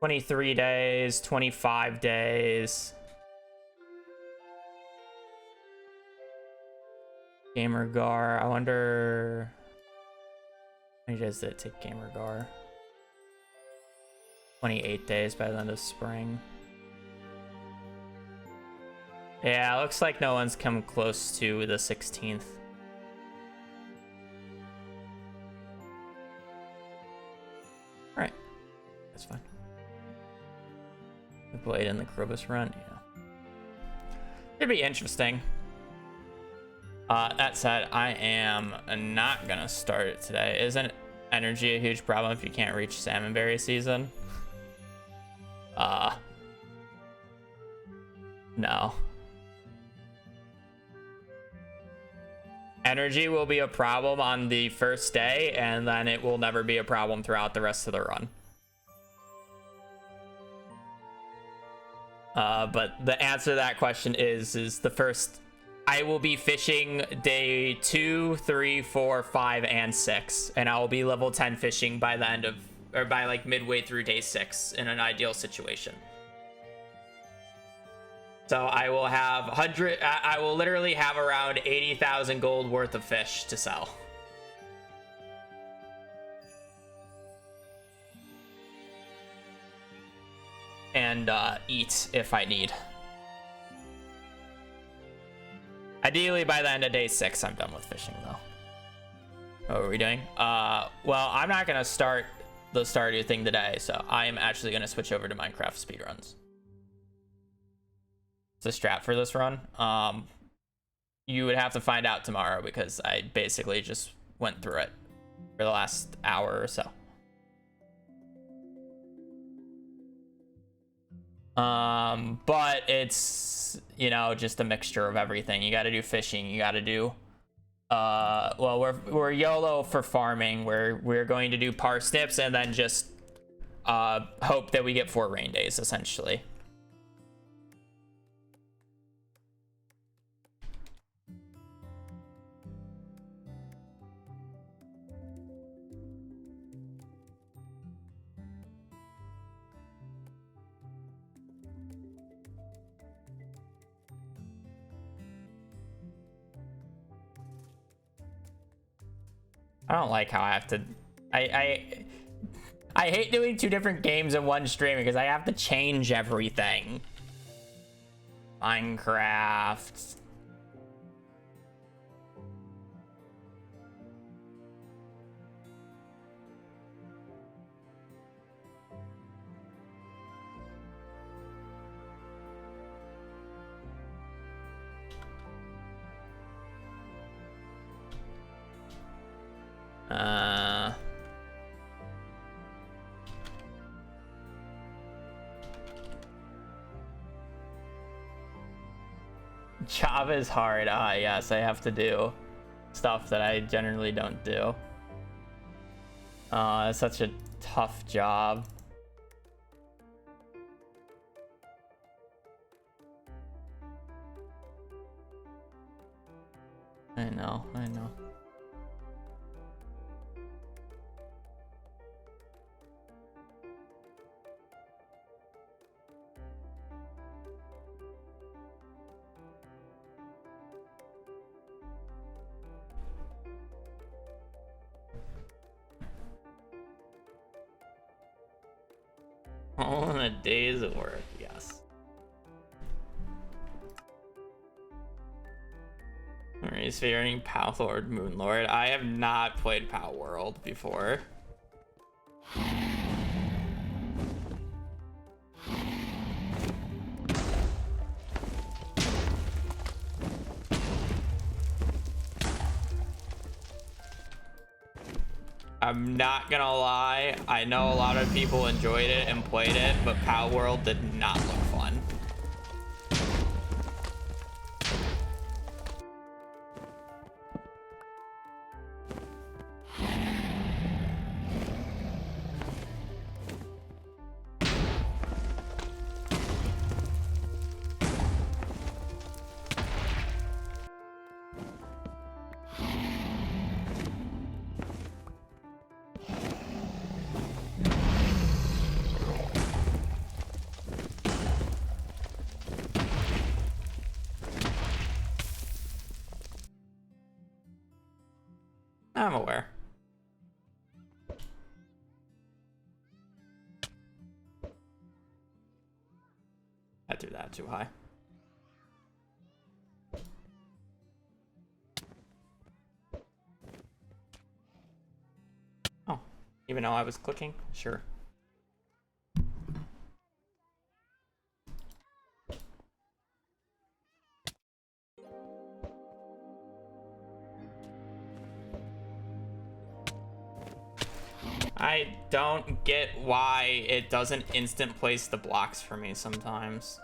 $23 days, 25 days. Gamergar, I wonder how many days did it take Gamergar? 28 days by the end of spring. Yeah, it looks like no one's come close to the 16th. Alright, that's fine. We played in the Krobus run, yeah. It'd be interesting. That said, I am not gonna start it today. Isn't energy a huge problem if you can't reach salmonberry season? No. Energy will be a problem on the first day, and then it will never be a problem throughout the rest of the run. But the answer to that question is the first. I will be fishing day 2, 3, 4, 5, and 6, and I will be level 10 fishing by the end of, or by like midway through day 6 in an ideal situation. So I will have I will literally have around 80,000 gold worth of fish to sell. And eat if I need. Ideally, by the end of day 6, I'm done with fishing, though. What are we doing? Well, I'm not going to start the Stardew thing today, so I am actually going to switch over to Minecraft speedruns. It's a strat for this run. You would have to find out tomorrow, because I basically just went through it for the last hour or so. But it's, you know, just a mixture of everything. You got to do fishing. You got to do, well, we're YOLO for farming. We're going to do parsnips and then just, hope that we get 4 rain days, essentially. I don't like how I have to, I hate doing 2 different games in one stream because I have to change everything. Minecraft. Job is hard. Yes, I have to do stuff that I generally don't do. It's such a tough job. I know. All in a day's work, yes. Alright, fearing Pow Lord, Moon Lord. I have not played Pow World before. I'm not gonna lie, I know a lot of people enjoyed it and played it, but Pow World did not look fun. I'm aware. I threw that too high. Oh, even though I was clicking? Sure. don't get why it doesn't instant place the blocks for me sometimes.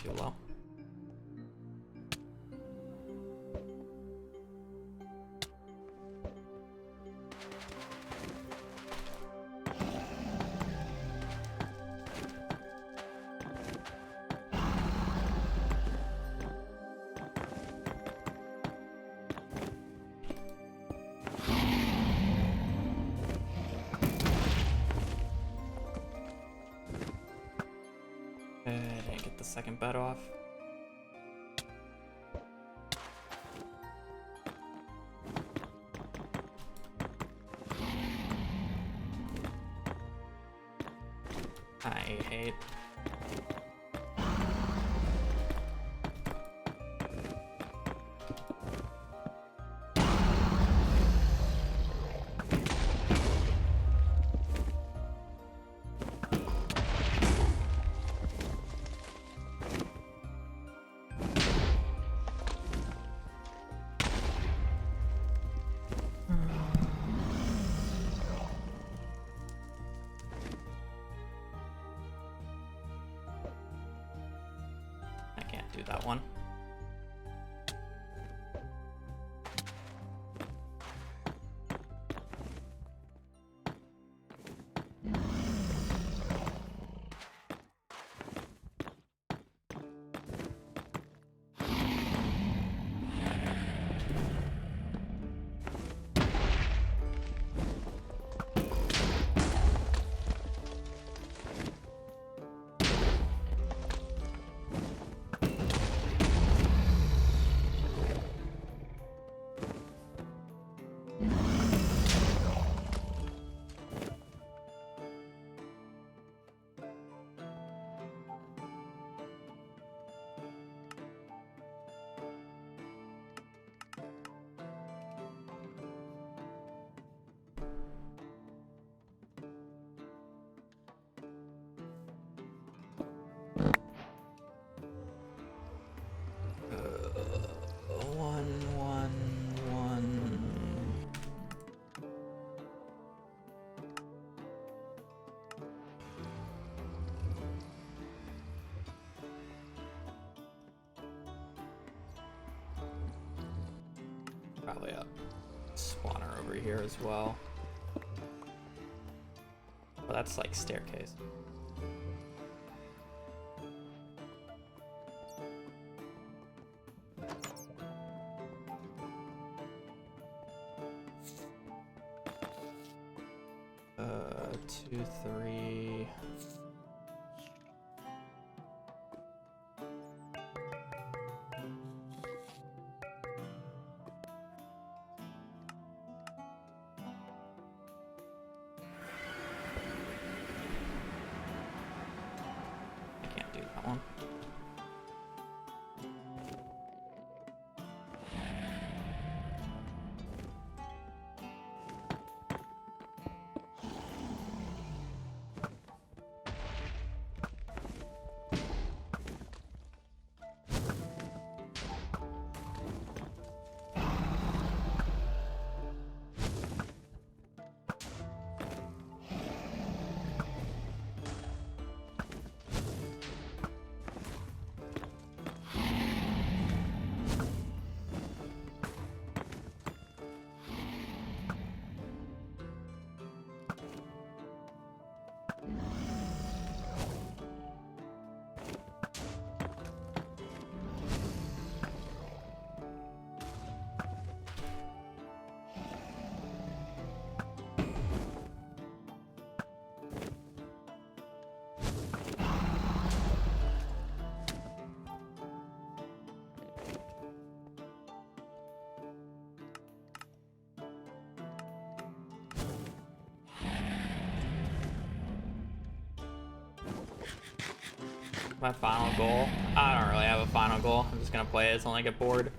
Too low. Didn't get the second bet off. I hate. Do that one. Probably a spawner over here as well. Well, that's like staircase. Two, three. I can't do that one. My final goal. I don't really have a final goal. I'm just gonna play it until I get bored.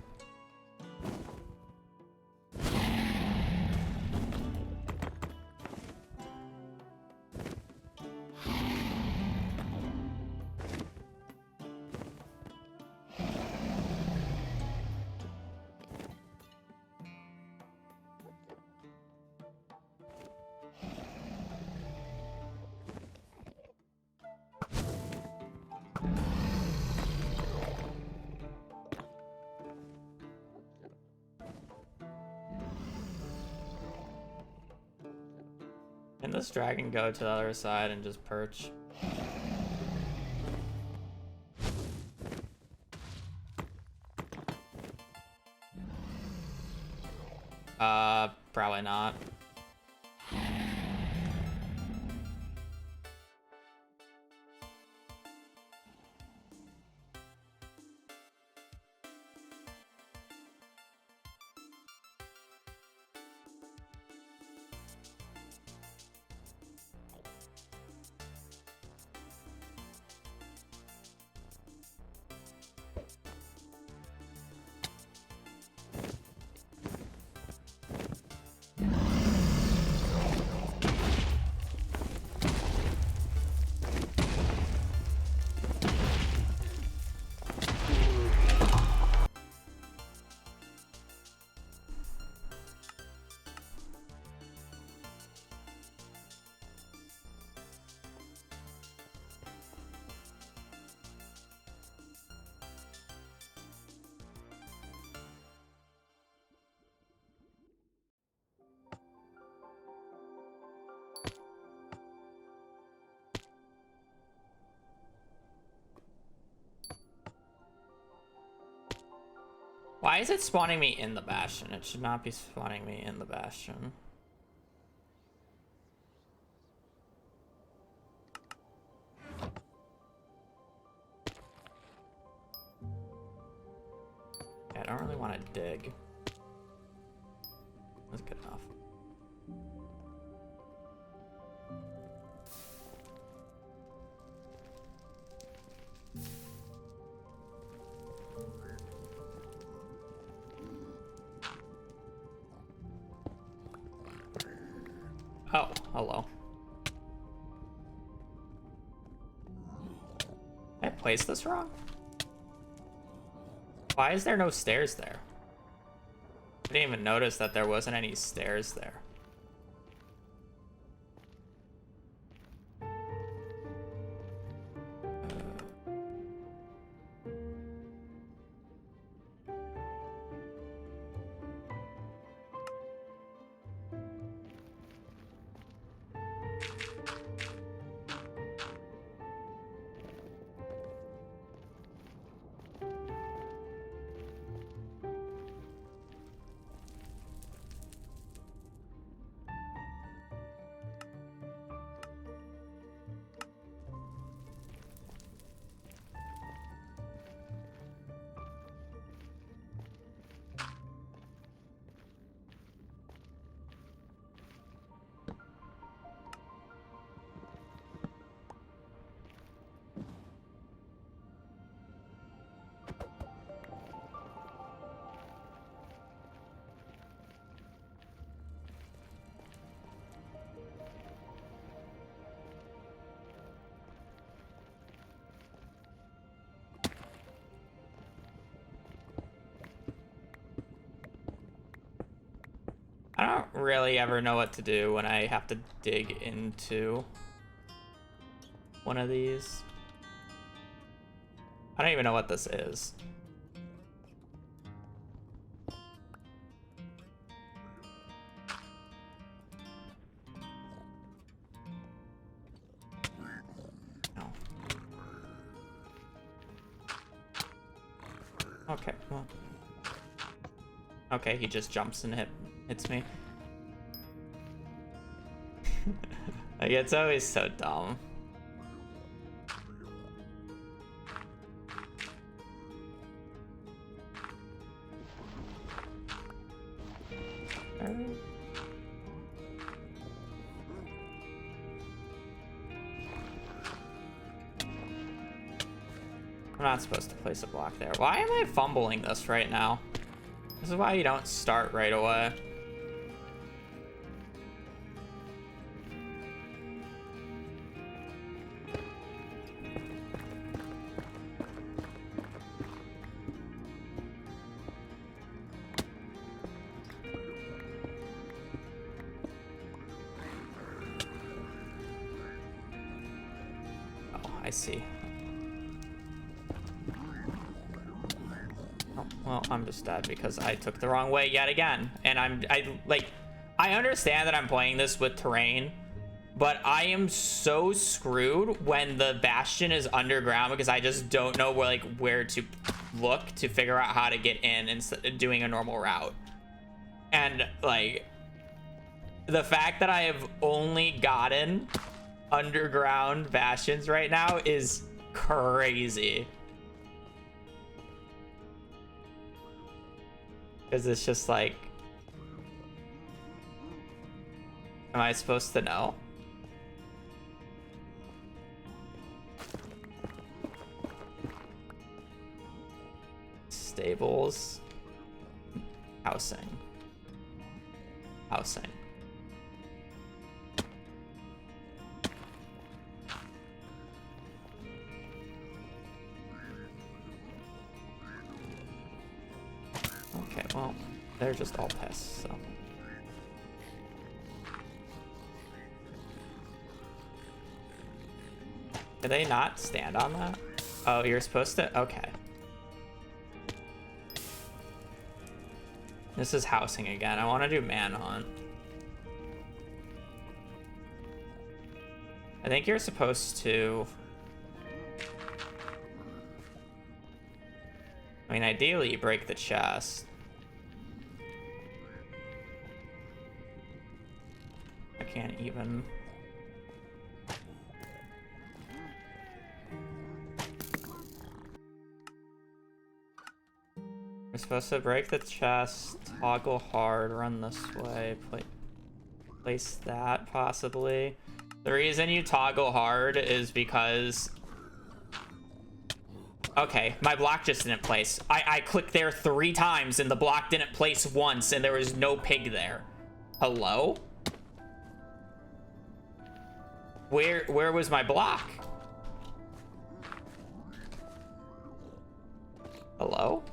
Can this dragon go to the other side and just perch? Probably not. Why is it spawning me in the bastion? It should not be spawning me in the bastion. Yeah, I don't really want to dig. That's good enough. Oh, hello. Did I place this wrong? Why is there no stairs there? I didn't even notice that there wasn't any stairs there. I don't really ever know what to do when I have to dig into one of these. I don't even know what this is. No. Okay, well. Okay, he just jumps and hits me. Like, it's always so dumb. I'm not supposed to place a block there. Why am I fumbling this right now? This is why you don't start right away. Oh, I see. Oh, well, I'm just dead because I took the wrong way yet again. And I understand that I'm playing this with terrain, but I am so screwed when the bastion is underground because I just don't know where to look to figure out how to get in instead of doing a normal route. And like the fact that I have only gotten underground bastions right now is crazy. Because it's just like, am I supposed to know? Stables. Housing. Housing. Okay, well, they're just all pests, so. Did they not stand on that? Oh, you're supposed to? Okay. This is housing again. I want to do manhunt. I think you're supposed to... I mean, ideally you break the chest. I can't even... We're supposed to break the chest, toggle hard, run this way, place that possibly. The reason you toggle hard is because... Okay, my block just didn't place. I clicked there 3 times and the block didn't place once and there was no pig there. Hello? Where was my block? Hello?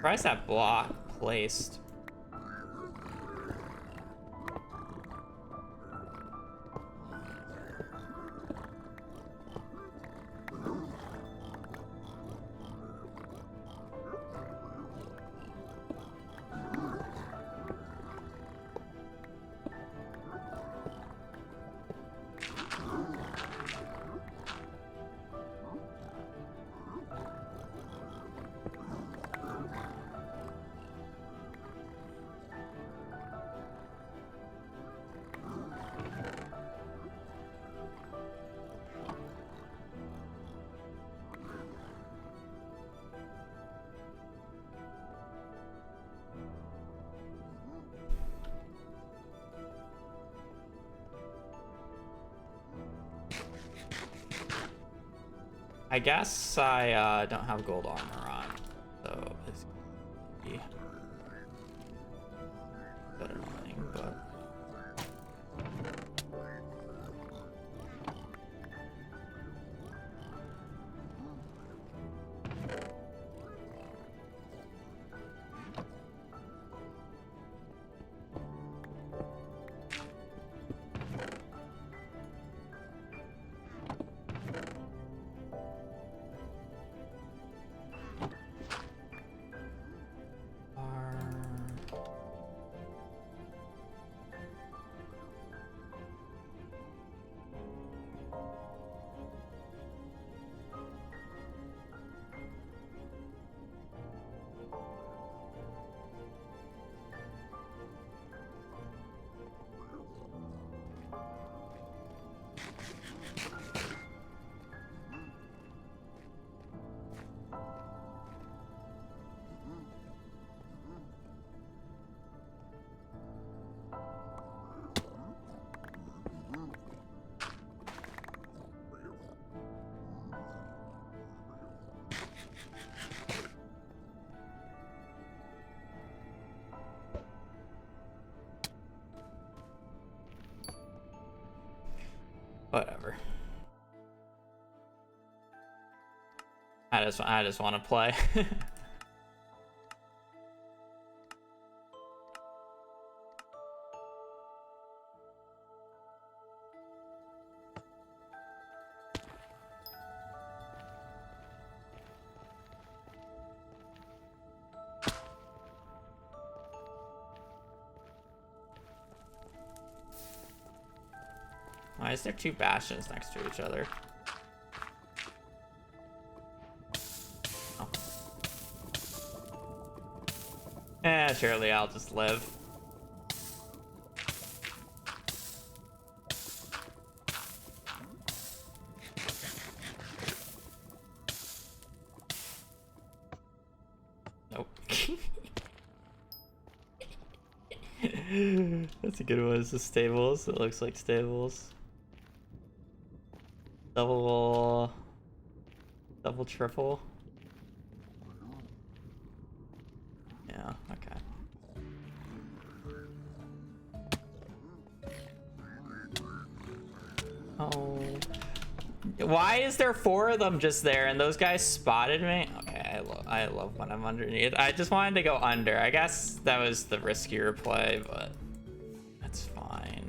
Why is that block placed? I guess I don't have gold armor on, so it's gonna be a bit annoying, but Whatever. I just want to play. Why is there two bastions next to each other? Oh. Surely I'll just live. Nope. That's a good one. It's the stables. It looks like stables. Double, triple. Yeah, okay. Oh. Why is there 4 of them just there and those guys spotted me? Okay, I love when I'm underneath. I just wanted to go under. I guess that was the riskier play, but that's fine.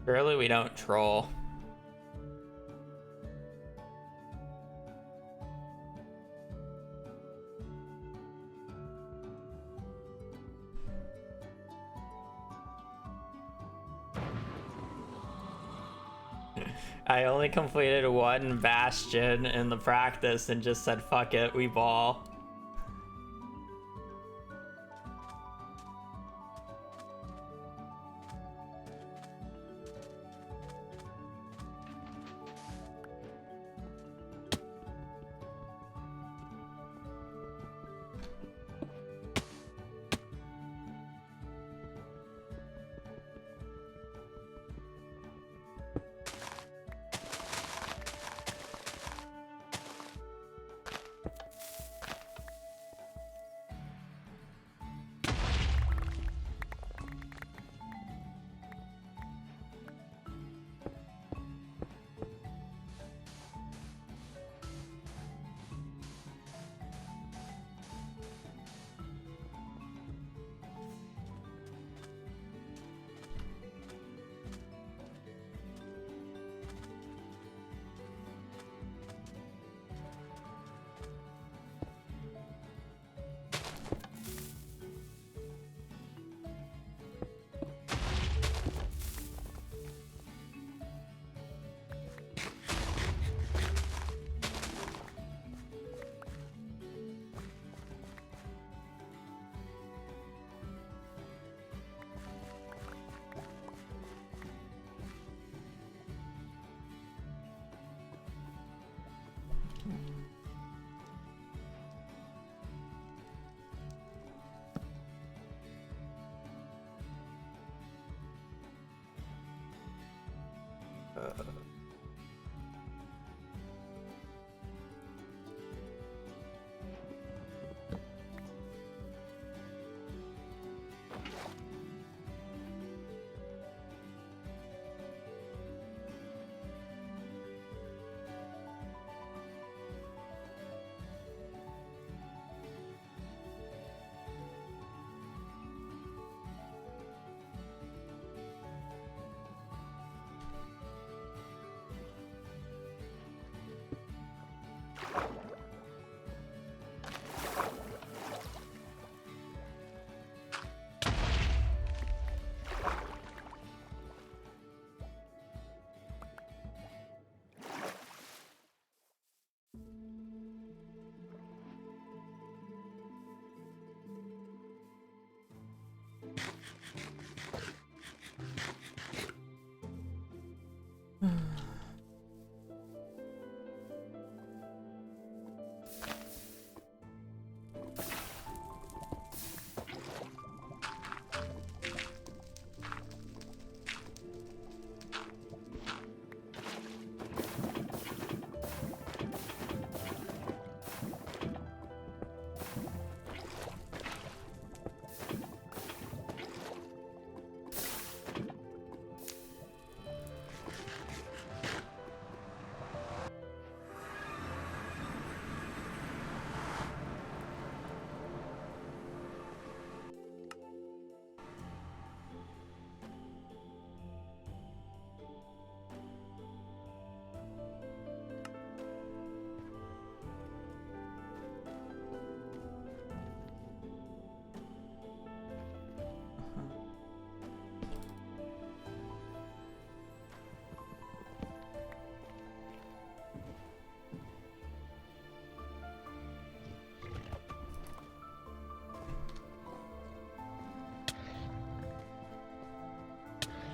Surely we don't troll. I only completed 1 bastion in the practice and just said, fuck it, we ball.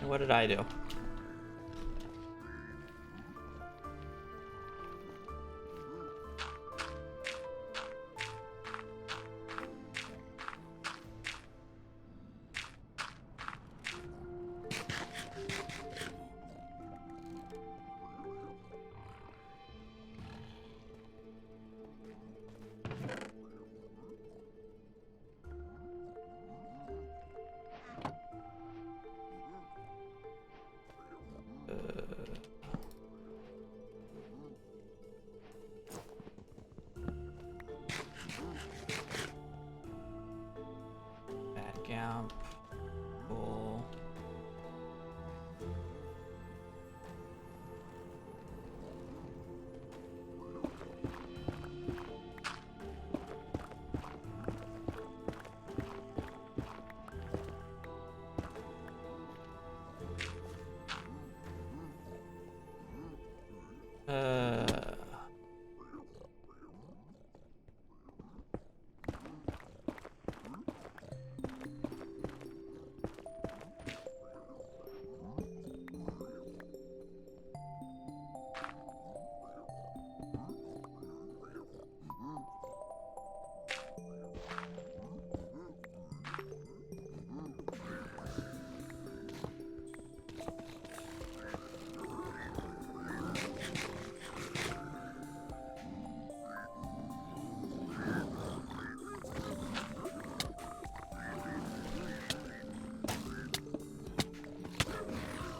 What did I do? Bad Gap. Cool.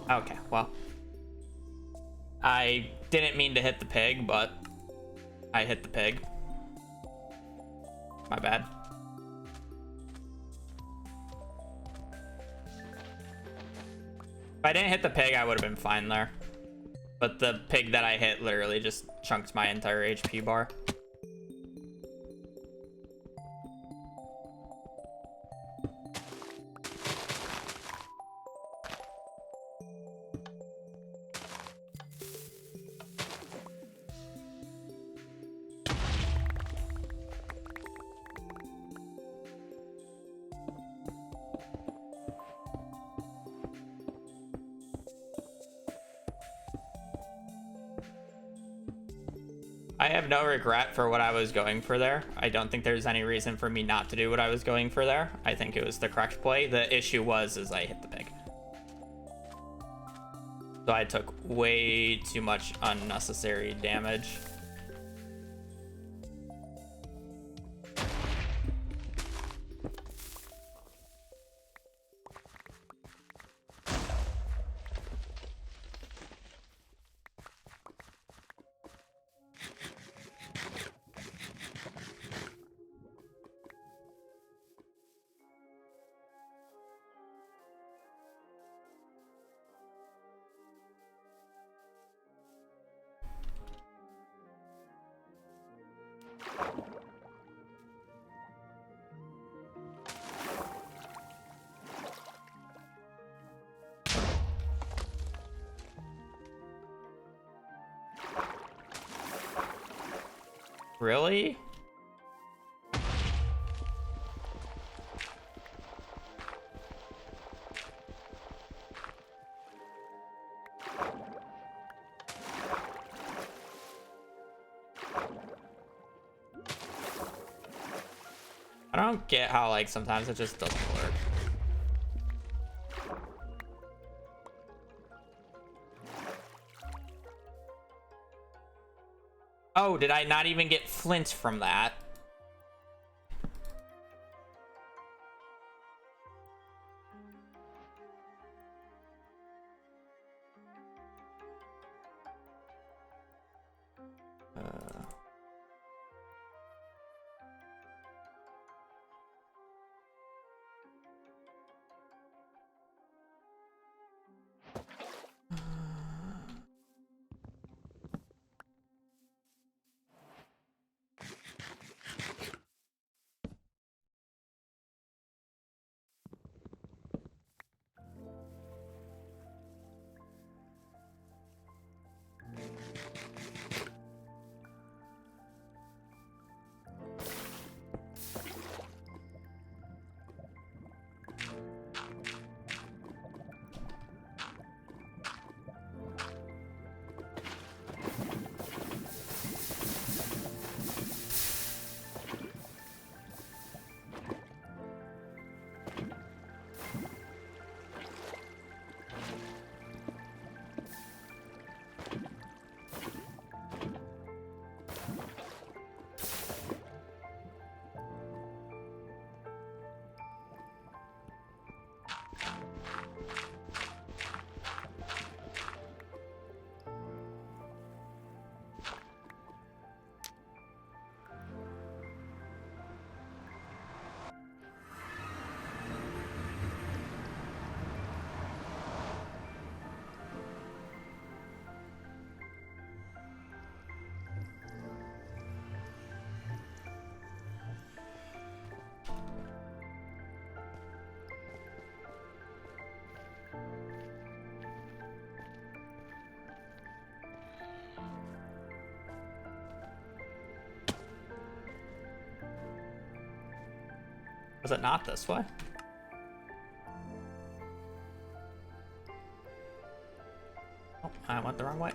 Okay, well. I didn't mean to hit the pig, but I hit the pig. My bad. If I didn't hit the pig, I would have been fine there. But the pig that I hit literally just chunked my entire HP bar. I have no regret for what I was going for there. I don't think there's any reason for me not to do what I was going for there. I think it was the correct play. The issue was I hit the pig. So I took way too much unnecessary damage. Really? I don't get how, like, sometimes it just doesn't work. Oh, did I not even get flint from that? Was it not this way? Oh, I went the wrong way.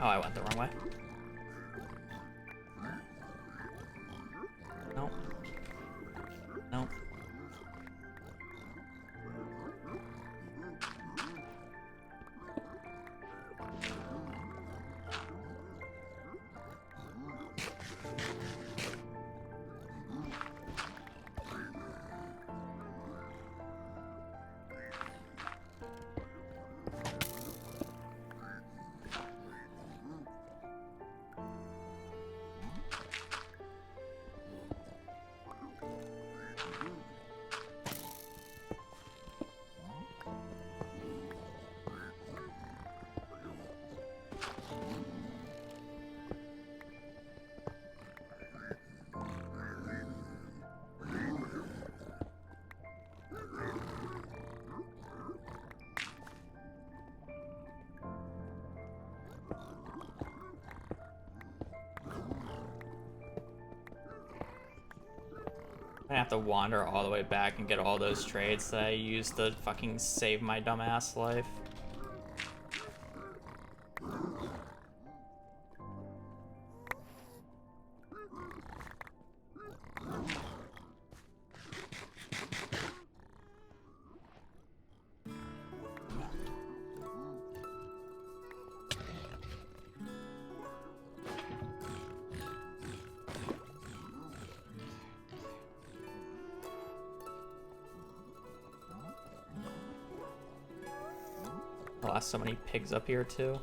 Oh, I went the wrong way. Nope. Nope. I have to wander all the way back and get all those trades that I used to fucking save my dumbass life. Oh, there's so many pigs up here too.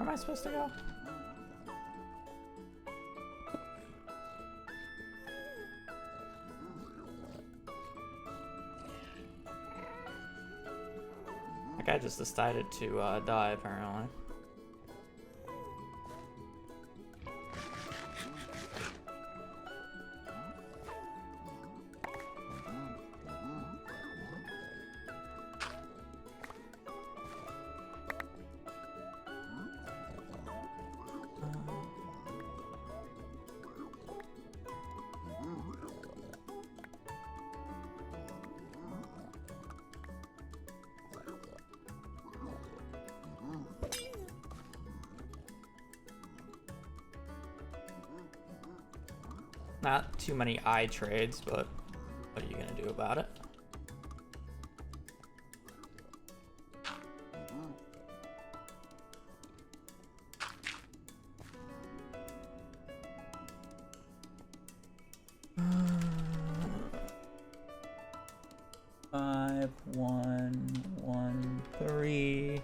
Where am I supposed to go? Guy just decided to die, apparently. Not too many eye trades, but what are you gonna do about it? Five, 1, 1, 3.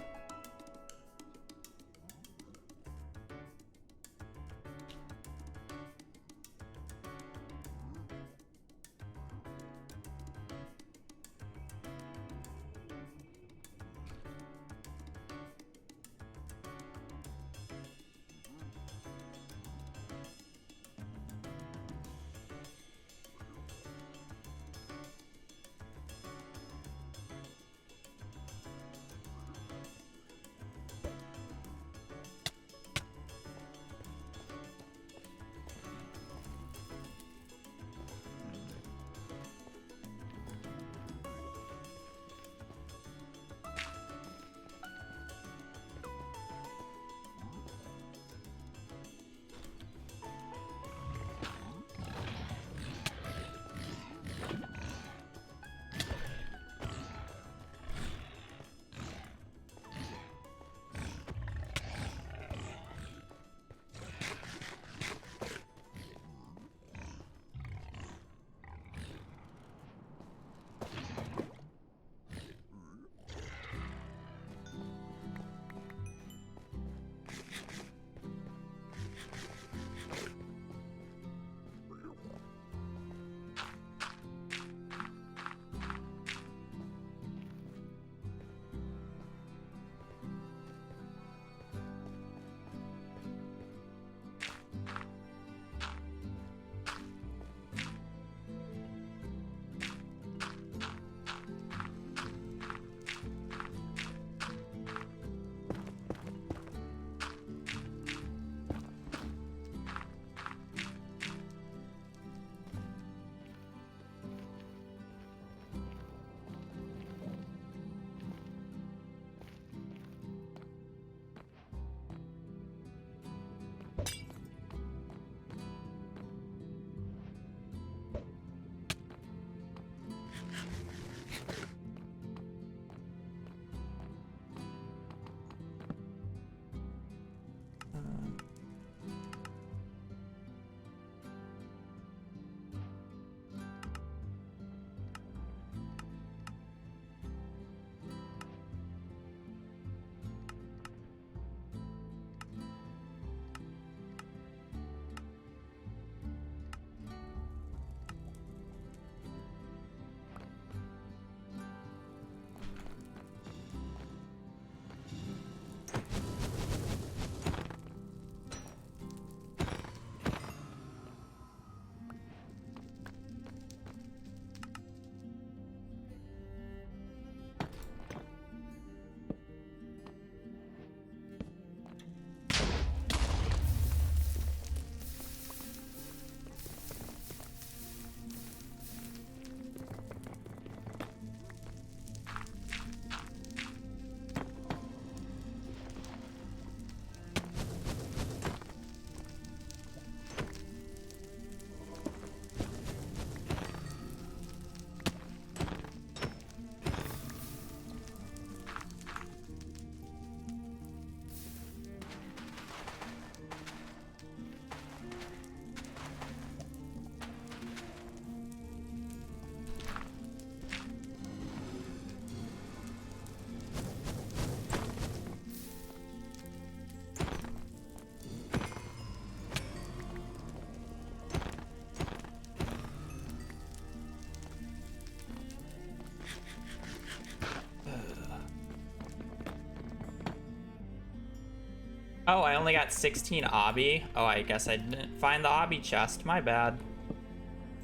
Oh, I only got 16 obby. Oh, I guess I didn't find the obby chest. My bad.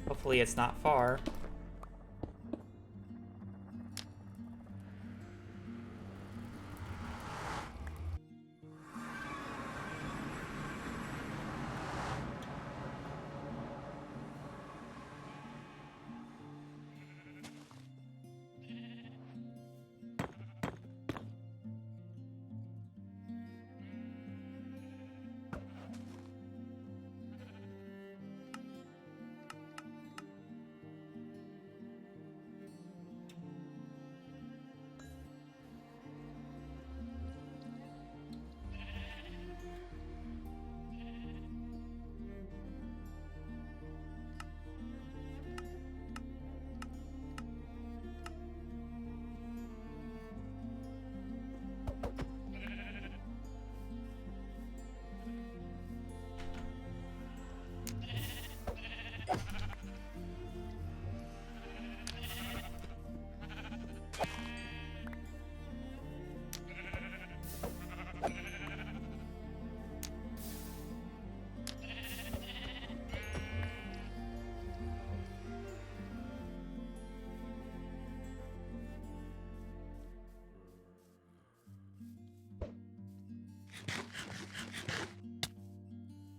Hopefully it's not far.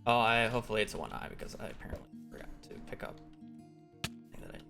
Oh, hopefully it's a 1-eye because I apparently forgot to pick up the thing that I need.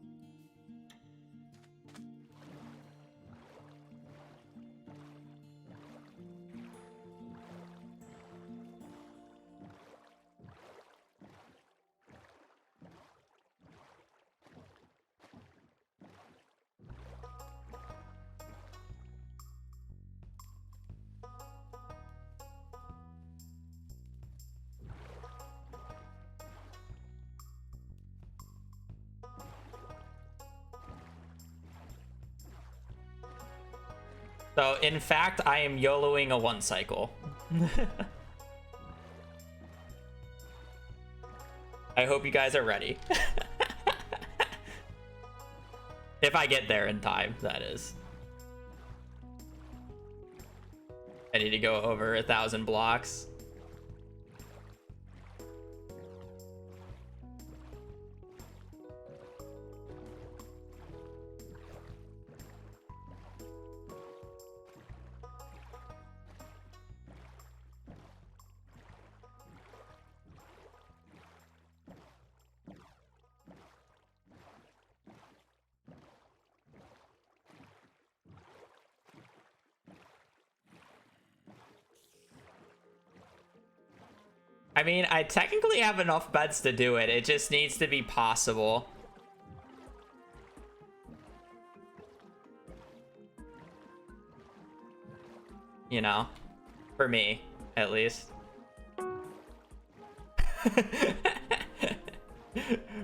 So, in fact, I am YOLOing a 1 cycle. I hope you guys are ready. If I get there in time, that is. I need to go over 1,000 blocks. I mean, I technically have enough beds to do it. It just needs to be possible. You know? For me, at least.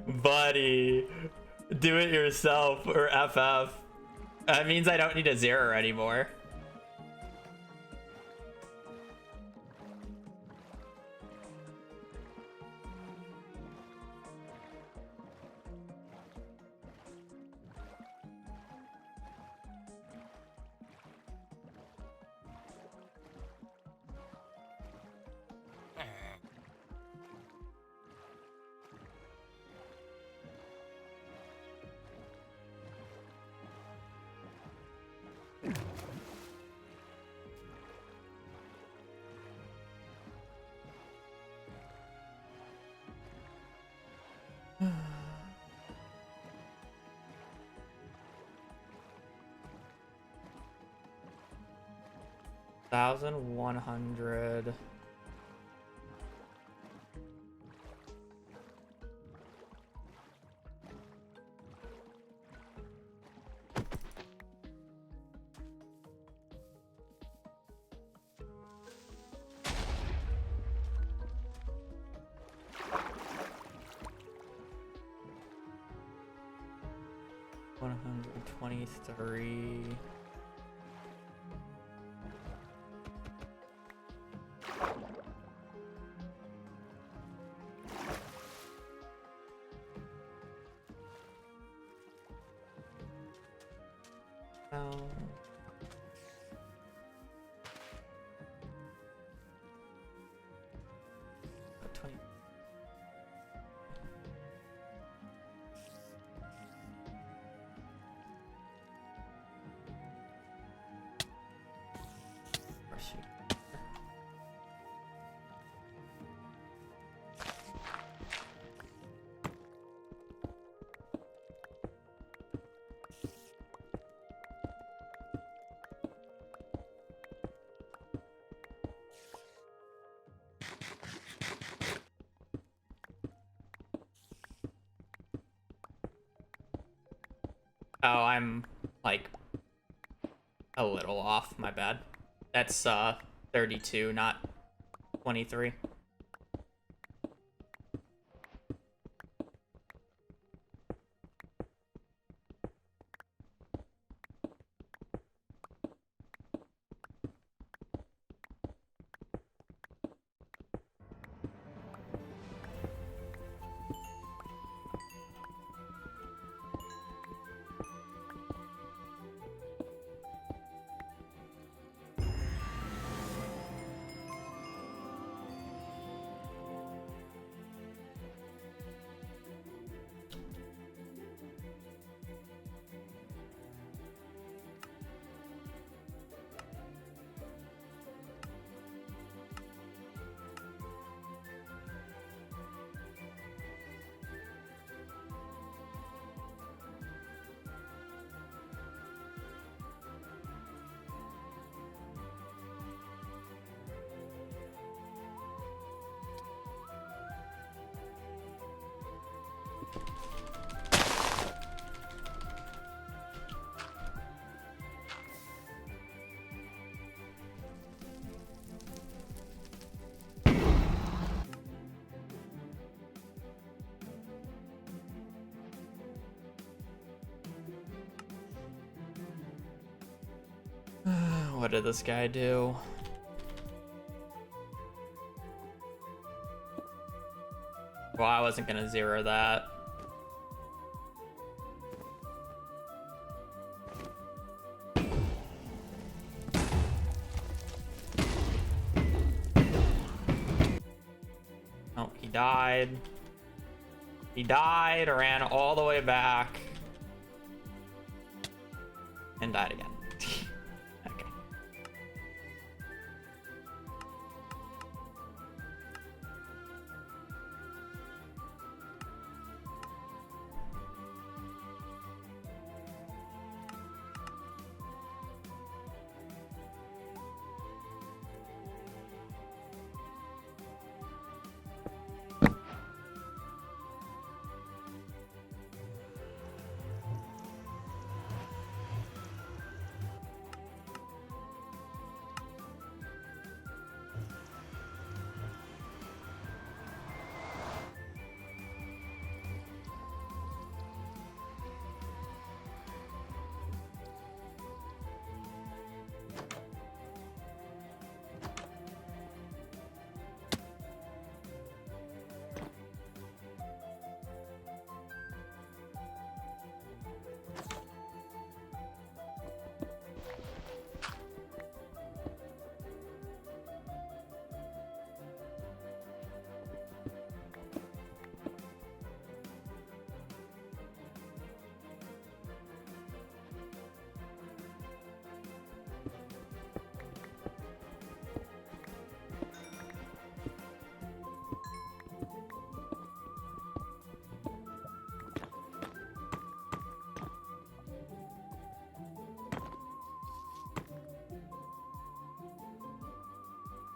Buddy. Do it yourself or FF. That means I don't need a 0 anymore. $1,100. $123. Oh, I'm like a little off. My bad. That's 32, not 23. What did this guy do? Well, I wasn't gonna zero that. Oh, he died. He died, ran all the way back, and died again. Okay.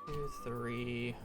Two, three.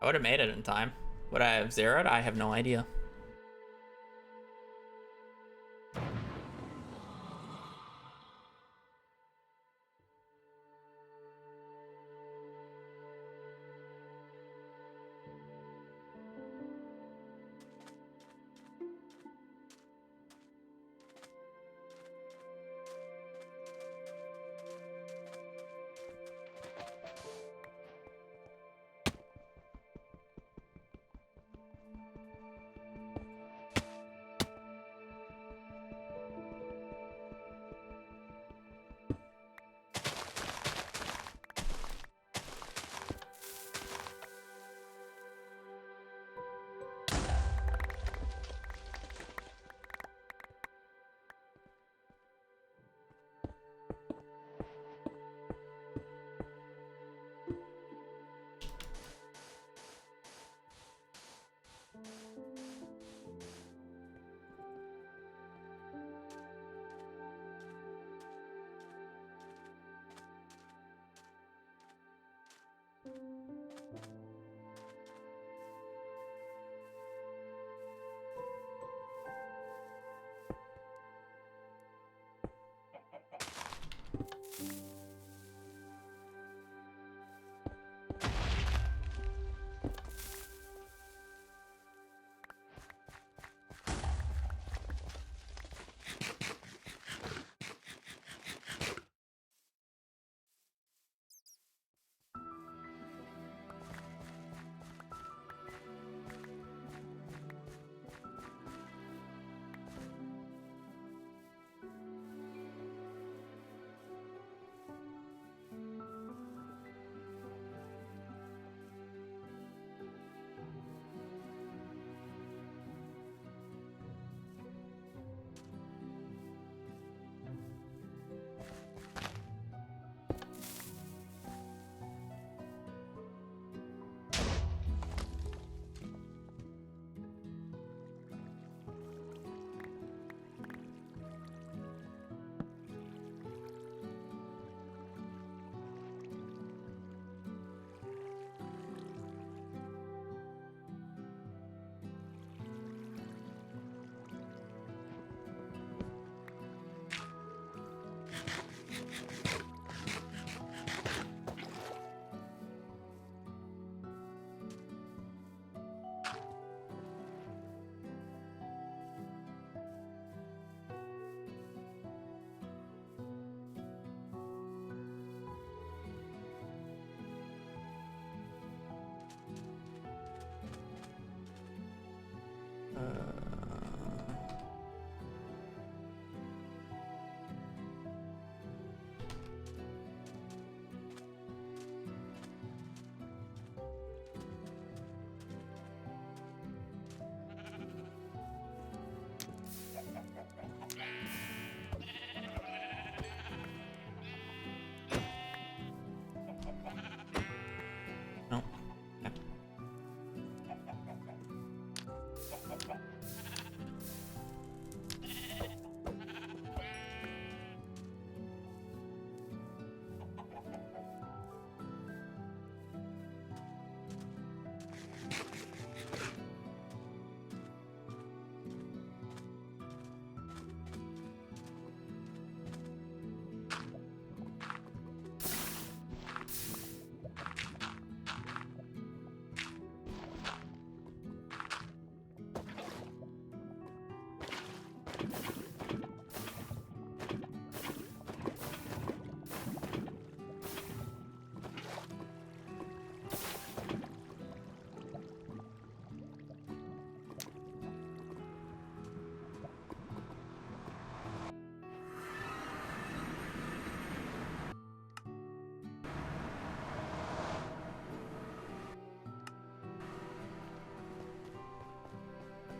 I would have made it in time. Would I have zeroed? I have no idea.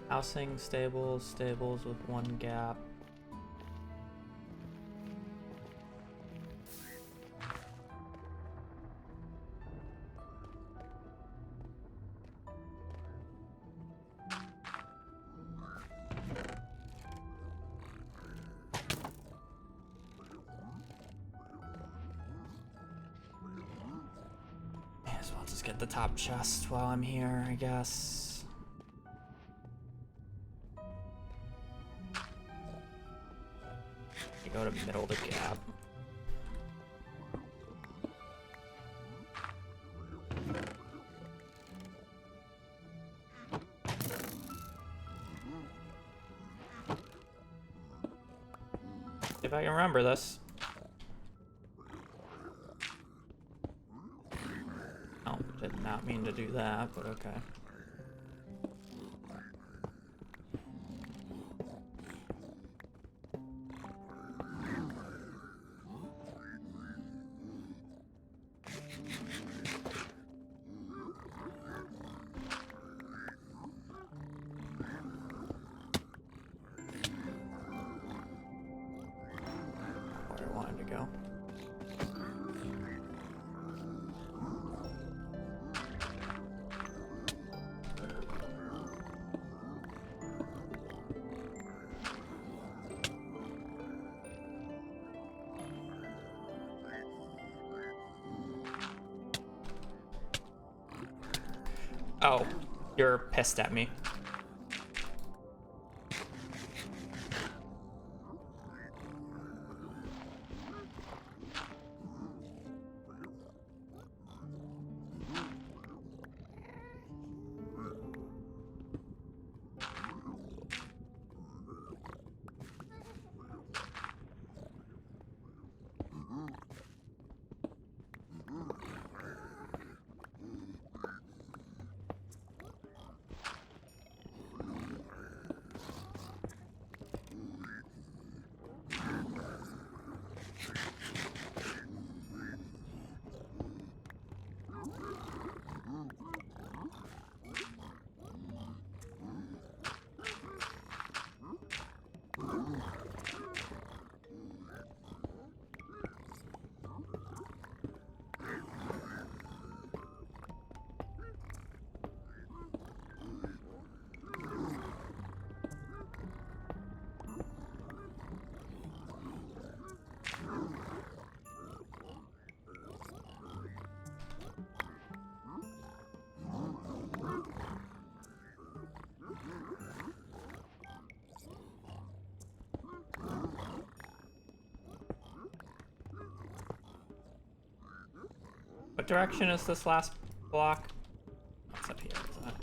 Housing, stables, stables with one gap. May as well just get the top chest while I'm here, I guess. You go to middle to gap. If I can remember this. Oh, did not mean to do that, but okay. Where I wanted to go. Oh, you're pissed at me. What direction is this last block? Oh, it's up here, isn't it?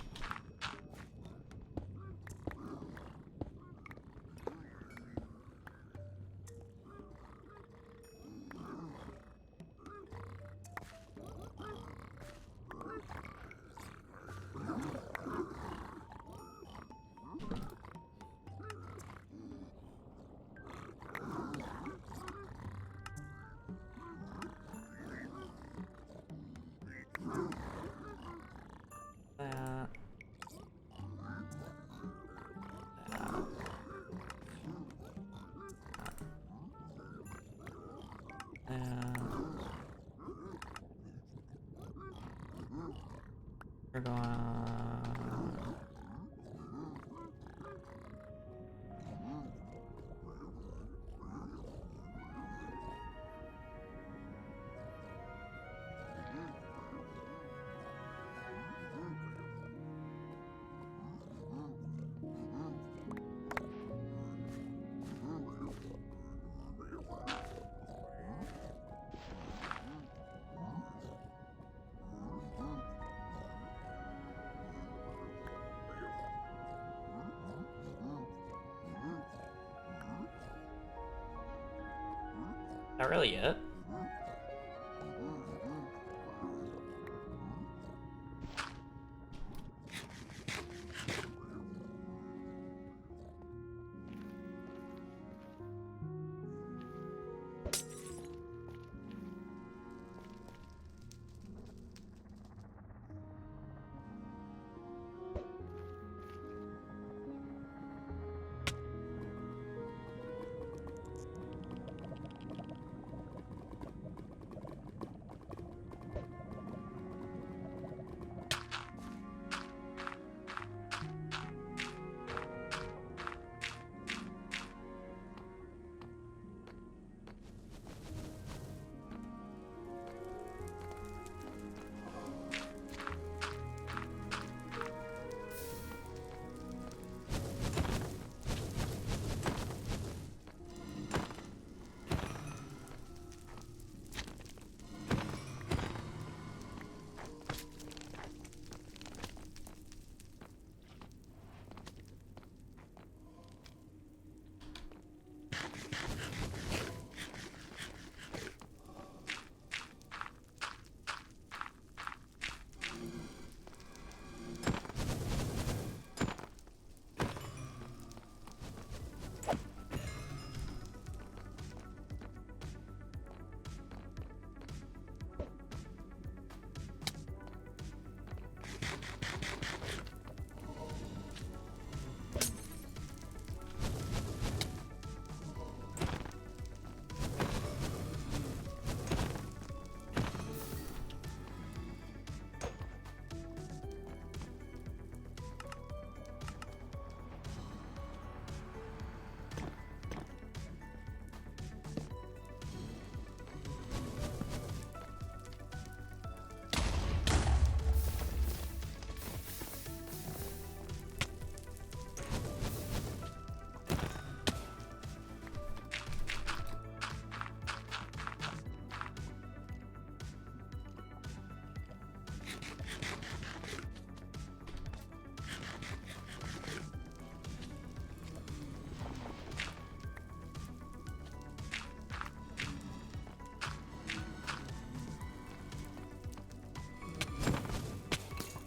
That. We're going. Not really it.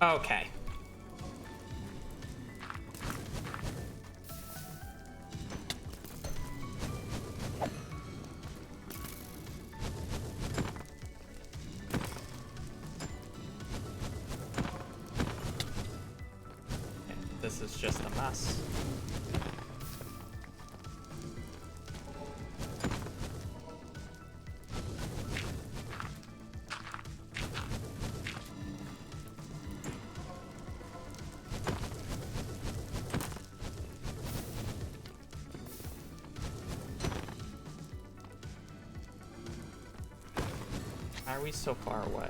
Okay. This is just a mess. Why are we so far away?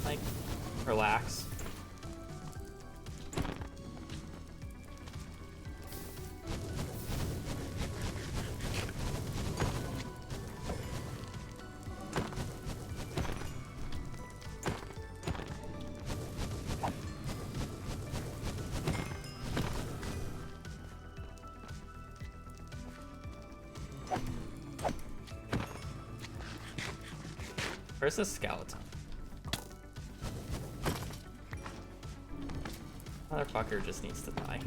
Like, relax. Where's the skeleton? Motherfucker just needs to die.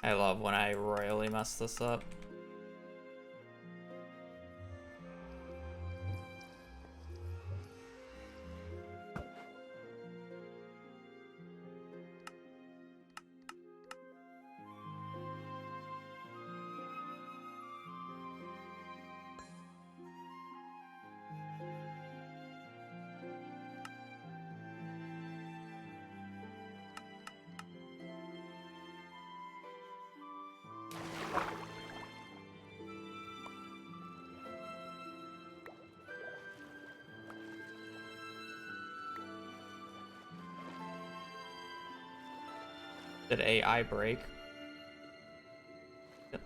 I love when I royally mess this up. Did AI break? Yep.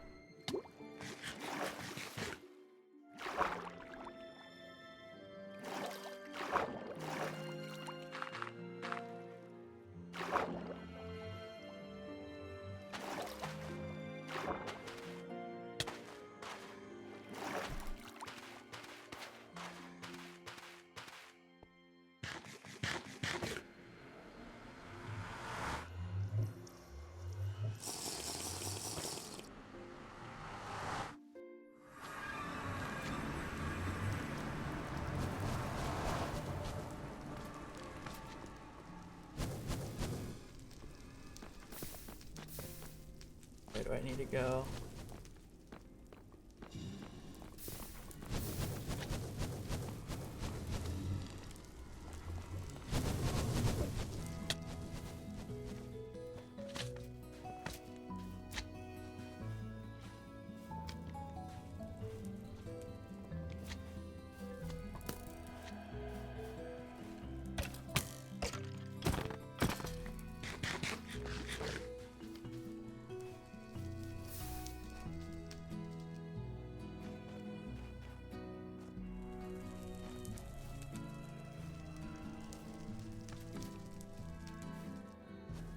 Where do I need to go?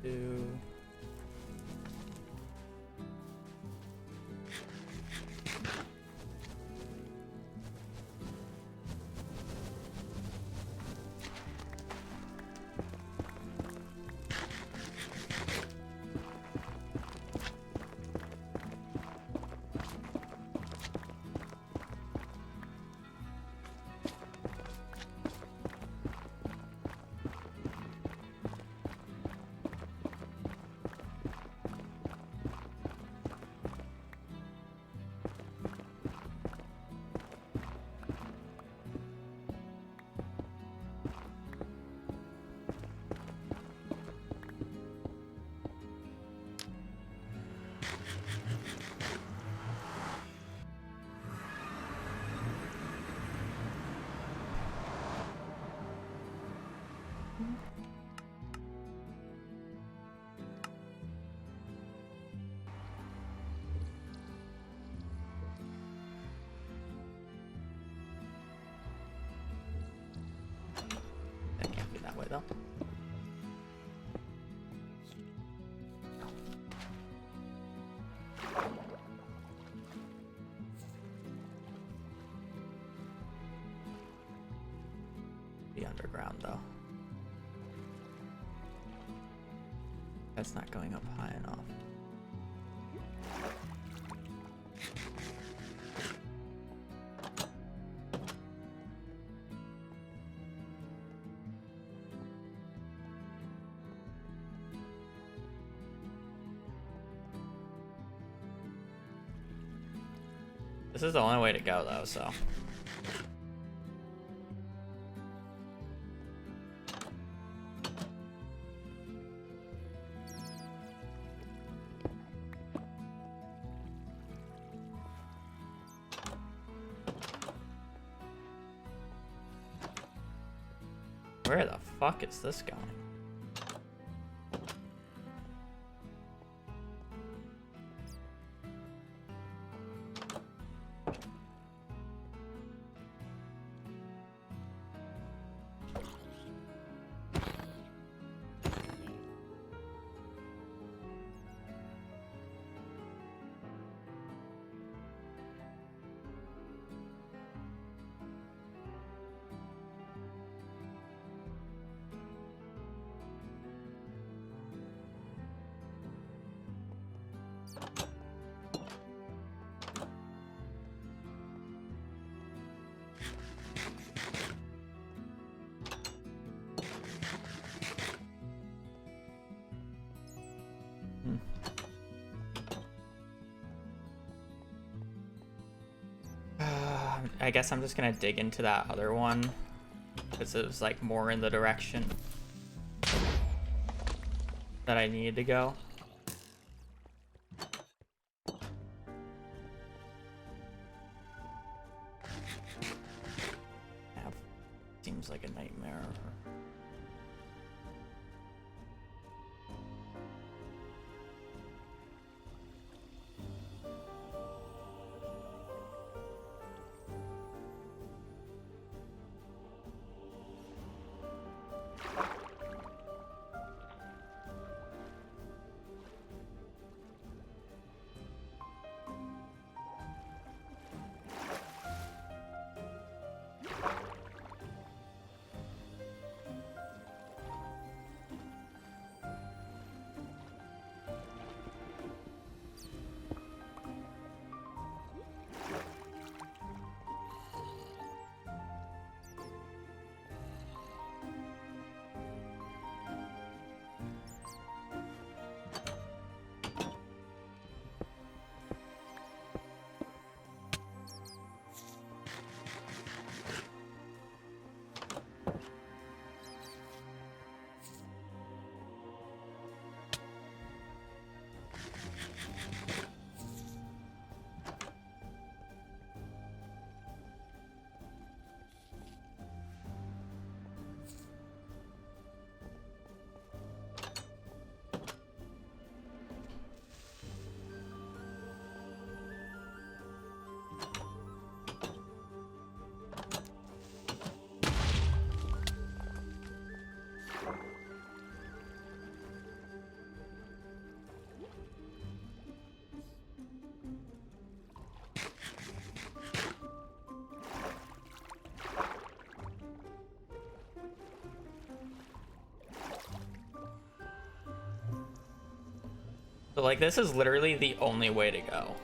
Do that can't be that way though. Be underground though. That's not going up high enough. This is the only way to go though, so. Where the fuck is this going? I guess I'm just gonna dig into that other one because it was like more in the direction that I needed to go. Yeah, seems like a nightmare. So like this is literally the only way to go.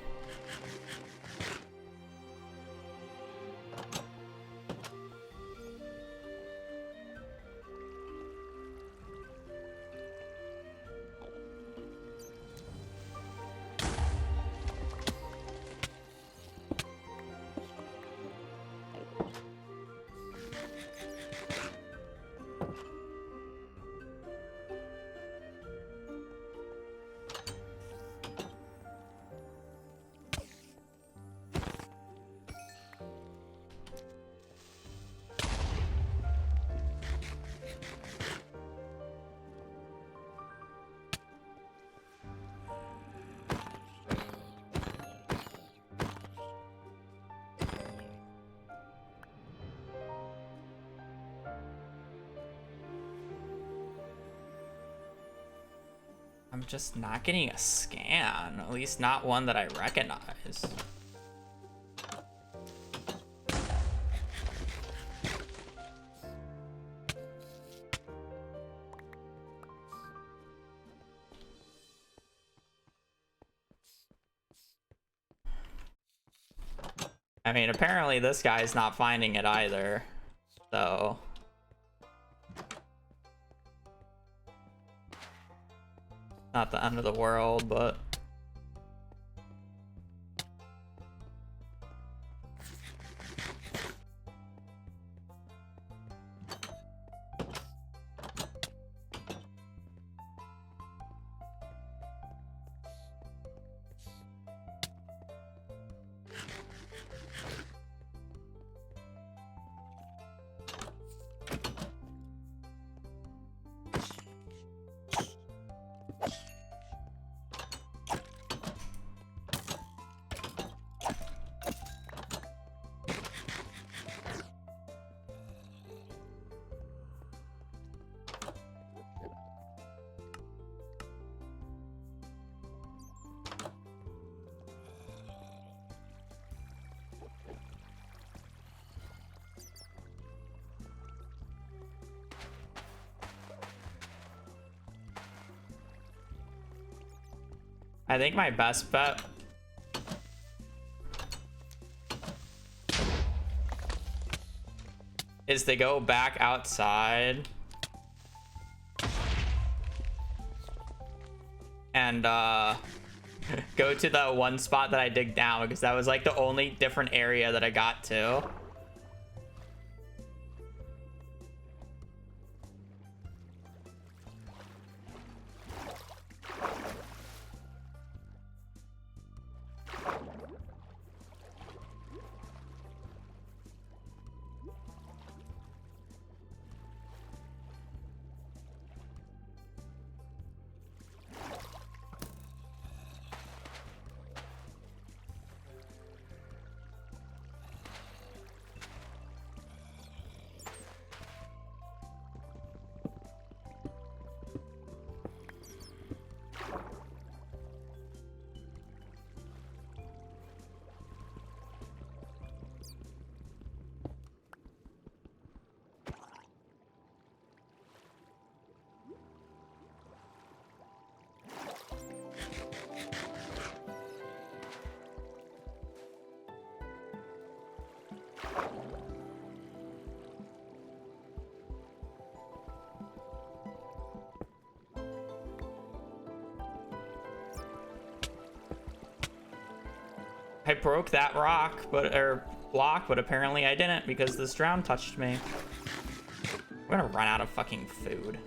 I'm just not getting a scan, at least not one that I recognize. I mean, apparently this guy's not finding it either, so... Not the end of the world, but... I think my best bet is to go back outside and go to the one spot that I dig down, because that was like the only different area that I got to. I broke that rock, or block, but apparently I didn't because this drown touched me. We're gonna run out of fucking food.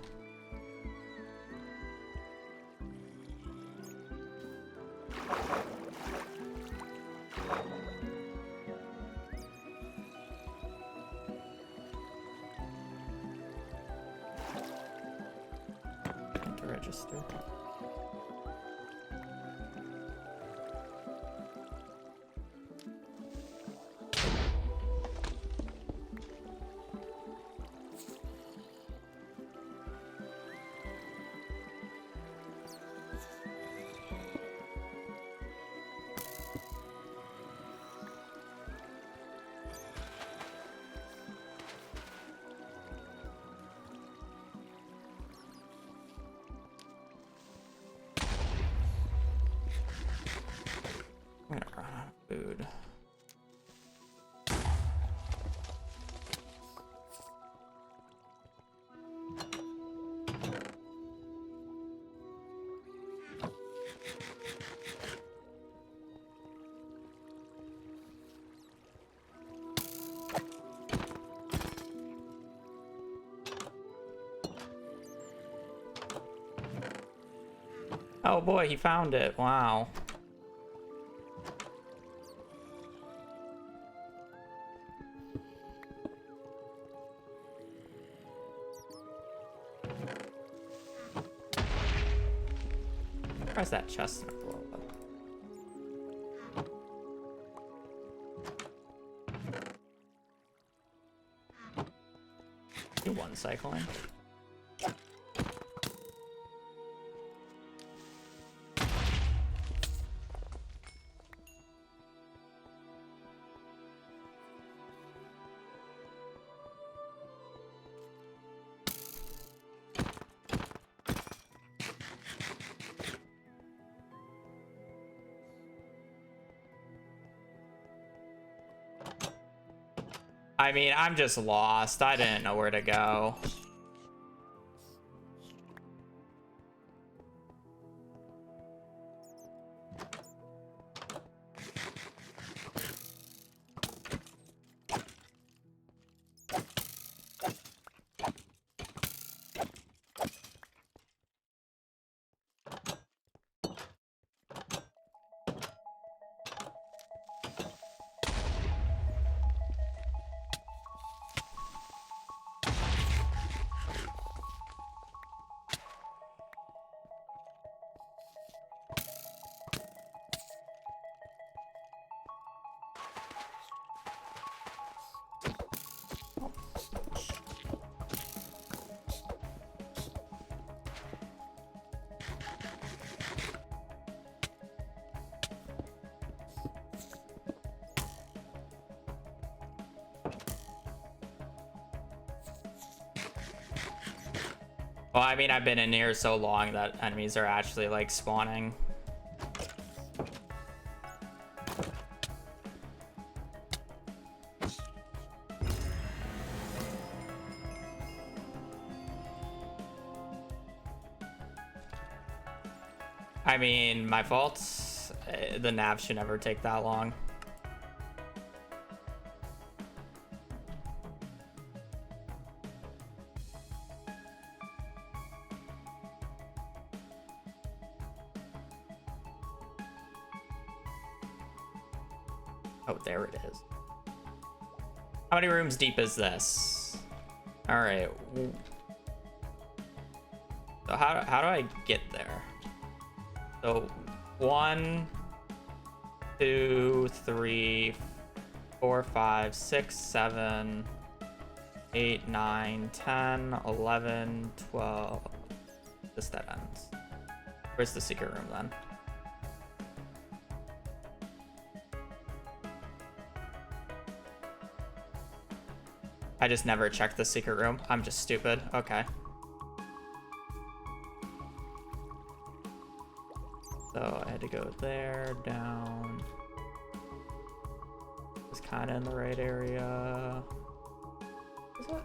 Register. Oh boy, he found it. Wow. Press that chest up a little bit. Do one cycling. I mean, I'm just lost. I didn't know where to go. Well, I mean, I've been in here so long that enemies are actually, like, spawning. I mean, my fault. The nav should never take that long. Oh, there it is. How many rooms deep is this? All right. So how do I get there? So 1, 2, 3, 4, 5, 6, 7, 8, 9, 10, 11, 12. This dead ends. Where's the secret room then? I just never checked the secret room. I'm just stupid. Okay. So I had to go there, down. It's kind of in the right area. Is it?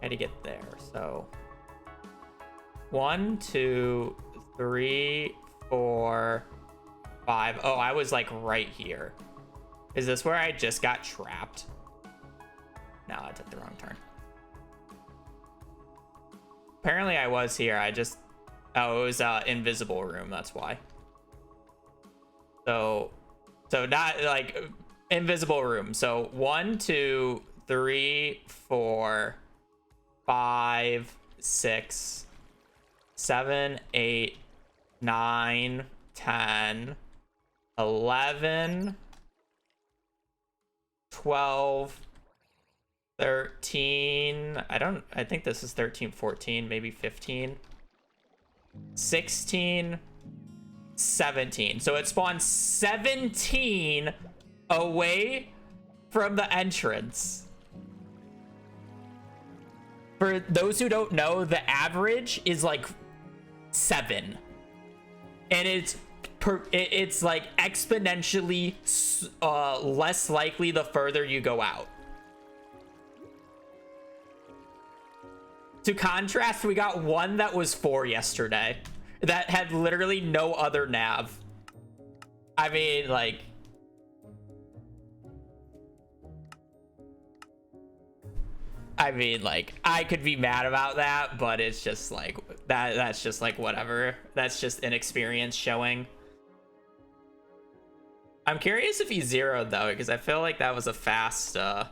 I had to get there. So 1, 2, 3, 4, 5. Oh, I was like right here. Is this where I just got trapped? No, I took the wrong turn. Apparently I was here. I just... Oh, it was invisible room. That's why. So not like invisible room. So 1, 2, 3, 4, 5, 6, 7, 8, 9, 10, 11, 12, 13. I think this is 13, 14, maybe 15, 16, 17. So it spawned 17 away from the entrance. For those who don't know, the average is like 7. And it's like exponentially less likely the further you go out. To contrast, we got one that was 4 yesterday that had literally no other nav. I mean, like... I mean, like, I could be mad about that, but it's just like that's just like whatever. That's just inexperience showing. I'm curious if he zeroed though, because I feel like that was a fast No,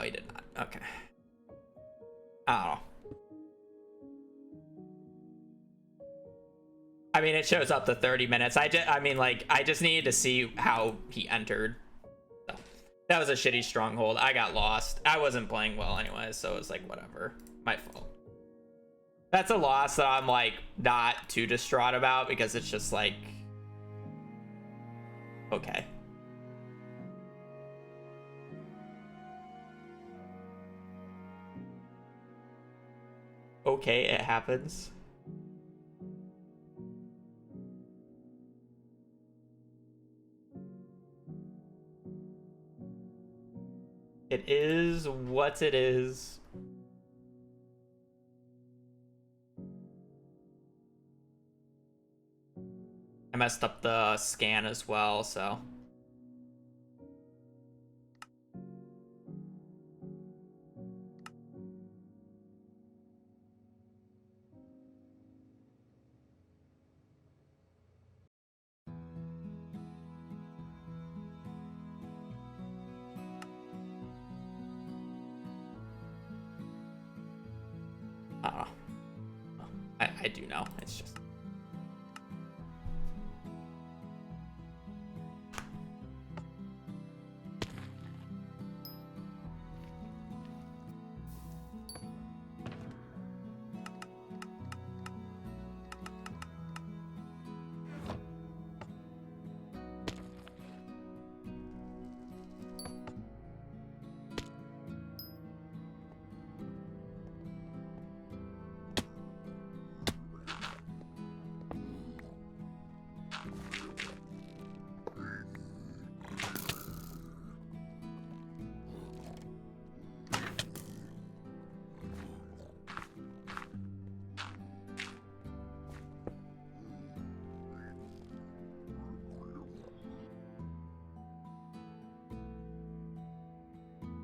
he did not. Okay. I don't know. I mean, it shows up to 30 minutes. I mean, like, I just needed to see how he entered. So, that was a shitty stronghold. I got lost. I wasn't playing well anyway, so it was like, whatever. My fault. That's a loss that I'm, like, not too distraught about because it's just like, okay. Okay, it happens. It is what it is. I messed up the scan as well, so. I don't know. I do know. It's just.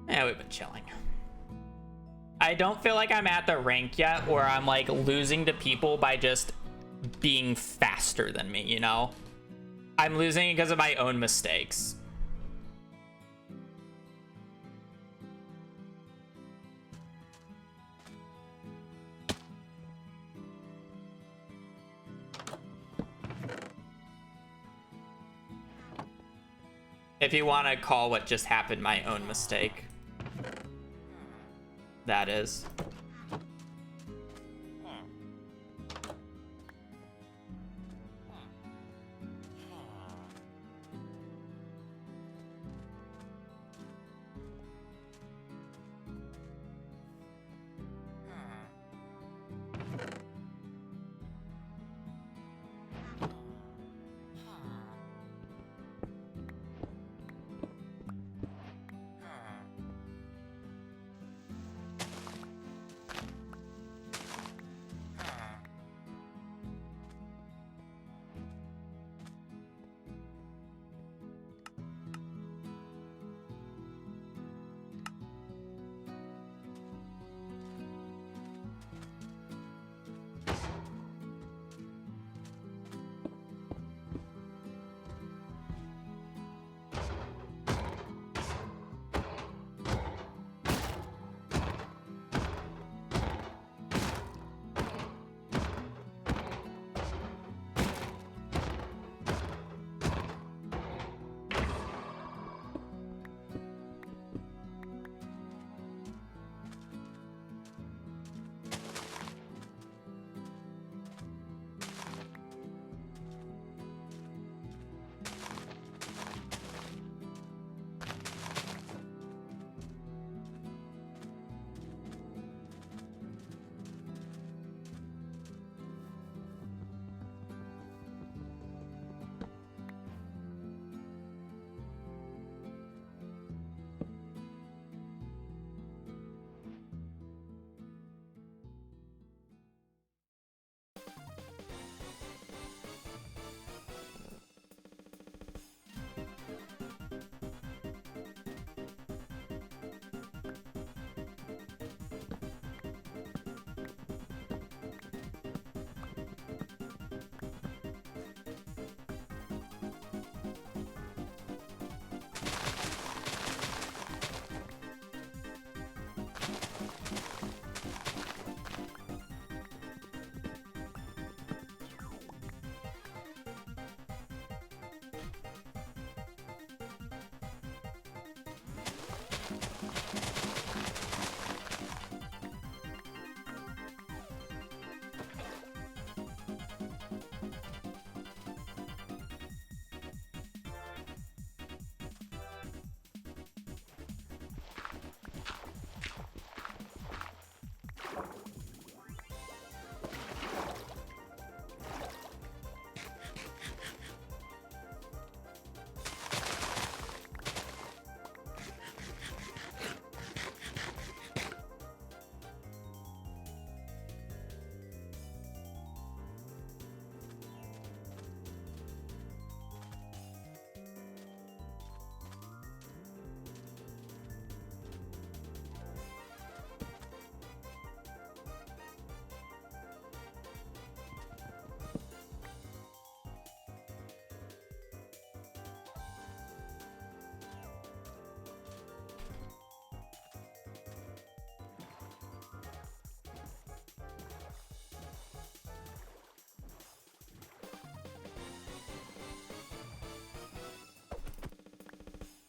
Yeah, we've been chilling. I don't feel like I'm at the rank yet where I'm like losing to people by just being faster than me, you know? I'm losing because of my own mistakes. If you want to call what just happened my own mistake. That is.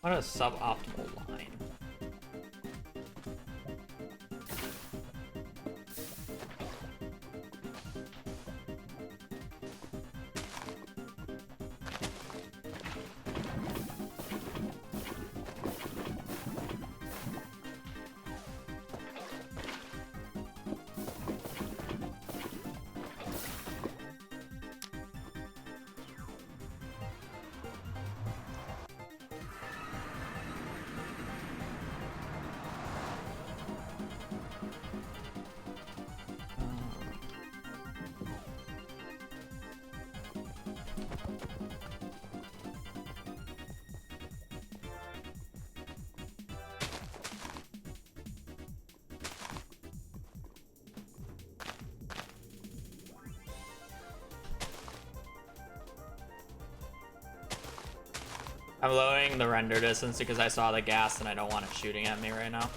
What a suboptimal line. I'm lowering the render distance because I saw the gas and I don't want it shooting at me right now.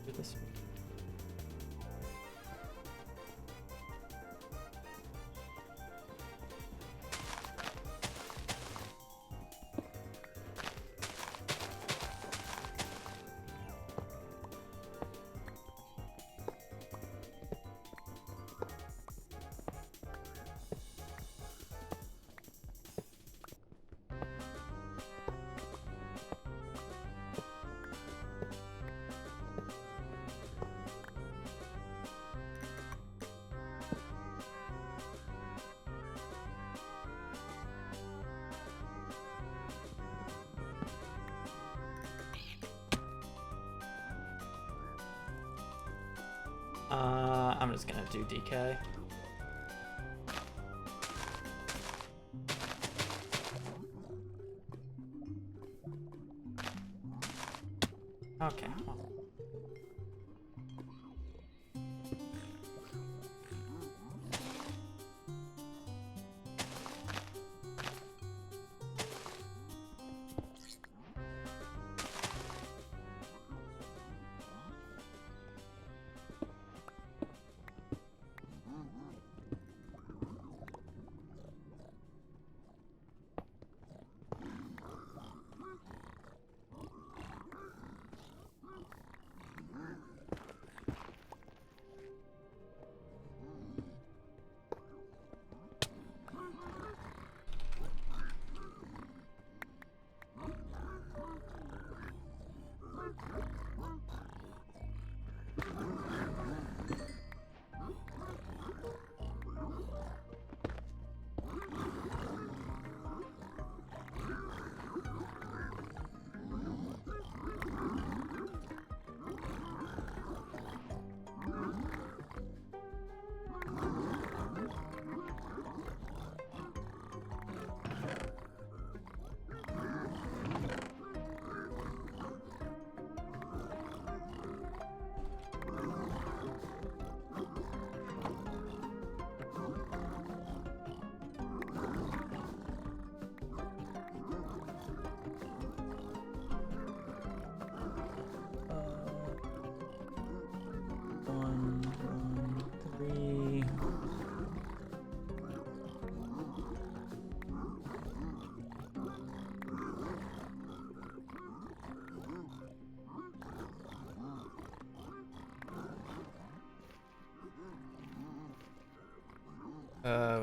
Do this. I'm just gonna do DK. Okay. Well.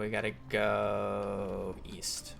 We gotta go east.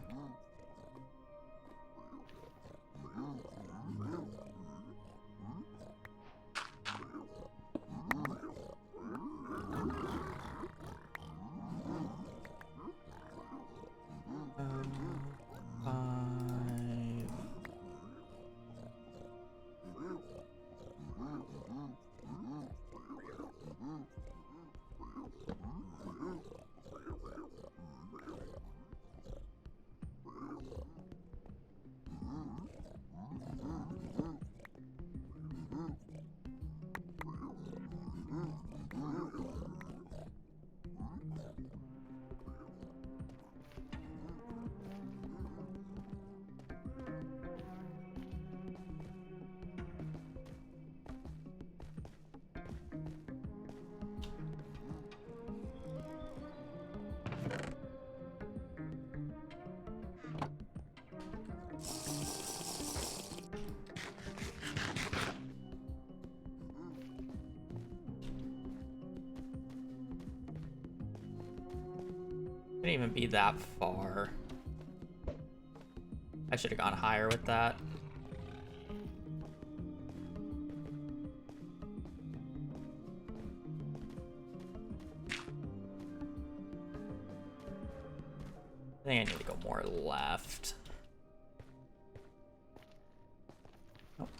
Couldn't even be that far. I should have gone higher with that. I think I need to go more left. Nope.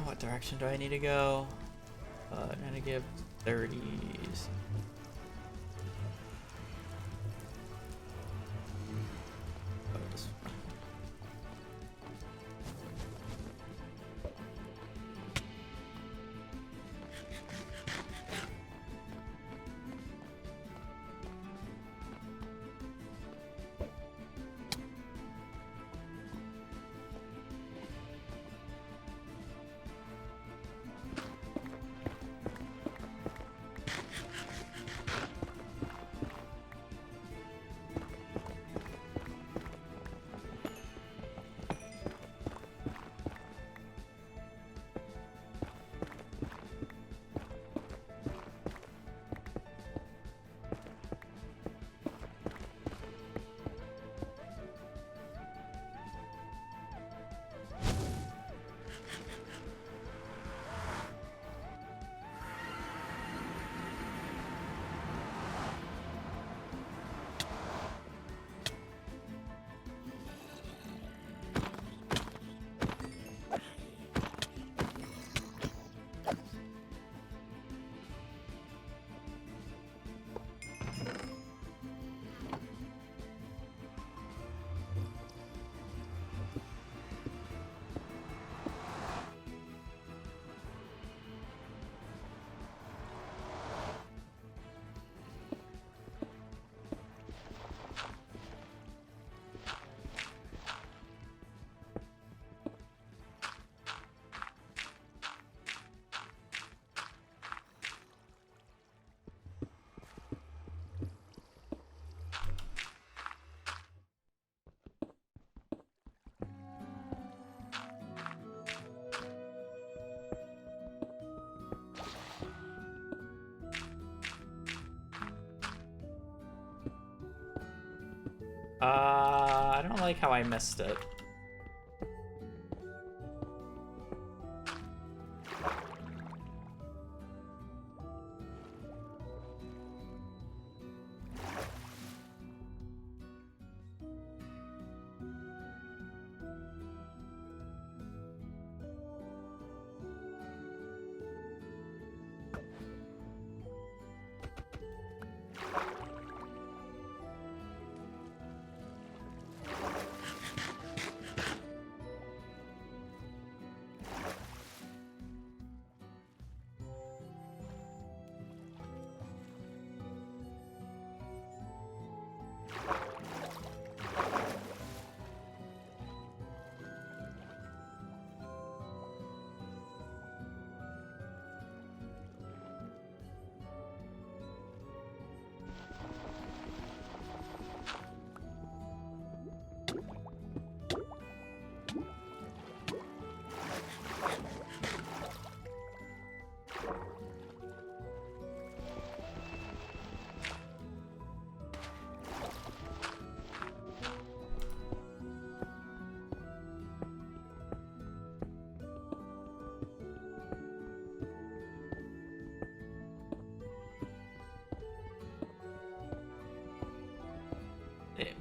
What direction do I need to go? I'm gonna give 30s. Oh, this one. I don't like how I missed it.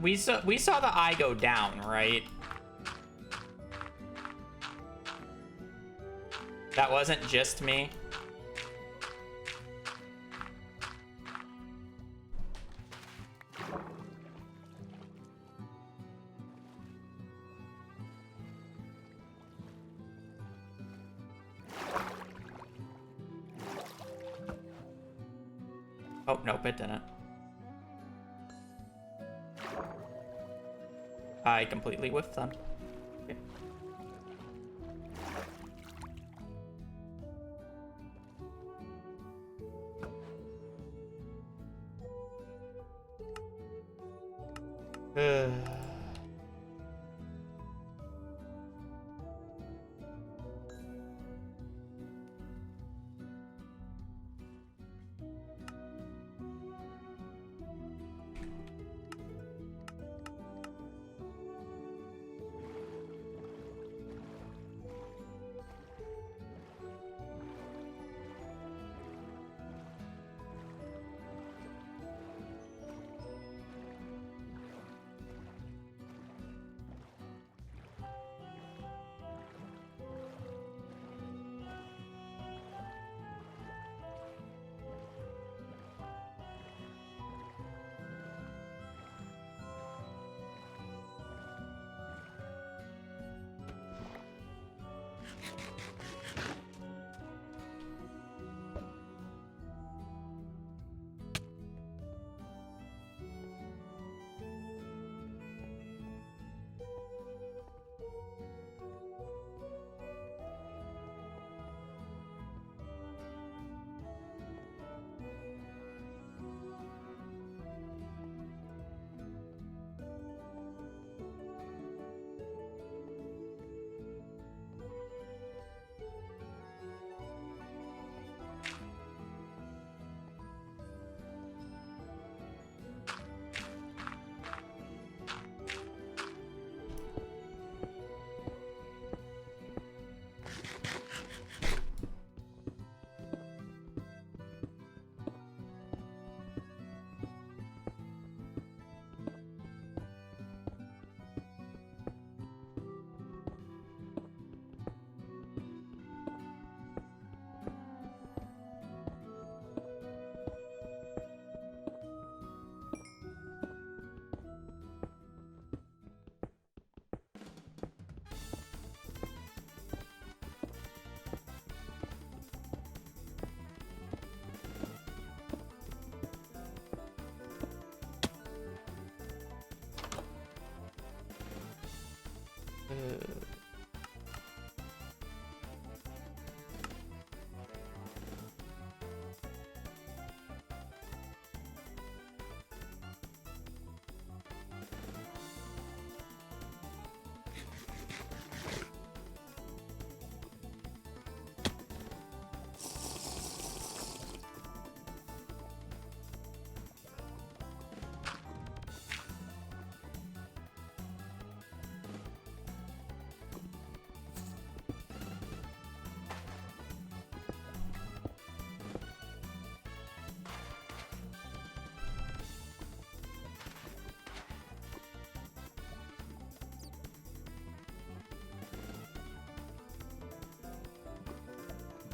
We saw the eye go down, right? That wasn't just me. Oh, nope, it didn't. I completely whiffed them. Okay.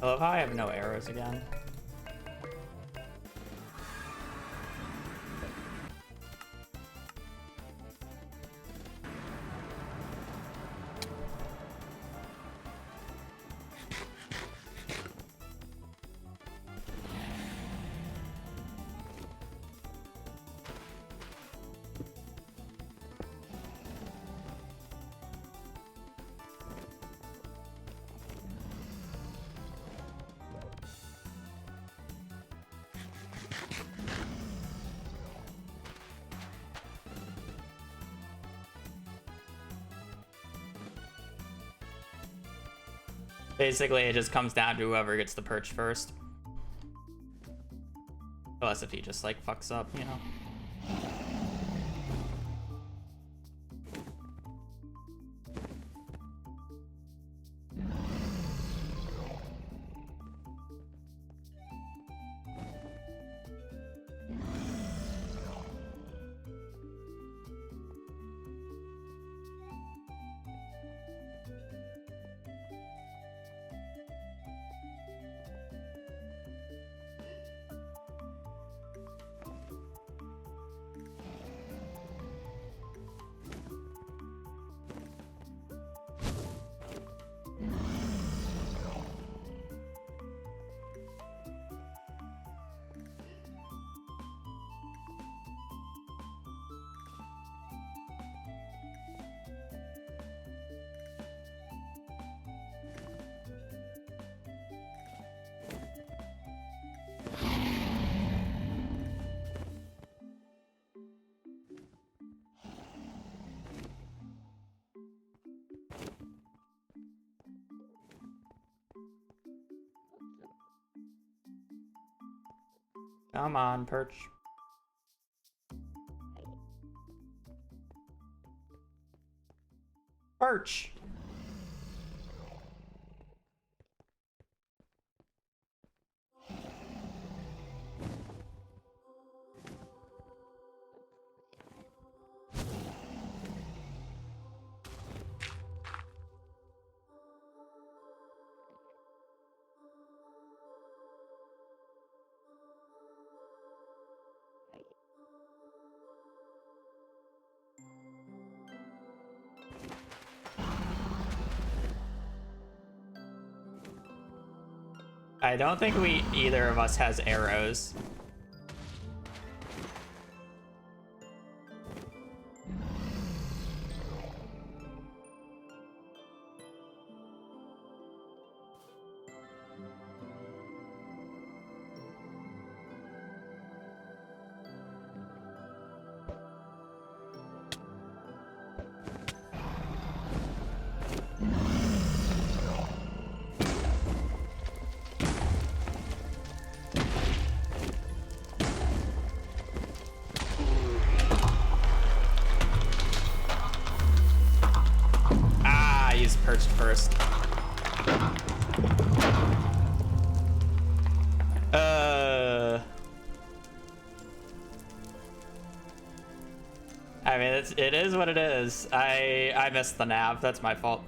I love how I have no arrows again. Basically, it just comes down to whoever gets the perch first. Unless if he just like fucks up, you know. Come on, perch. Perch! I don't think either of us has arrows. He's perched first. I mean, it is what it is. I missed the nav. That's my fault.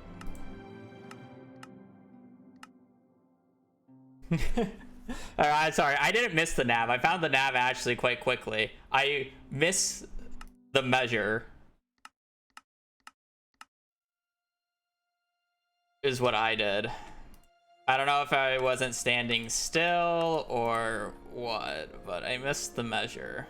Alright, sorry. I didn't miss the nav. I found the nav actually quite quickly. I miss the measure. Is what I did. I don't know if I wasn't standing still or what, but I missed the measure.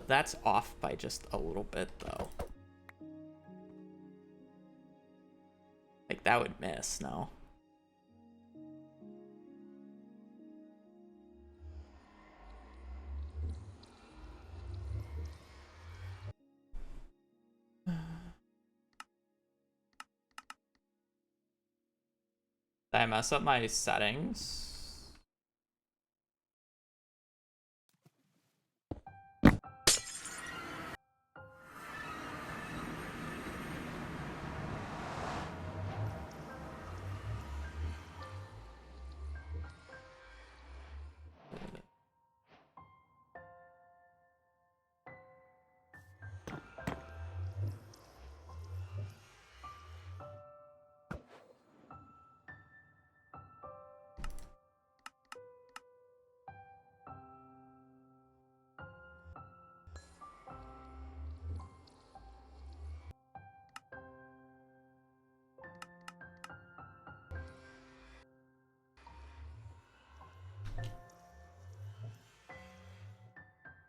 That's off by just a little bit, though. Like like that would miss, no. Did I mess up my settings?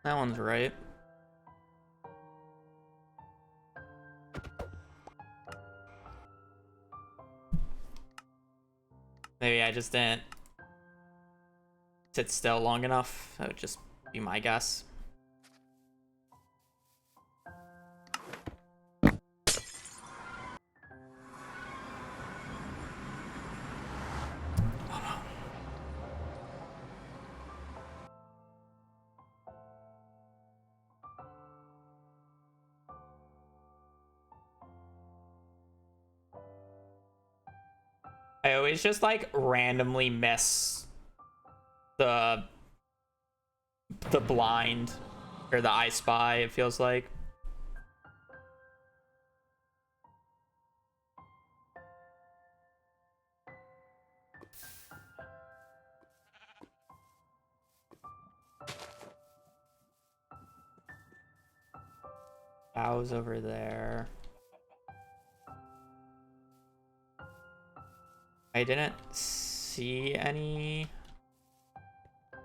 That one's right. Maybe I just didn't sit still long enough. That would just be my guess. I always just like randomly miss the blind or the I Spy, it feels like. Bow's over there. I didn't see any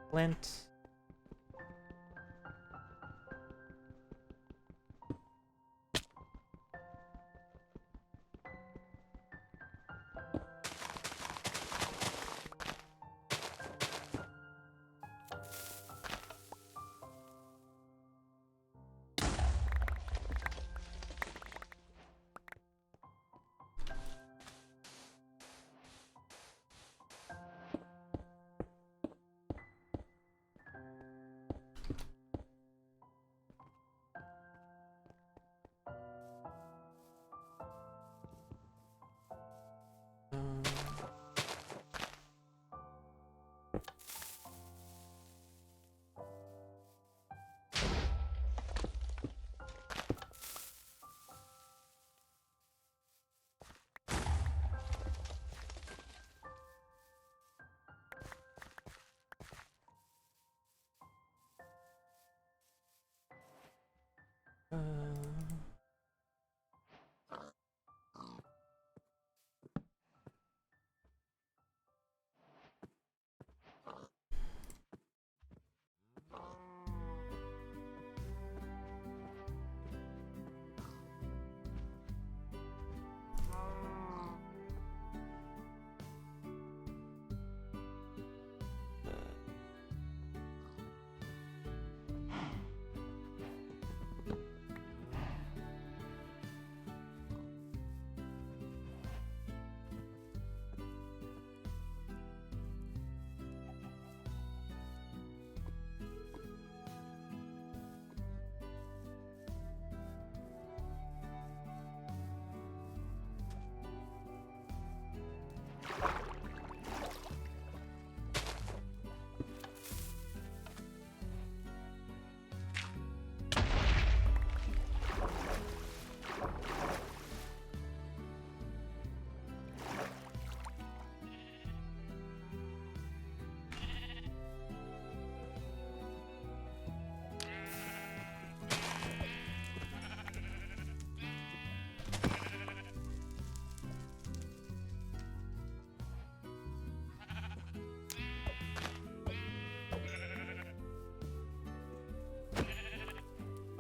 flint.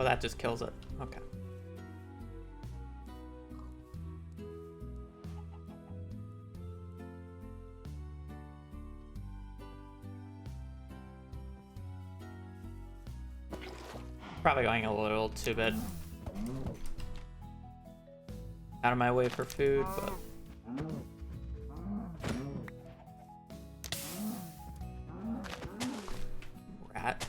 Oh, that just kills it. Okay. probably going a little too bit out of my way for food, but rat.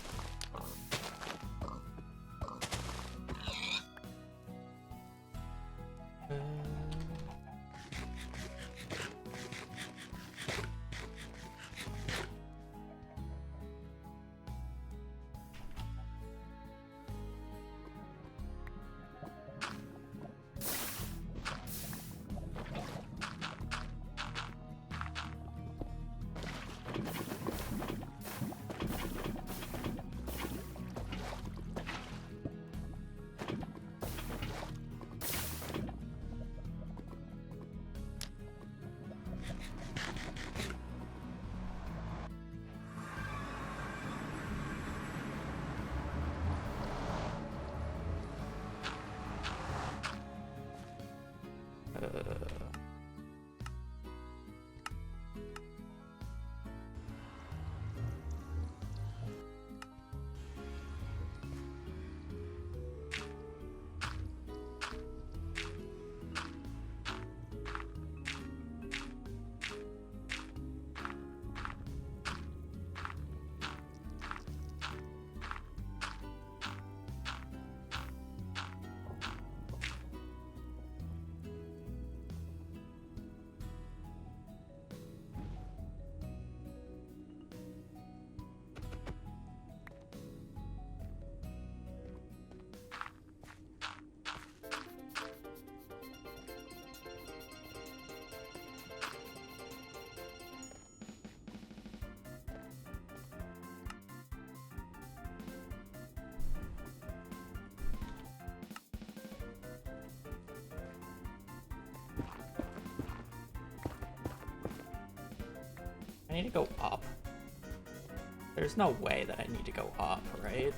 I need to go up. There's no way that I need to go up, right?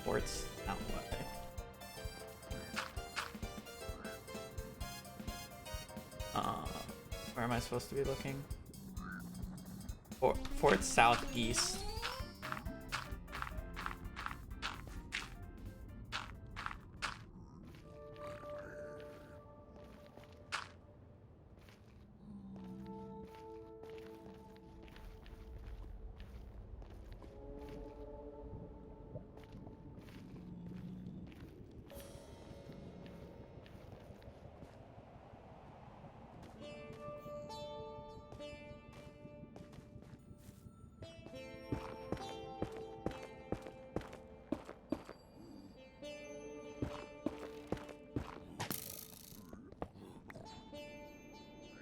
Ports that way. Where am I supposed to be looking? Fort southeast.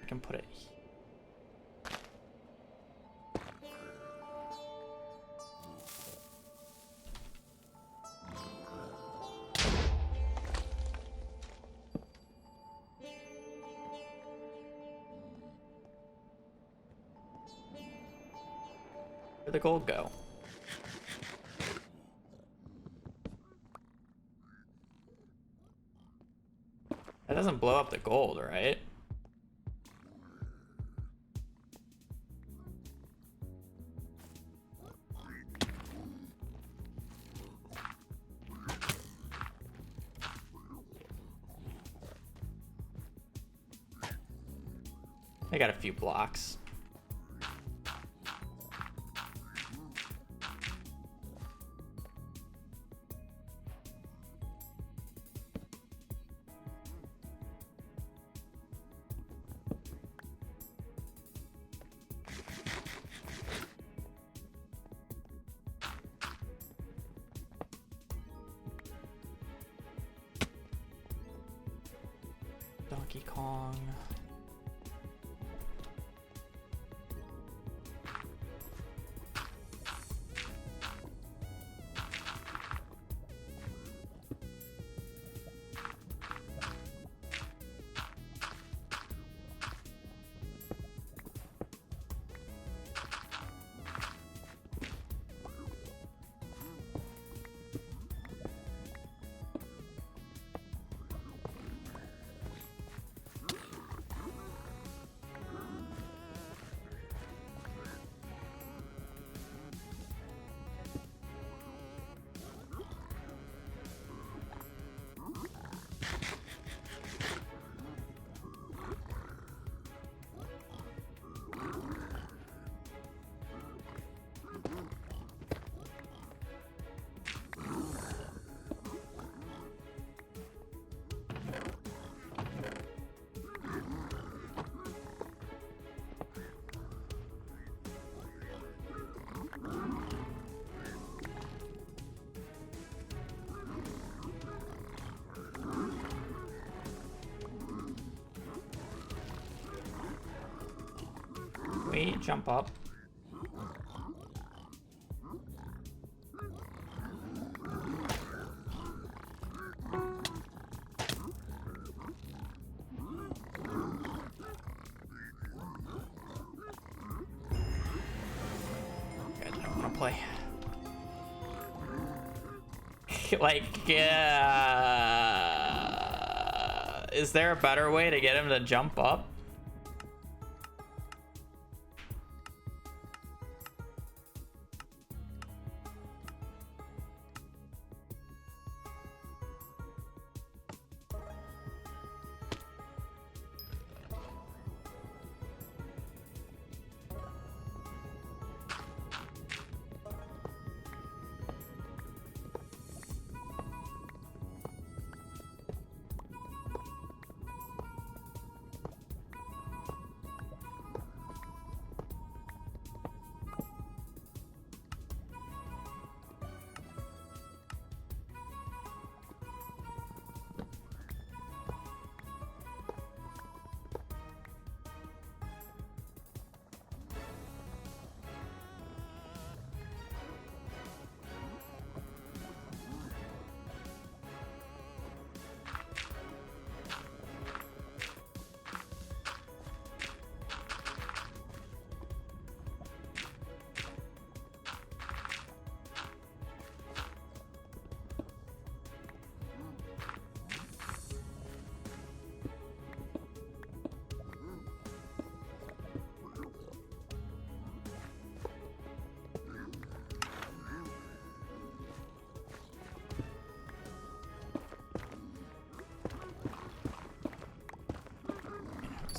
Can put it where'd the gold go? That doesn't blow up the gold, right? I got a few blocks. Donkey Kong. We jump up. I don't want to play. Like, is there a better way to get him to jump up?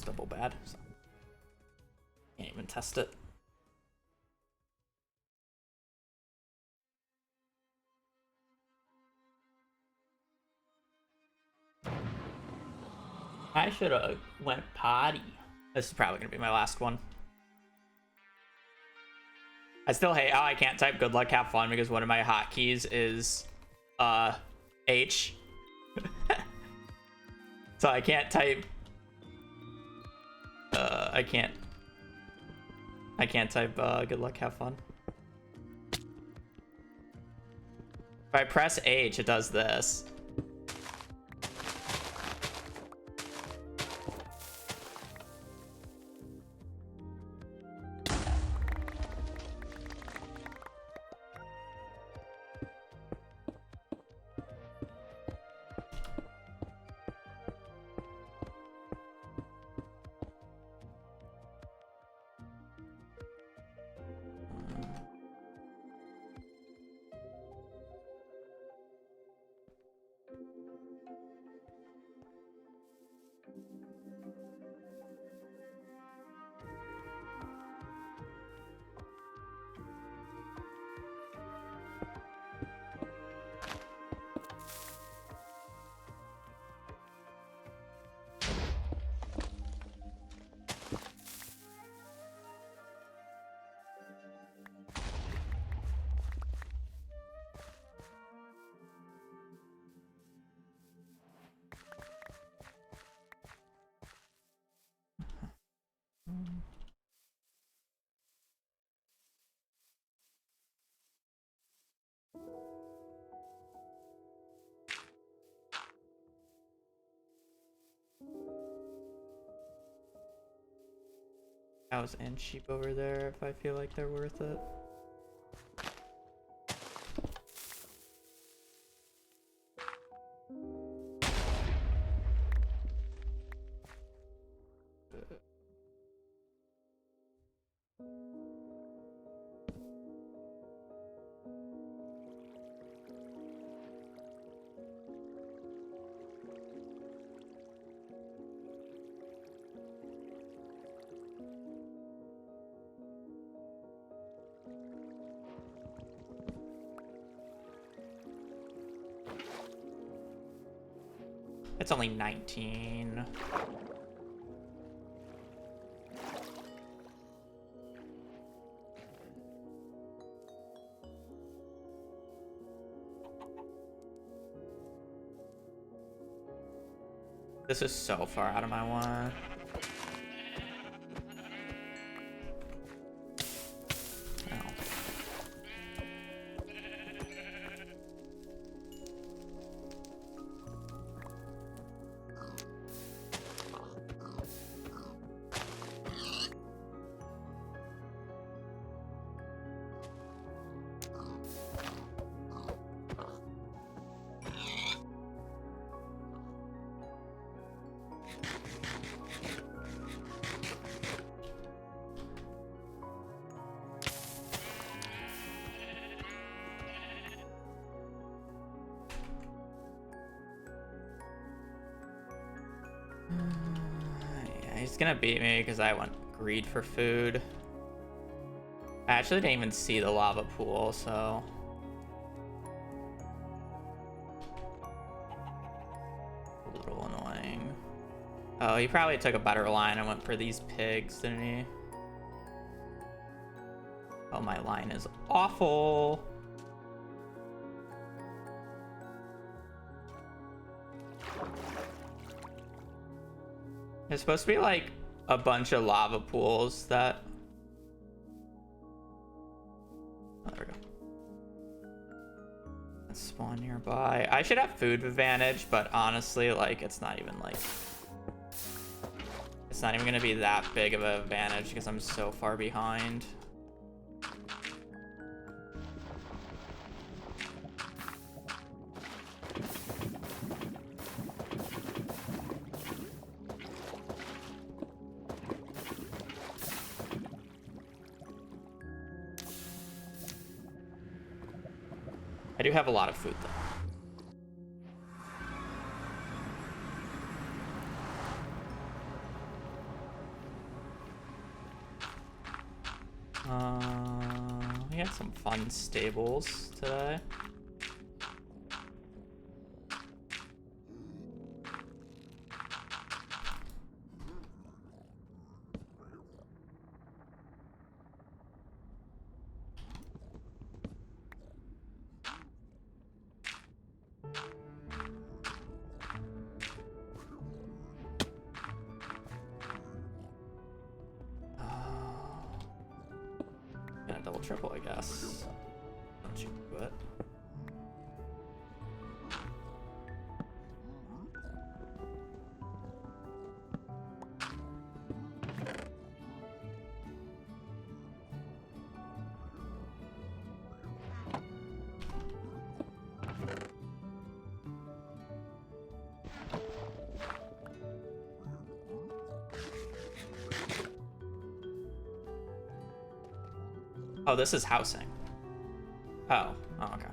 Double bad, so can't even test it. I should have went potty. This is probably gonna be my last one. I still hate how I can't type good luck, have fun because one of my hotkeys is H. So I can't type I can't type good luck, have fun. If I press H, it does this. cows and sheep over there if I feel like they're worth it. It's only 19. This is so far out of my one. Yeah, he's gonna beat me because I went greed for food. I actually didn't even see the lava pool, so... a little annoying. Oh, he probably took a better line and went for these pigs, didn't he? Oh, my line is awful. There's supposed to be like a bunch of lava pools that... oh, there we go. Let's spawn nearby. I should have food advantage, but honestly, like, it's not even like... it's not even gonna be that big of an advantage because I'm so far behind. I do have a lot of food, though. We had some fun stables today. Double triple, I guess. Don't you quit. Oh, this is housing. Oh, okay.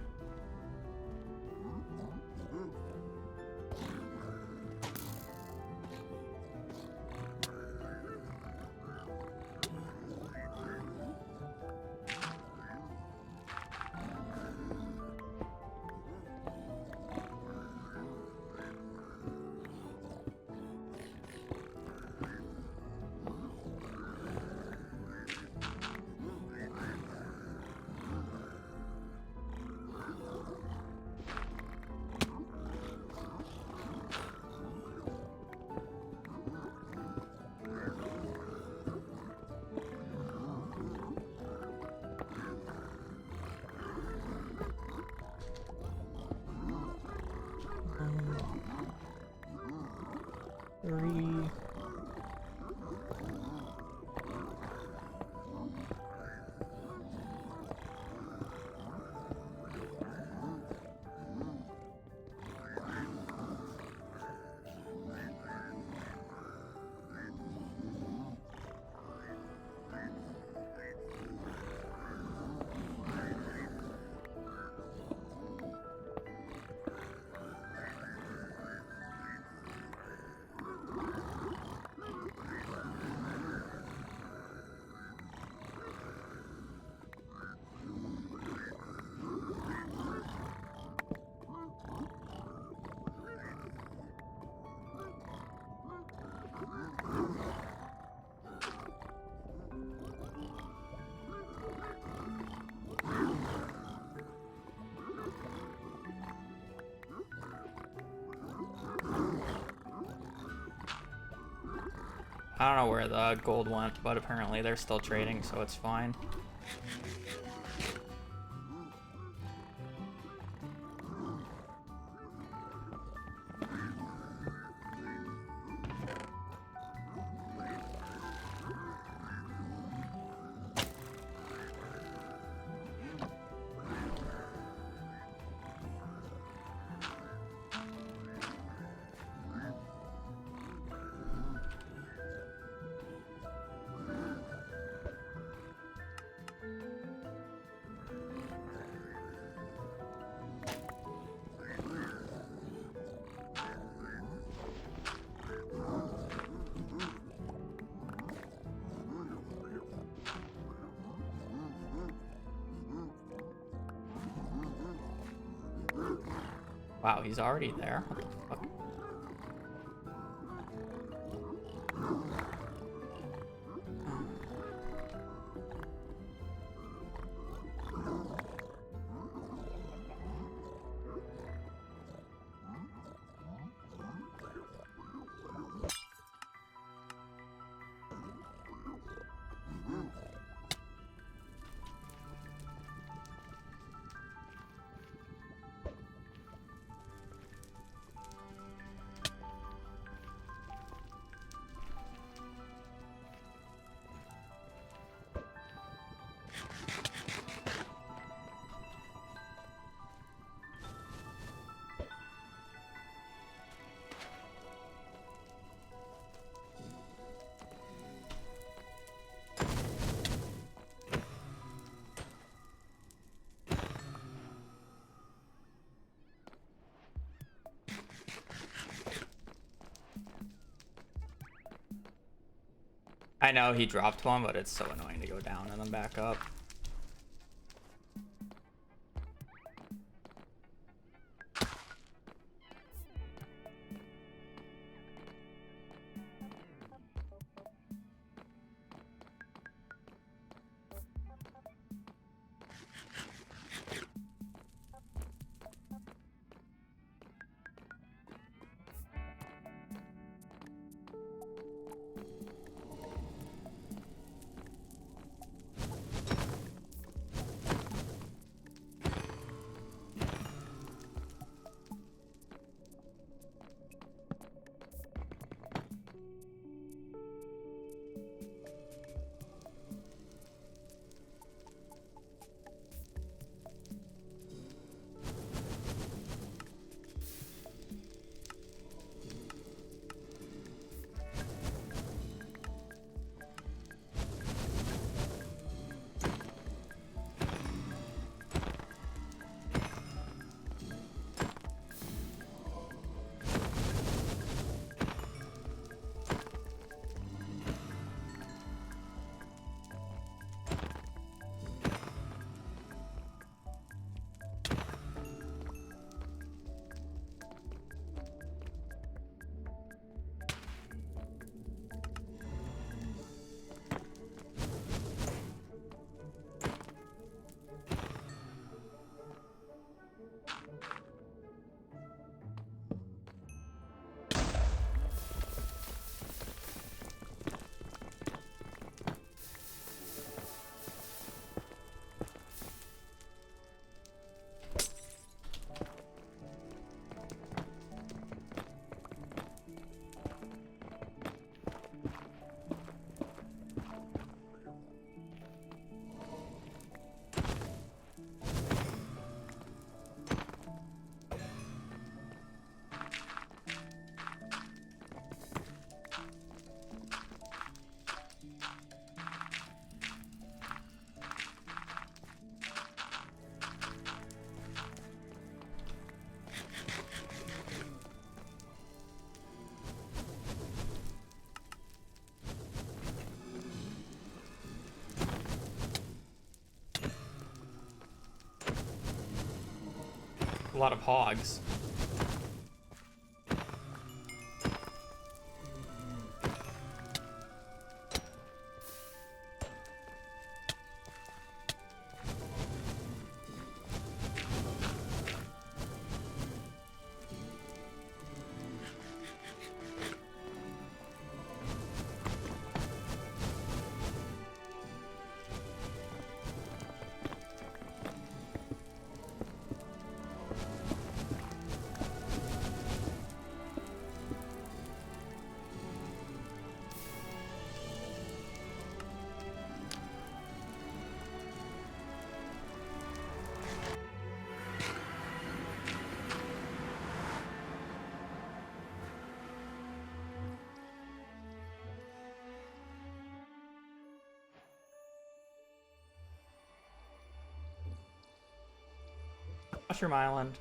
I don't know where the gold went, but apparently they're still trading, so it's fine. Wow, he's already there? What the fuck? I know he dropped one, but it's so annoying to go down and then back up. A lot of hogs. Mushroom Island.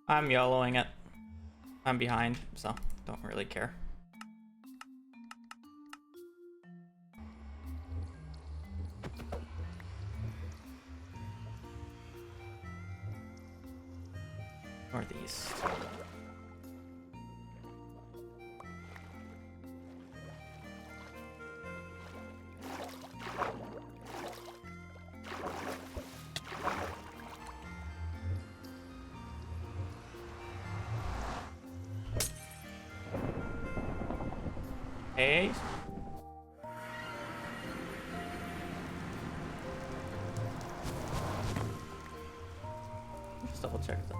I'm YOLOing it. I'm behind, so don't really care. Northeast. Hey. Just double check that.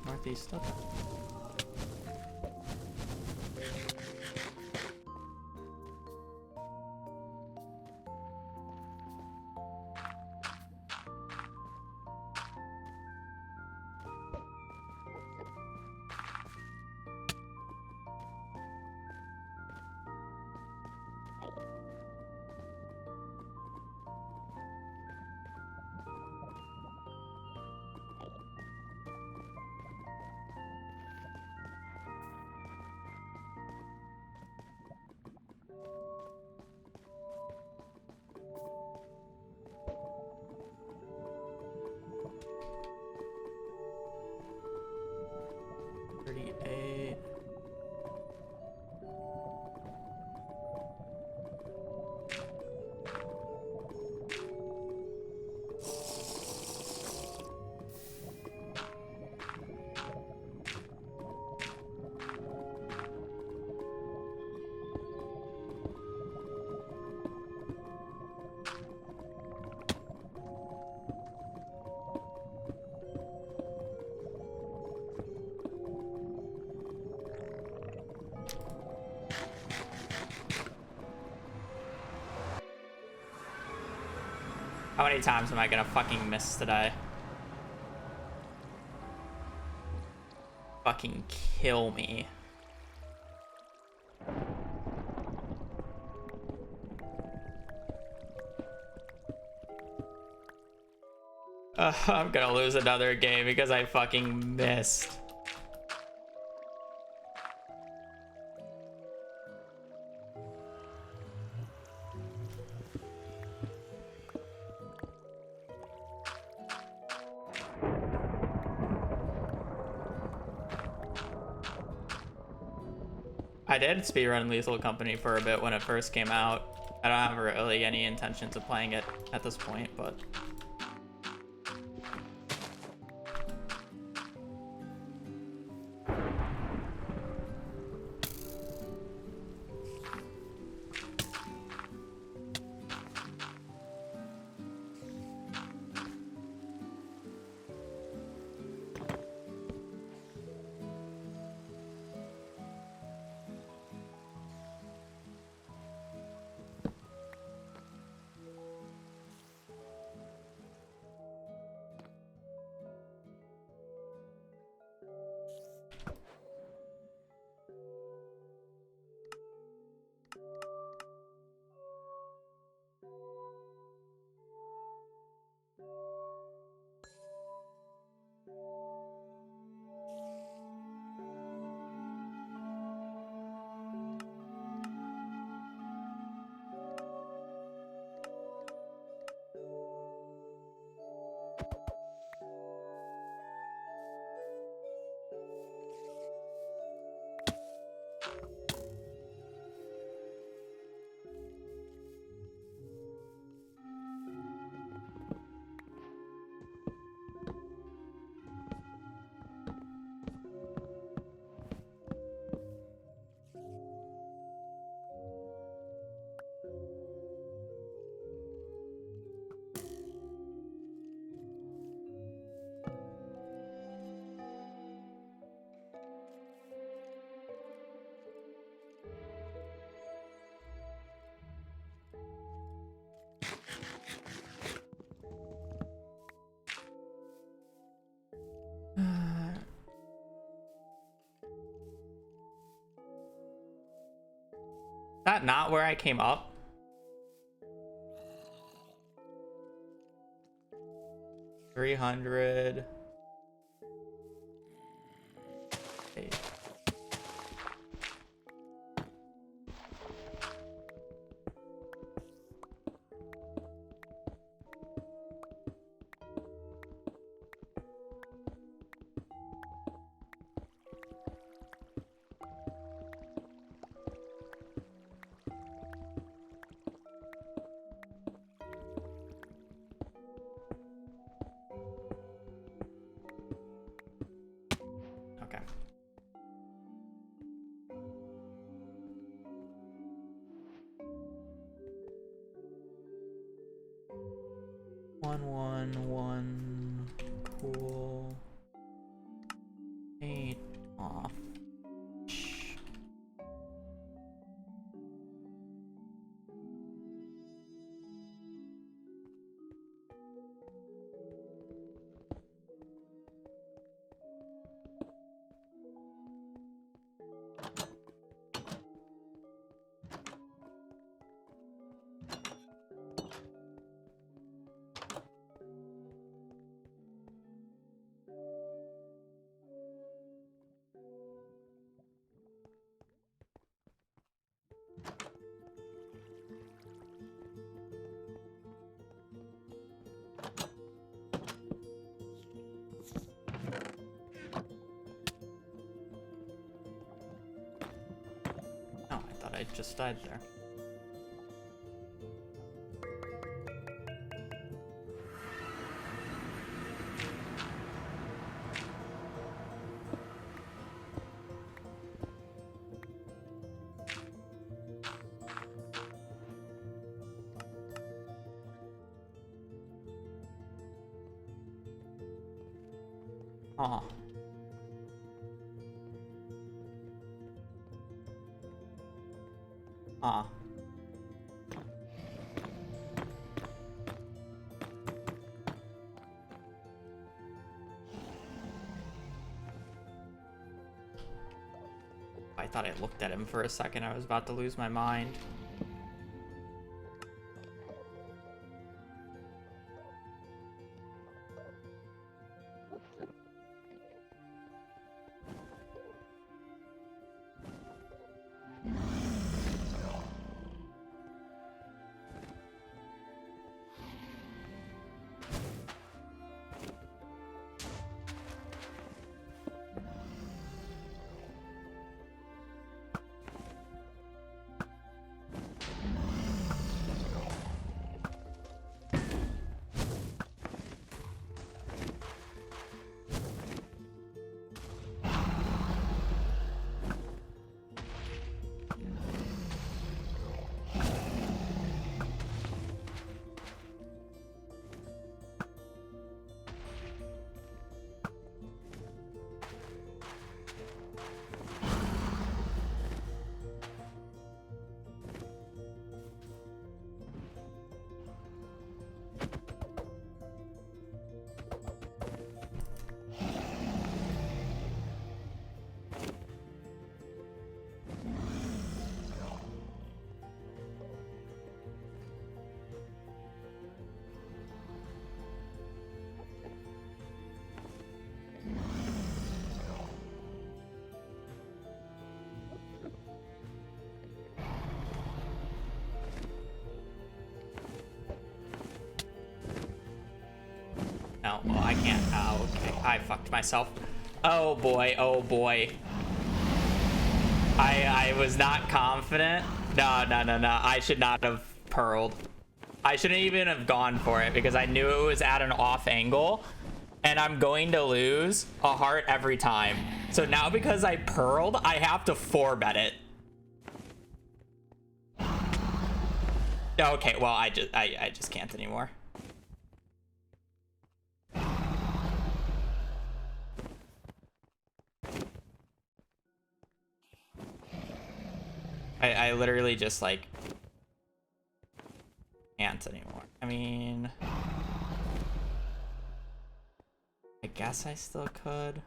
Northeast, okay. How many times am I gonna fucking miss today? Fucking kill me. I'm gonna lose another game because I fucking missed. I did speedrun Lethal Company for a bit when it first came out. I don't have really any intentions of playing it at this point, but... that not where I came up? $300. Okay. Okay. One. Cool. Paint off. Oh, I thought I just died there. Aw. Aw. I thought I looked at him for a second. I was about to lose my mind. No, well, I can't. Oh, okay. I fucked myself. Oh boy, oh boy. I was not confident. No. I should not have pearled. I shouldn't even have gone for it because I knew it was at an off angle and I'm going to lose a heart every time. So now because I pearled, I have to 4-bet it. Okay, well, I just can't anymore. I literally just like can't anymore. I mean, I guess I still could.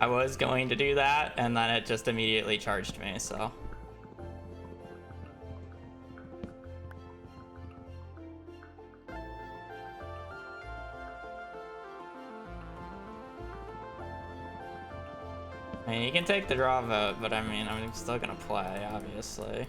I was going to do that, and then it just immediately charged me, so. I mean, you can take the draw vote, but I mean, I'm still gonna play, obviously.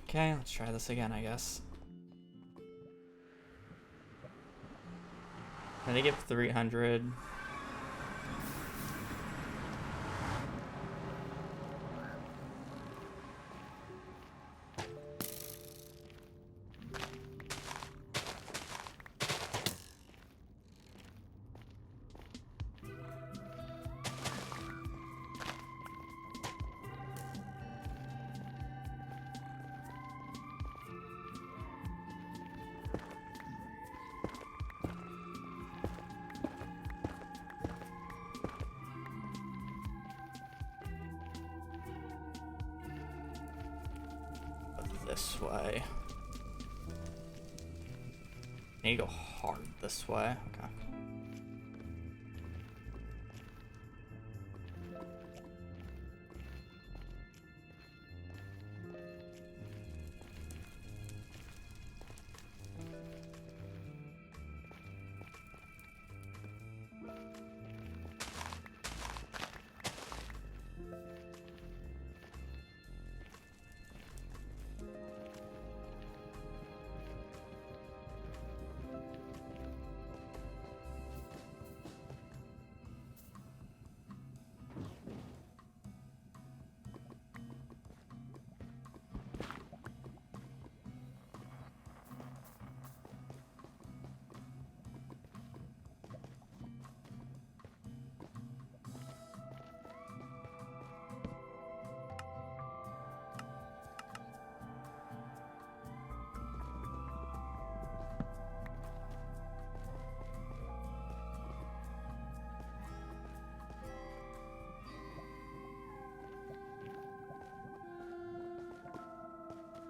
Okay, let's try this again, I guess. Can I give 300? This way. I need to go hard this way. Okay.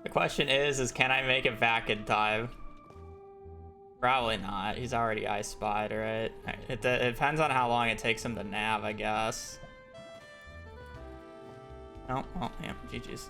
The question is can I make it back in time? Probably not. He's already I spied, right? It depends on how long it takes him to nav, I guess. Oh, well, yeah, GG's.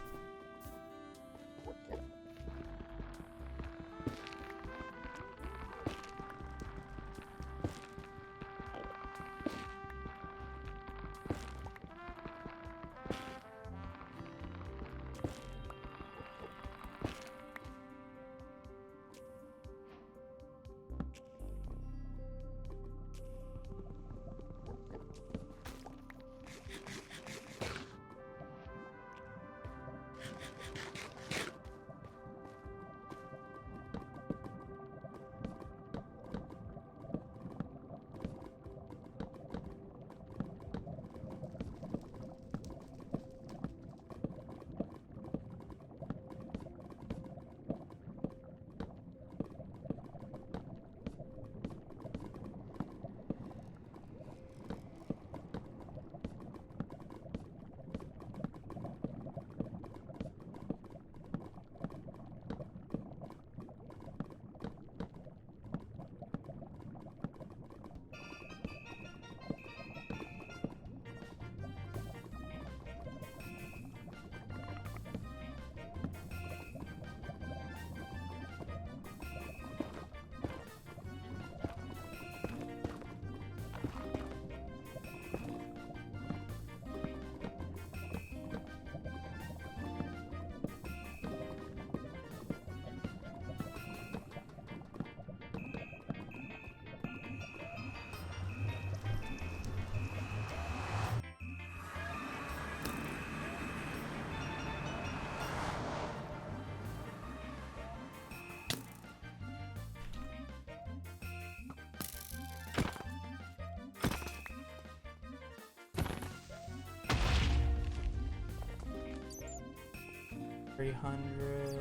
300.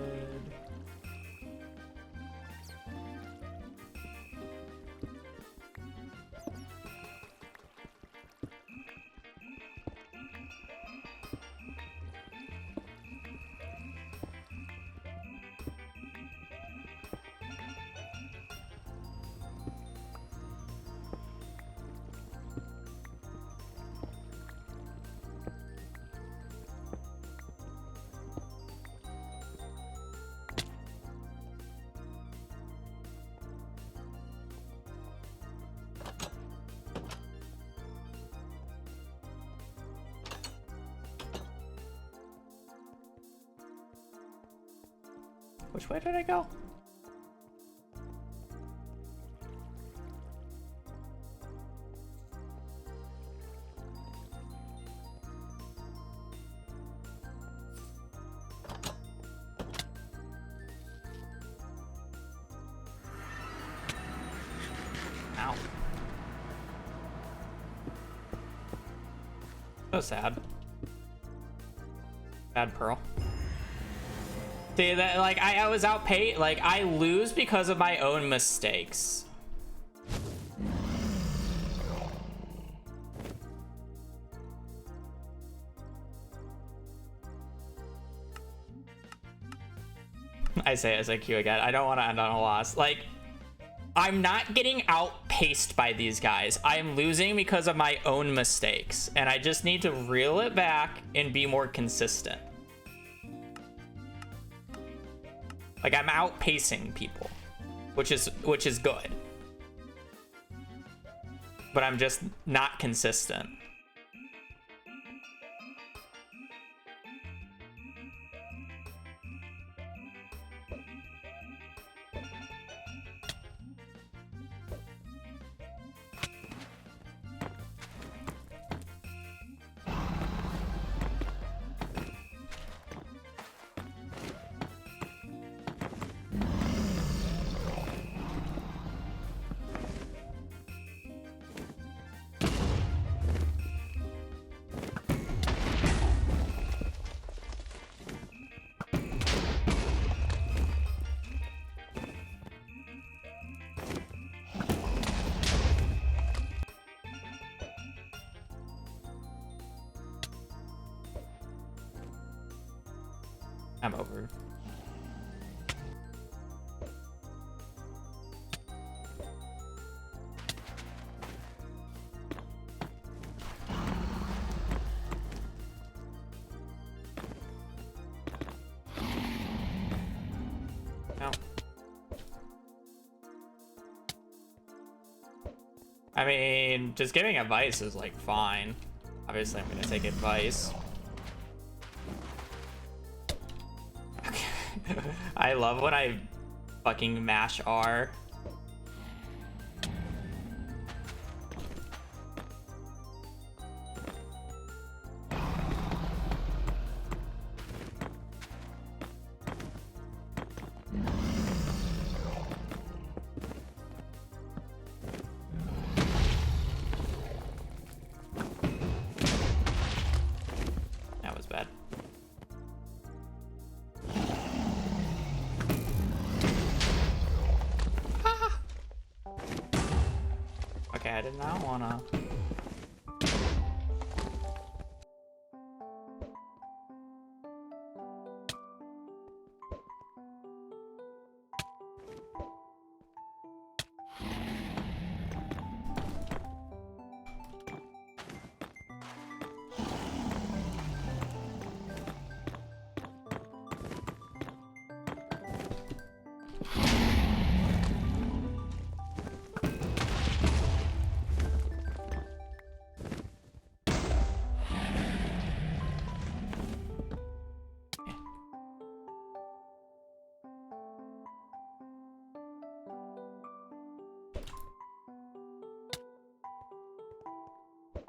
Which way did I go? Ow. So sad. Bad Pearl. See that, like, I was outpaid. Like, I lose because of my own mistakes. I say Q again. I don't want to end on a loss. Like, I'm not getting outpaced by these guys. I am losing because of my own mistakes, and I just need to reel it back and be more consistent. Like, I'm outpacing people, which is good. But I'm just not consistent. I'm over. No. I mean, just giving advice is like fine. Obviously, I'm gonna take advice. I love when I fucking mash R. That was bad. Okay, I did not wanna.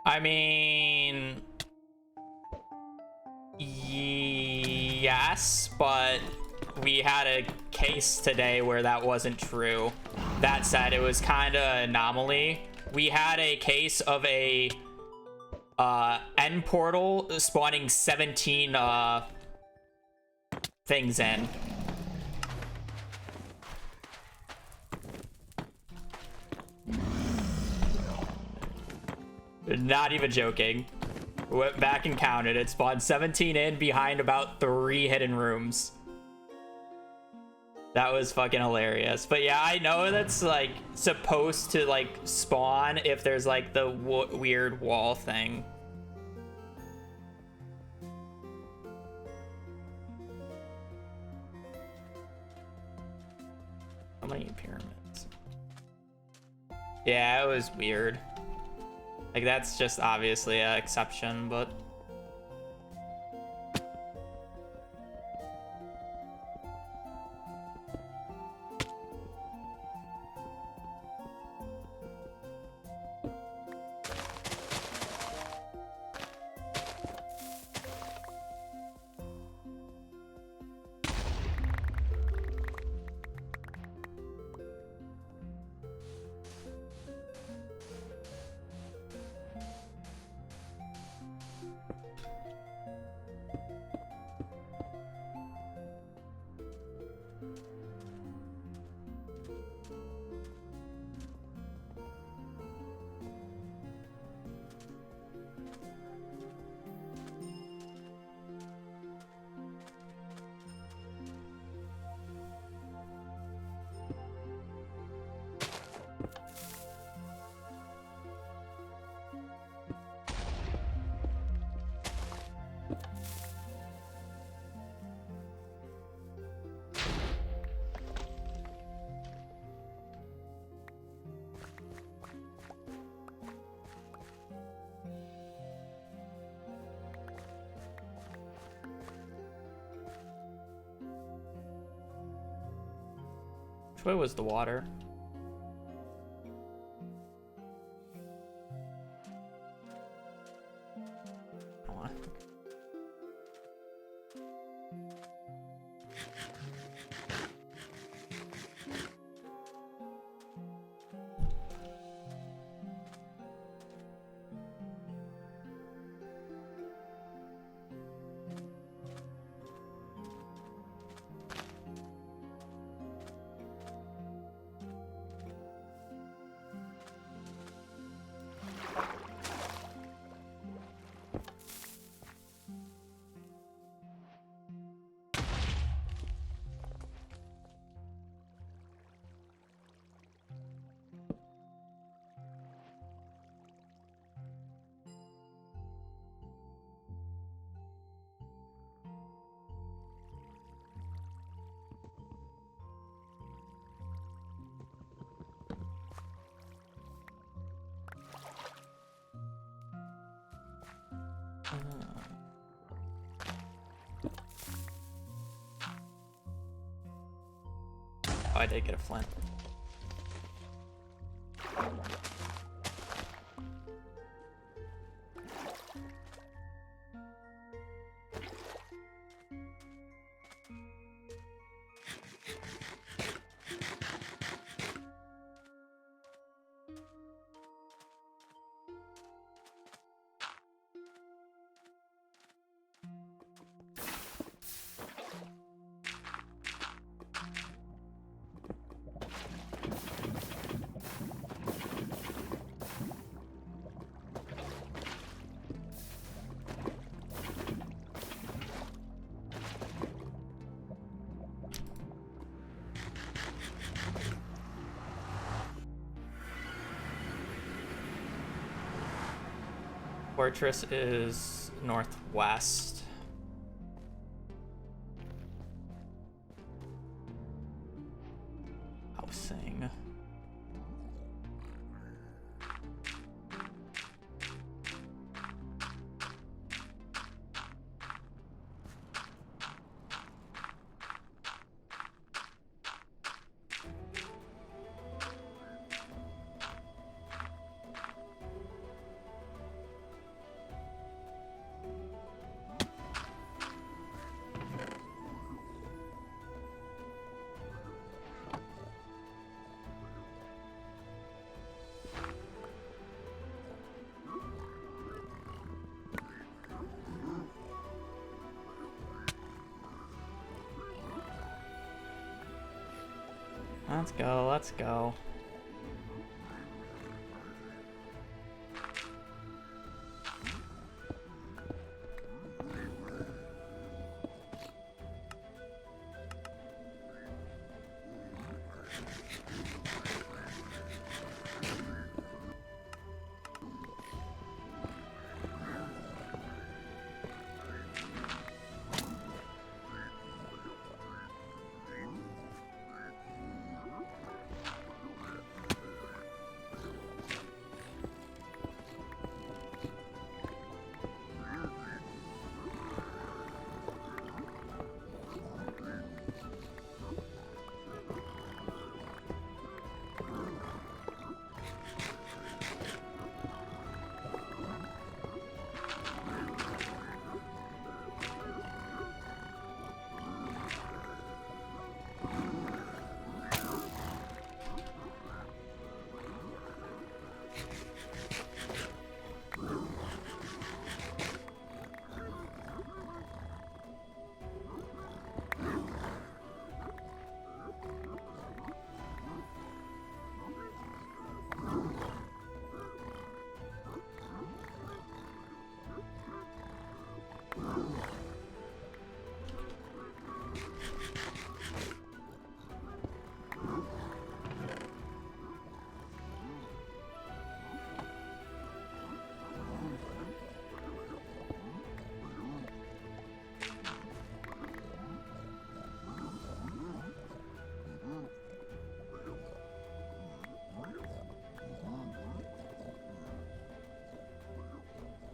I mean, yes, but we had a case today where that wasn't true. That said, it was kind of an anomaly. We had a case of a end portal spawning 17 things in. Not even joking. Went back and counted. It spawned 17 in behind about 3 hidden rooms. That was fucking hilarious. But yeah, I know that's like supposed to like spawn if there's like the weird wall thing. How many pyramids? Yeah, it was weird. Like that's just obviously an exception, but which way was the water? Hold on. Oh, I did get a flint. Fortress is northwest. Housing. Let's go, let's go.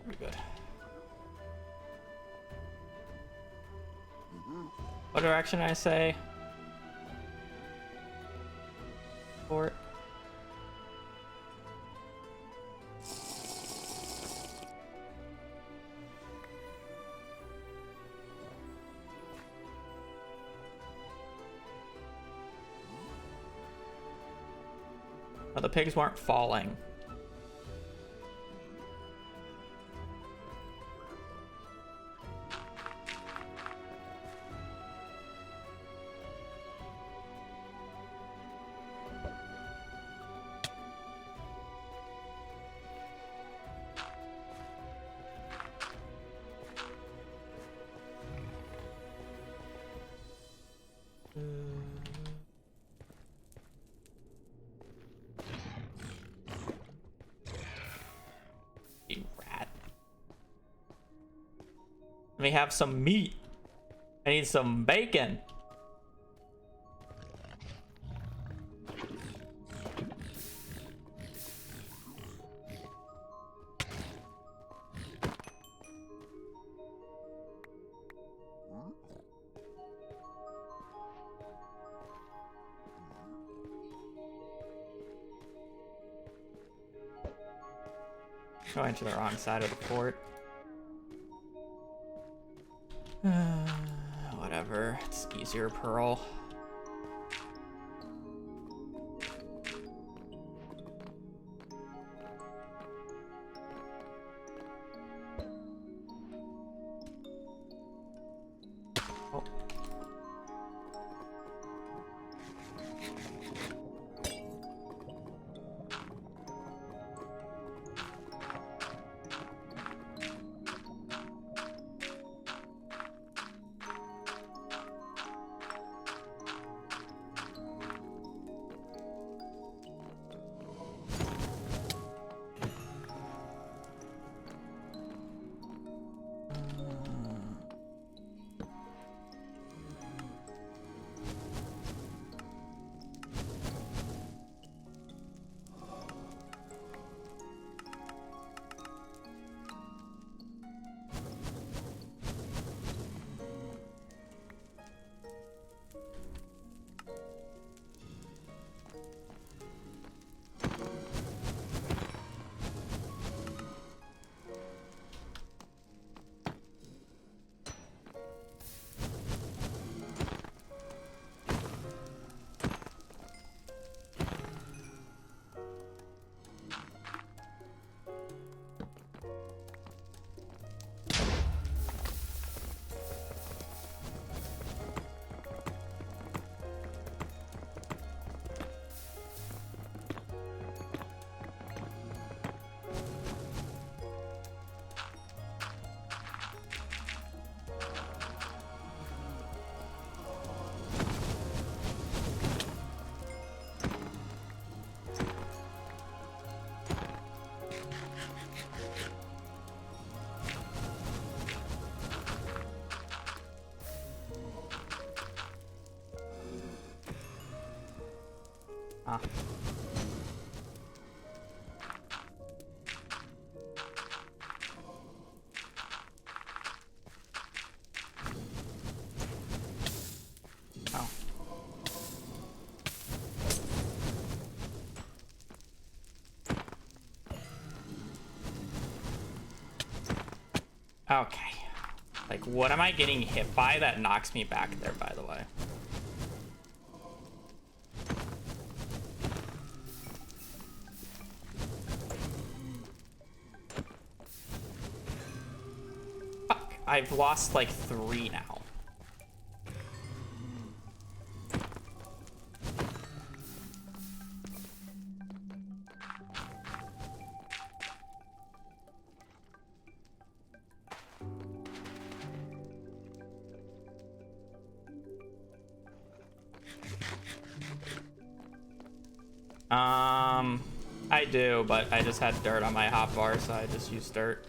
Pretty good. What direction did I say? Fort. Oh, the pigs weren't falling. You rat. Let me have some meat. I need some bacon. Going to the wrong side of the fort. Whatever, it's easier pearl. Oh. Huh. Oh. Okay. Like, what am I getting hit by that knocks me back there, by the way? Fuck. I've lost like 3 now. I do, but I just had dirt on my hotbar, so I just used dirt.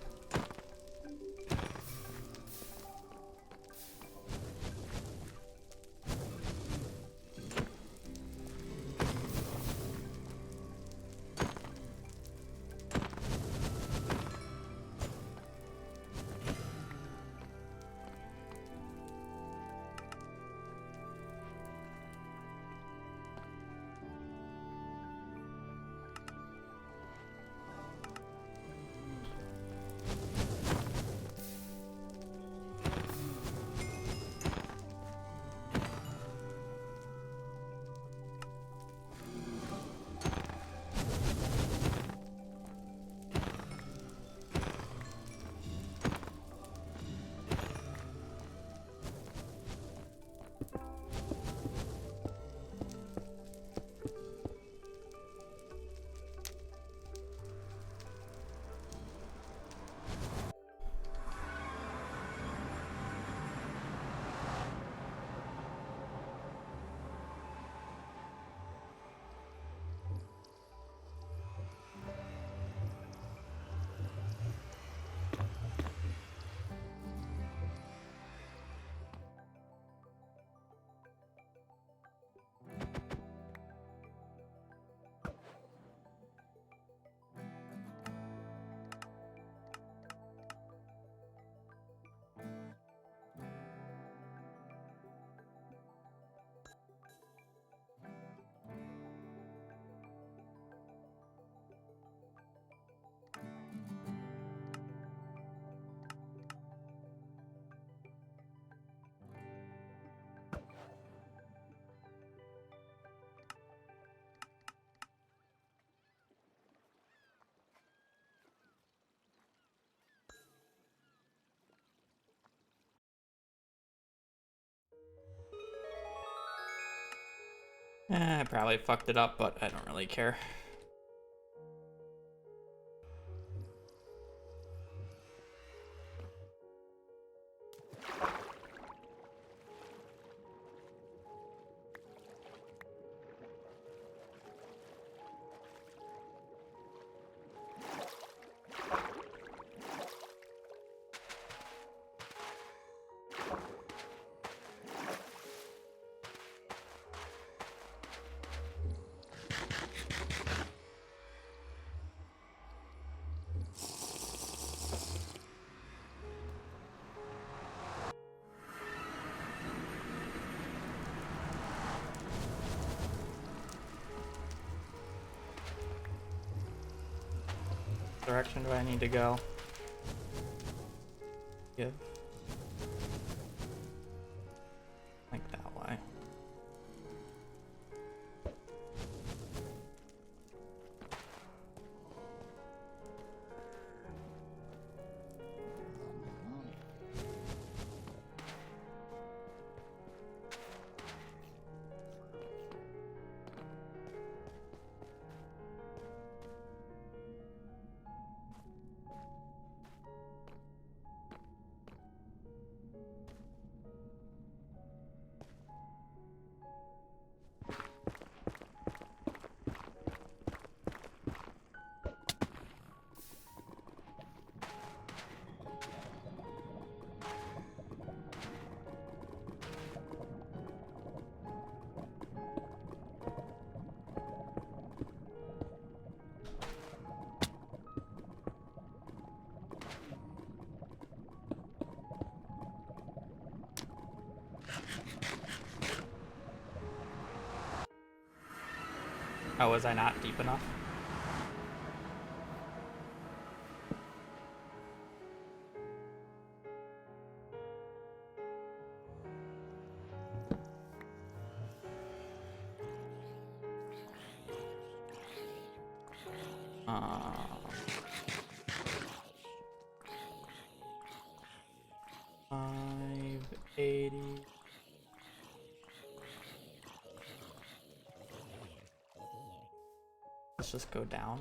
I probably fucked it up, but I don't really care. Direction do I need to go? Give. Like that way. Oh, was I not deep enough? Uh, 580. Let's just go down.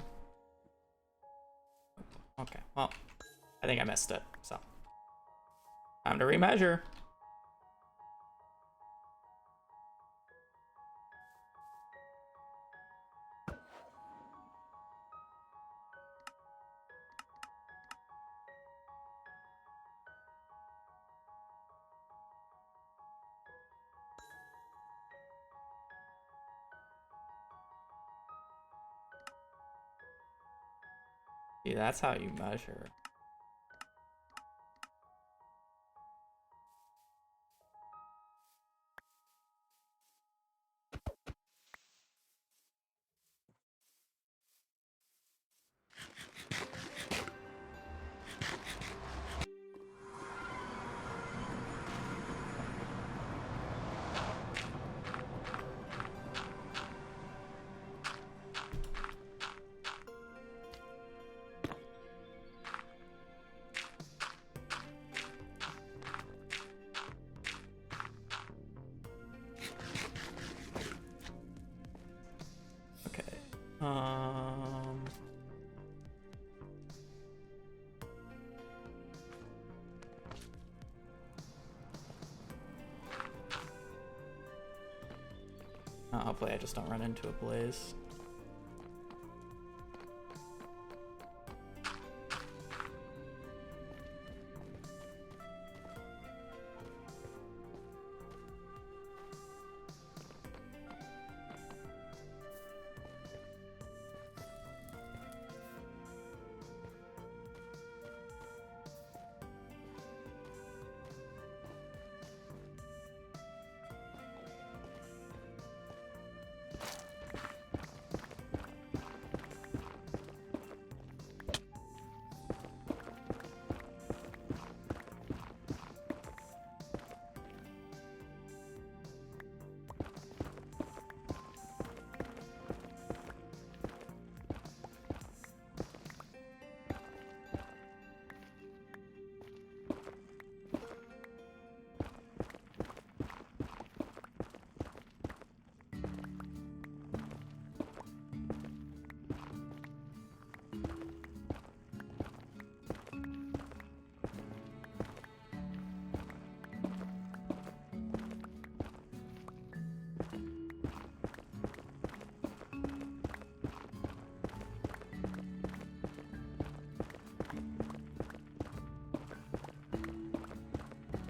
Okay, well, I think I missed it, so. Time to remeasure. See, that's how you measure. Okay. Hopefully I just don't run into a blaze.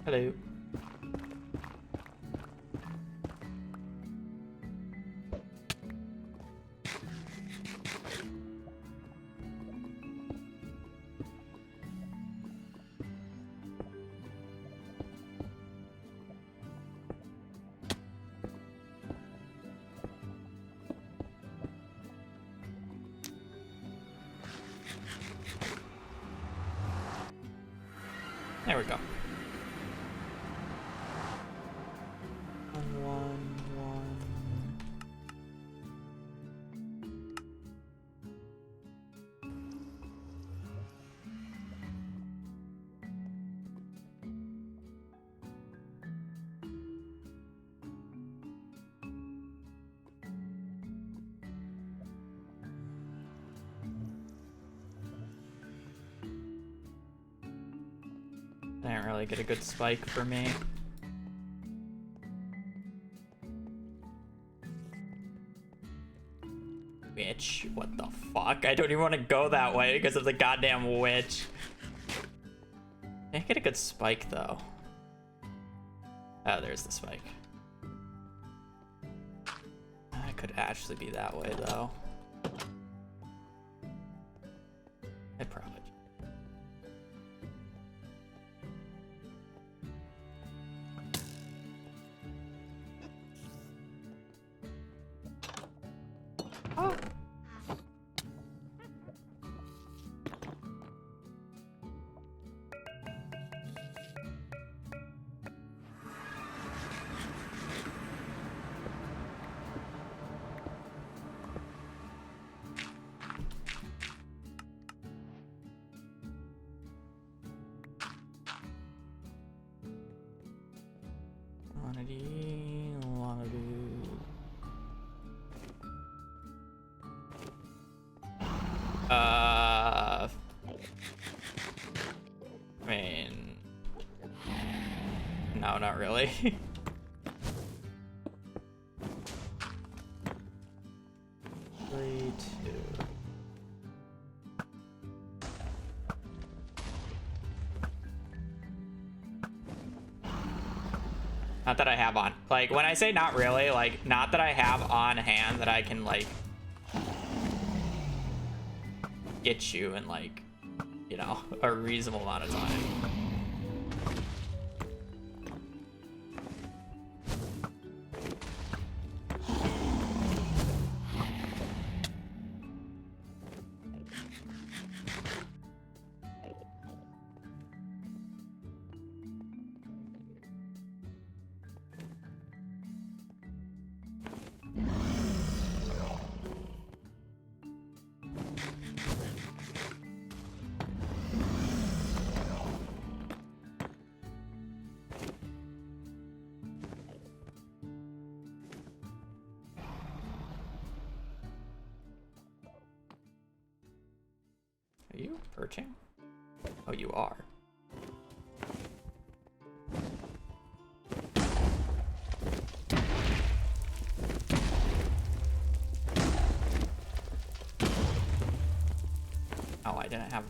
Hello. There we go. One. Didn't really get a good spike for me. Witch, what the fuck? I don't even want to go that way because of the goddamn witch. Can't get a good spike though. Oh, there's the spike. I could actually be that way though. I probably. I mean, no, not really. 3, 2. Not that I have on. Like, when I say not really, like, not that I have on hand that I can, like, get you in, like, you know, a reasonable amount of time. Are you perching? Oh, you are. Oh, I didn't have...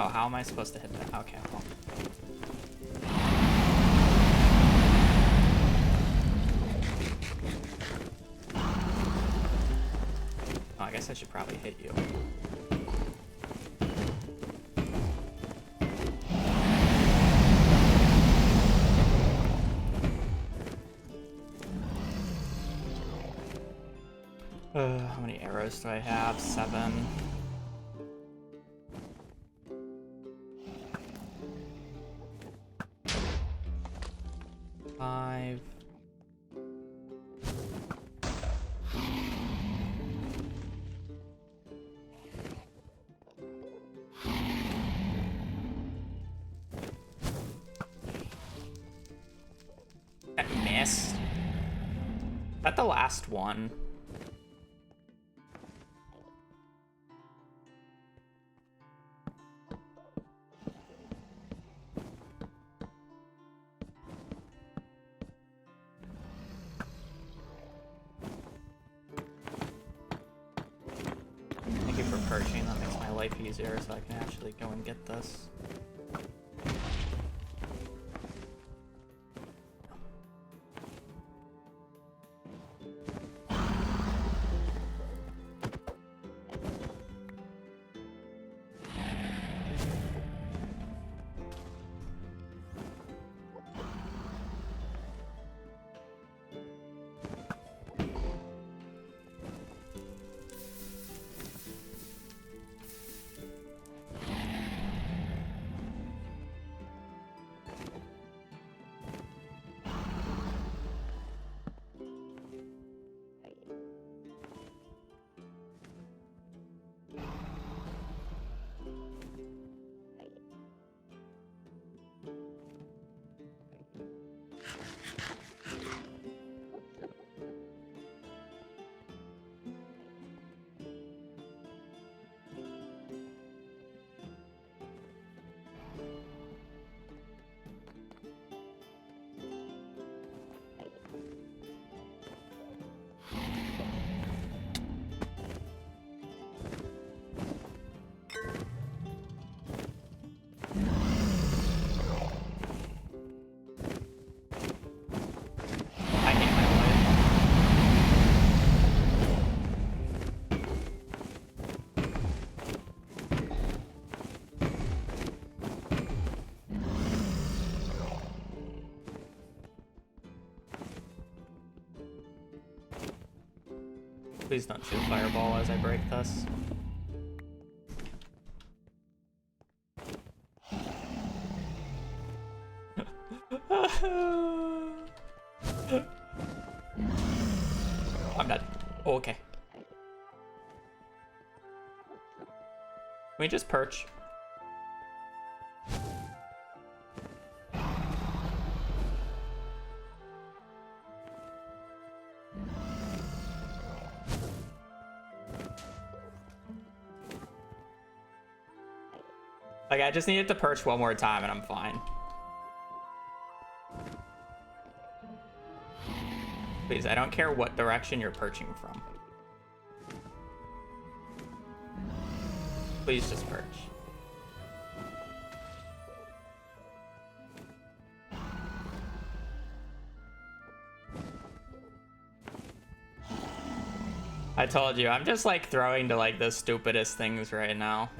Oh, how am I supposed to hit that? Okay, well. Oh, I guess I should probably hit you. How many arrows do I have? 7. 5. That missed. Is that the last one? Thank you for perching. That makes my life easier so I can actually go and get this. I hate my life. Please don't shoot fireball as I break this. I'm dead. we just perch? Like, I just needed to perch one more time and I'm fine. Please, I don't care what direction you're perching from. Please just perch. I told you, I'm just like throwing to like the stupidest things right now.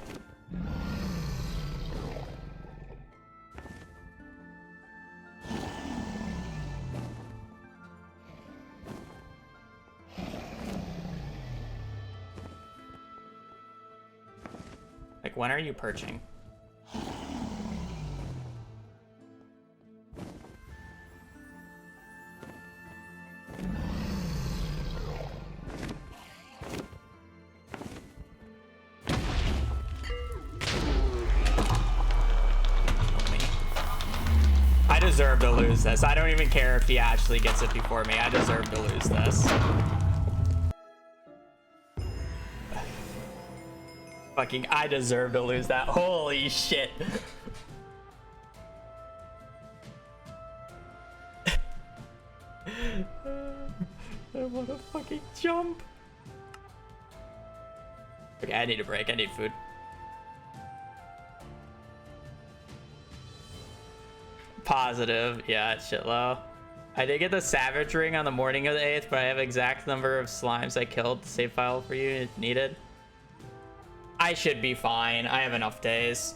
Like, when are you perching? I deserve to lose this. I don't even care if he actually gets it before me. I deserve to lose this. Fucking, I deserve to lose that. Holy shit. I want to fucking jump. Okay, I need a break. I need food. Positive. Yeah, it's shit low. I did get the Savage Ring on the morning of the 8th, but I have exact number of slimes I killed to save file for you if needed. I should be fine. I have enough days.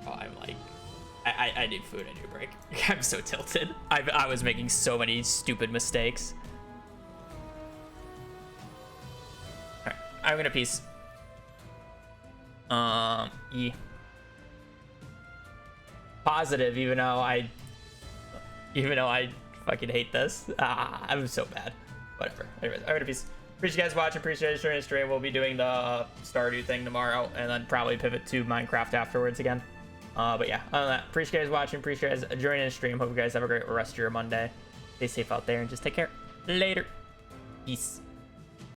Oh, I'm like... I need food. I need a break. I'm so tilted. I was making so many stupid mistakes. Alright. I'm gonna peace. E. Positive, even though I fucking hate this. I'm so bad. Whatever. Anyways, I'm gonna peace. Appreciate you guys watching. Appreciate you joining the stream. We'll be doing the Stardew thing tomorrow, and then probably pivot to Minecraft afterwards again. But yeah, other than that, appreciate you guys watching. Appreciate you guys joining the stream. Hope you guys have a great rest of your Monday. Stay safe out there and just take care. Later. Peace.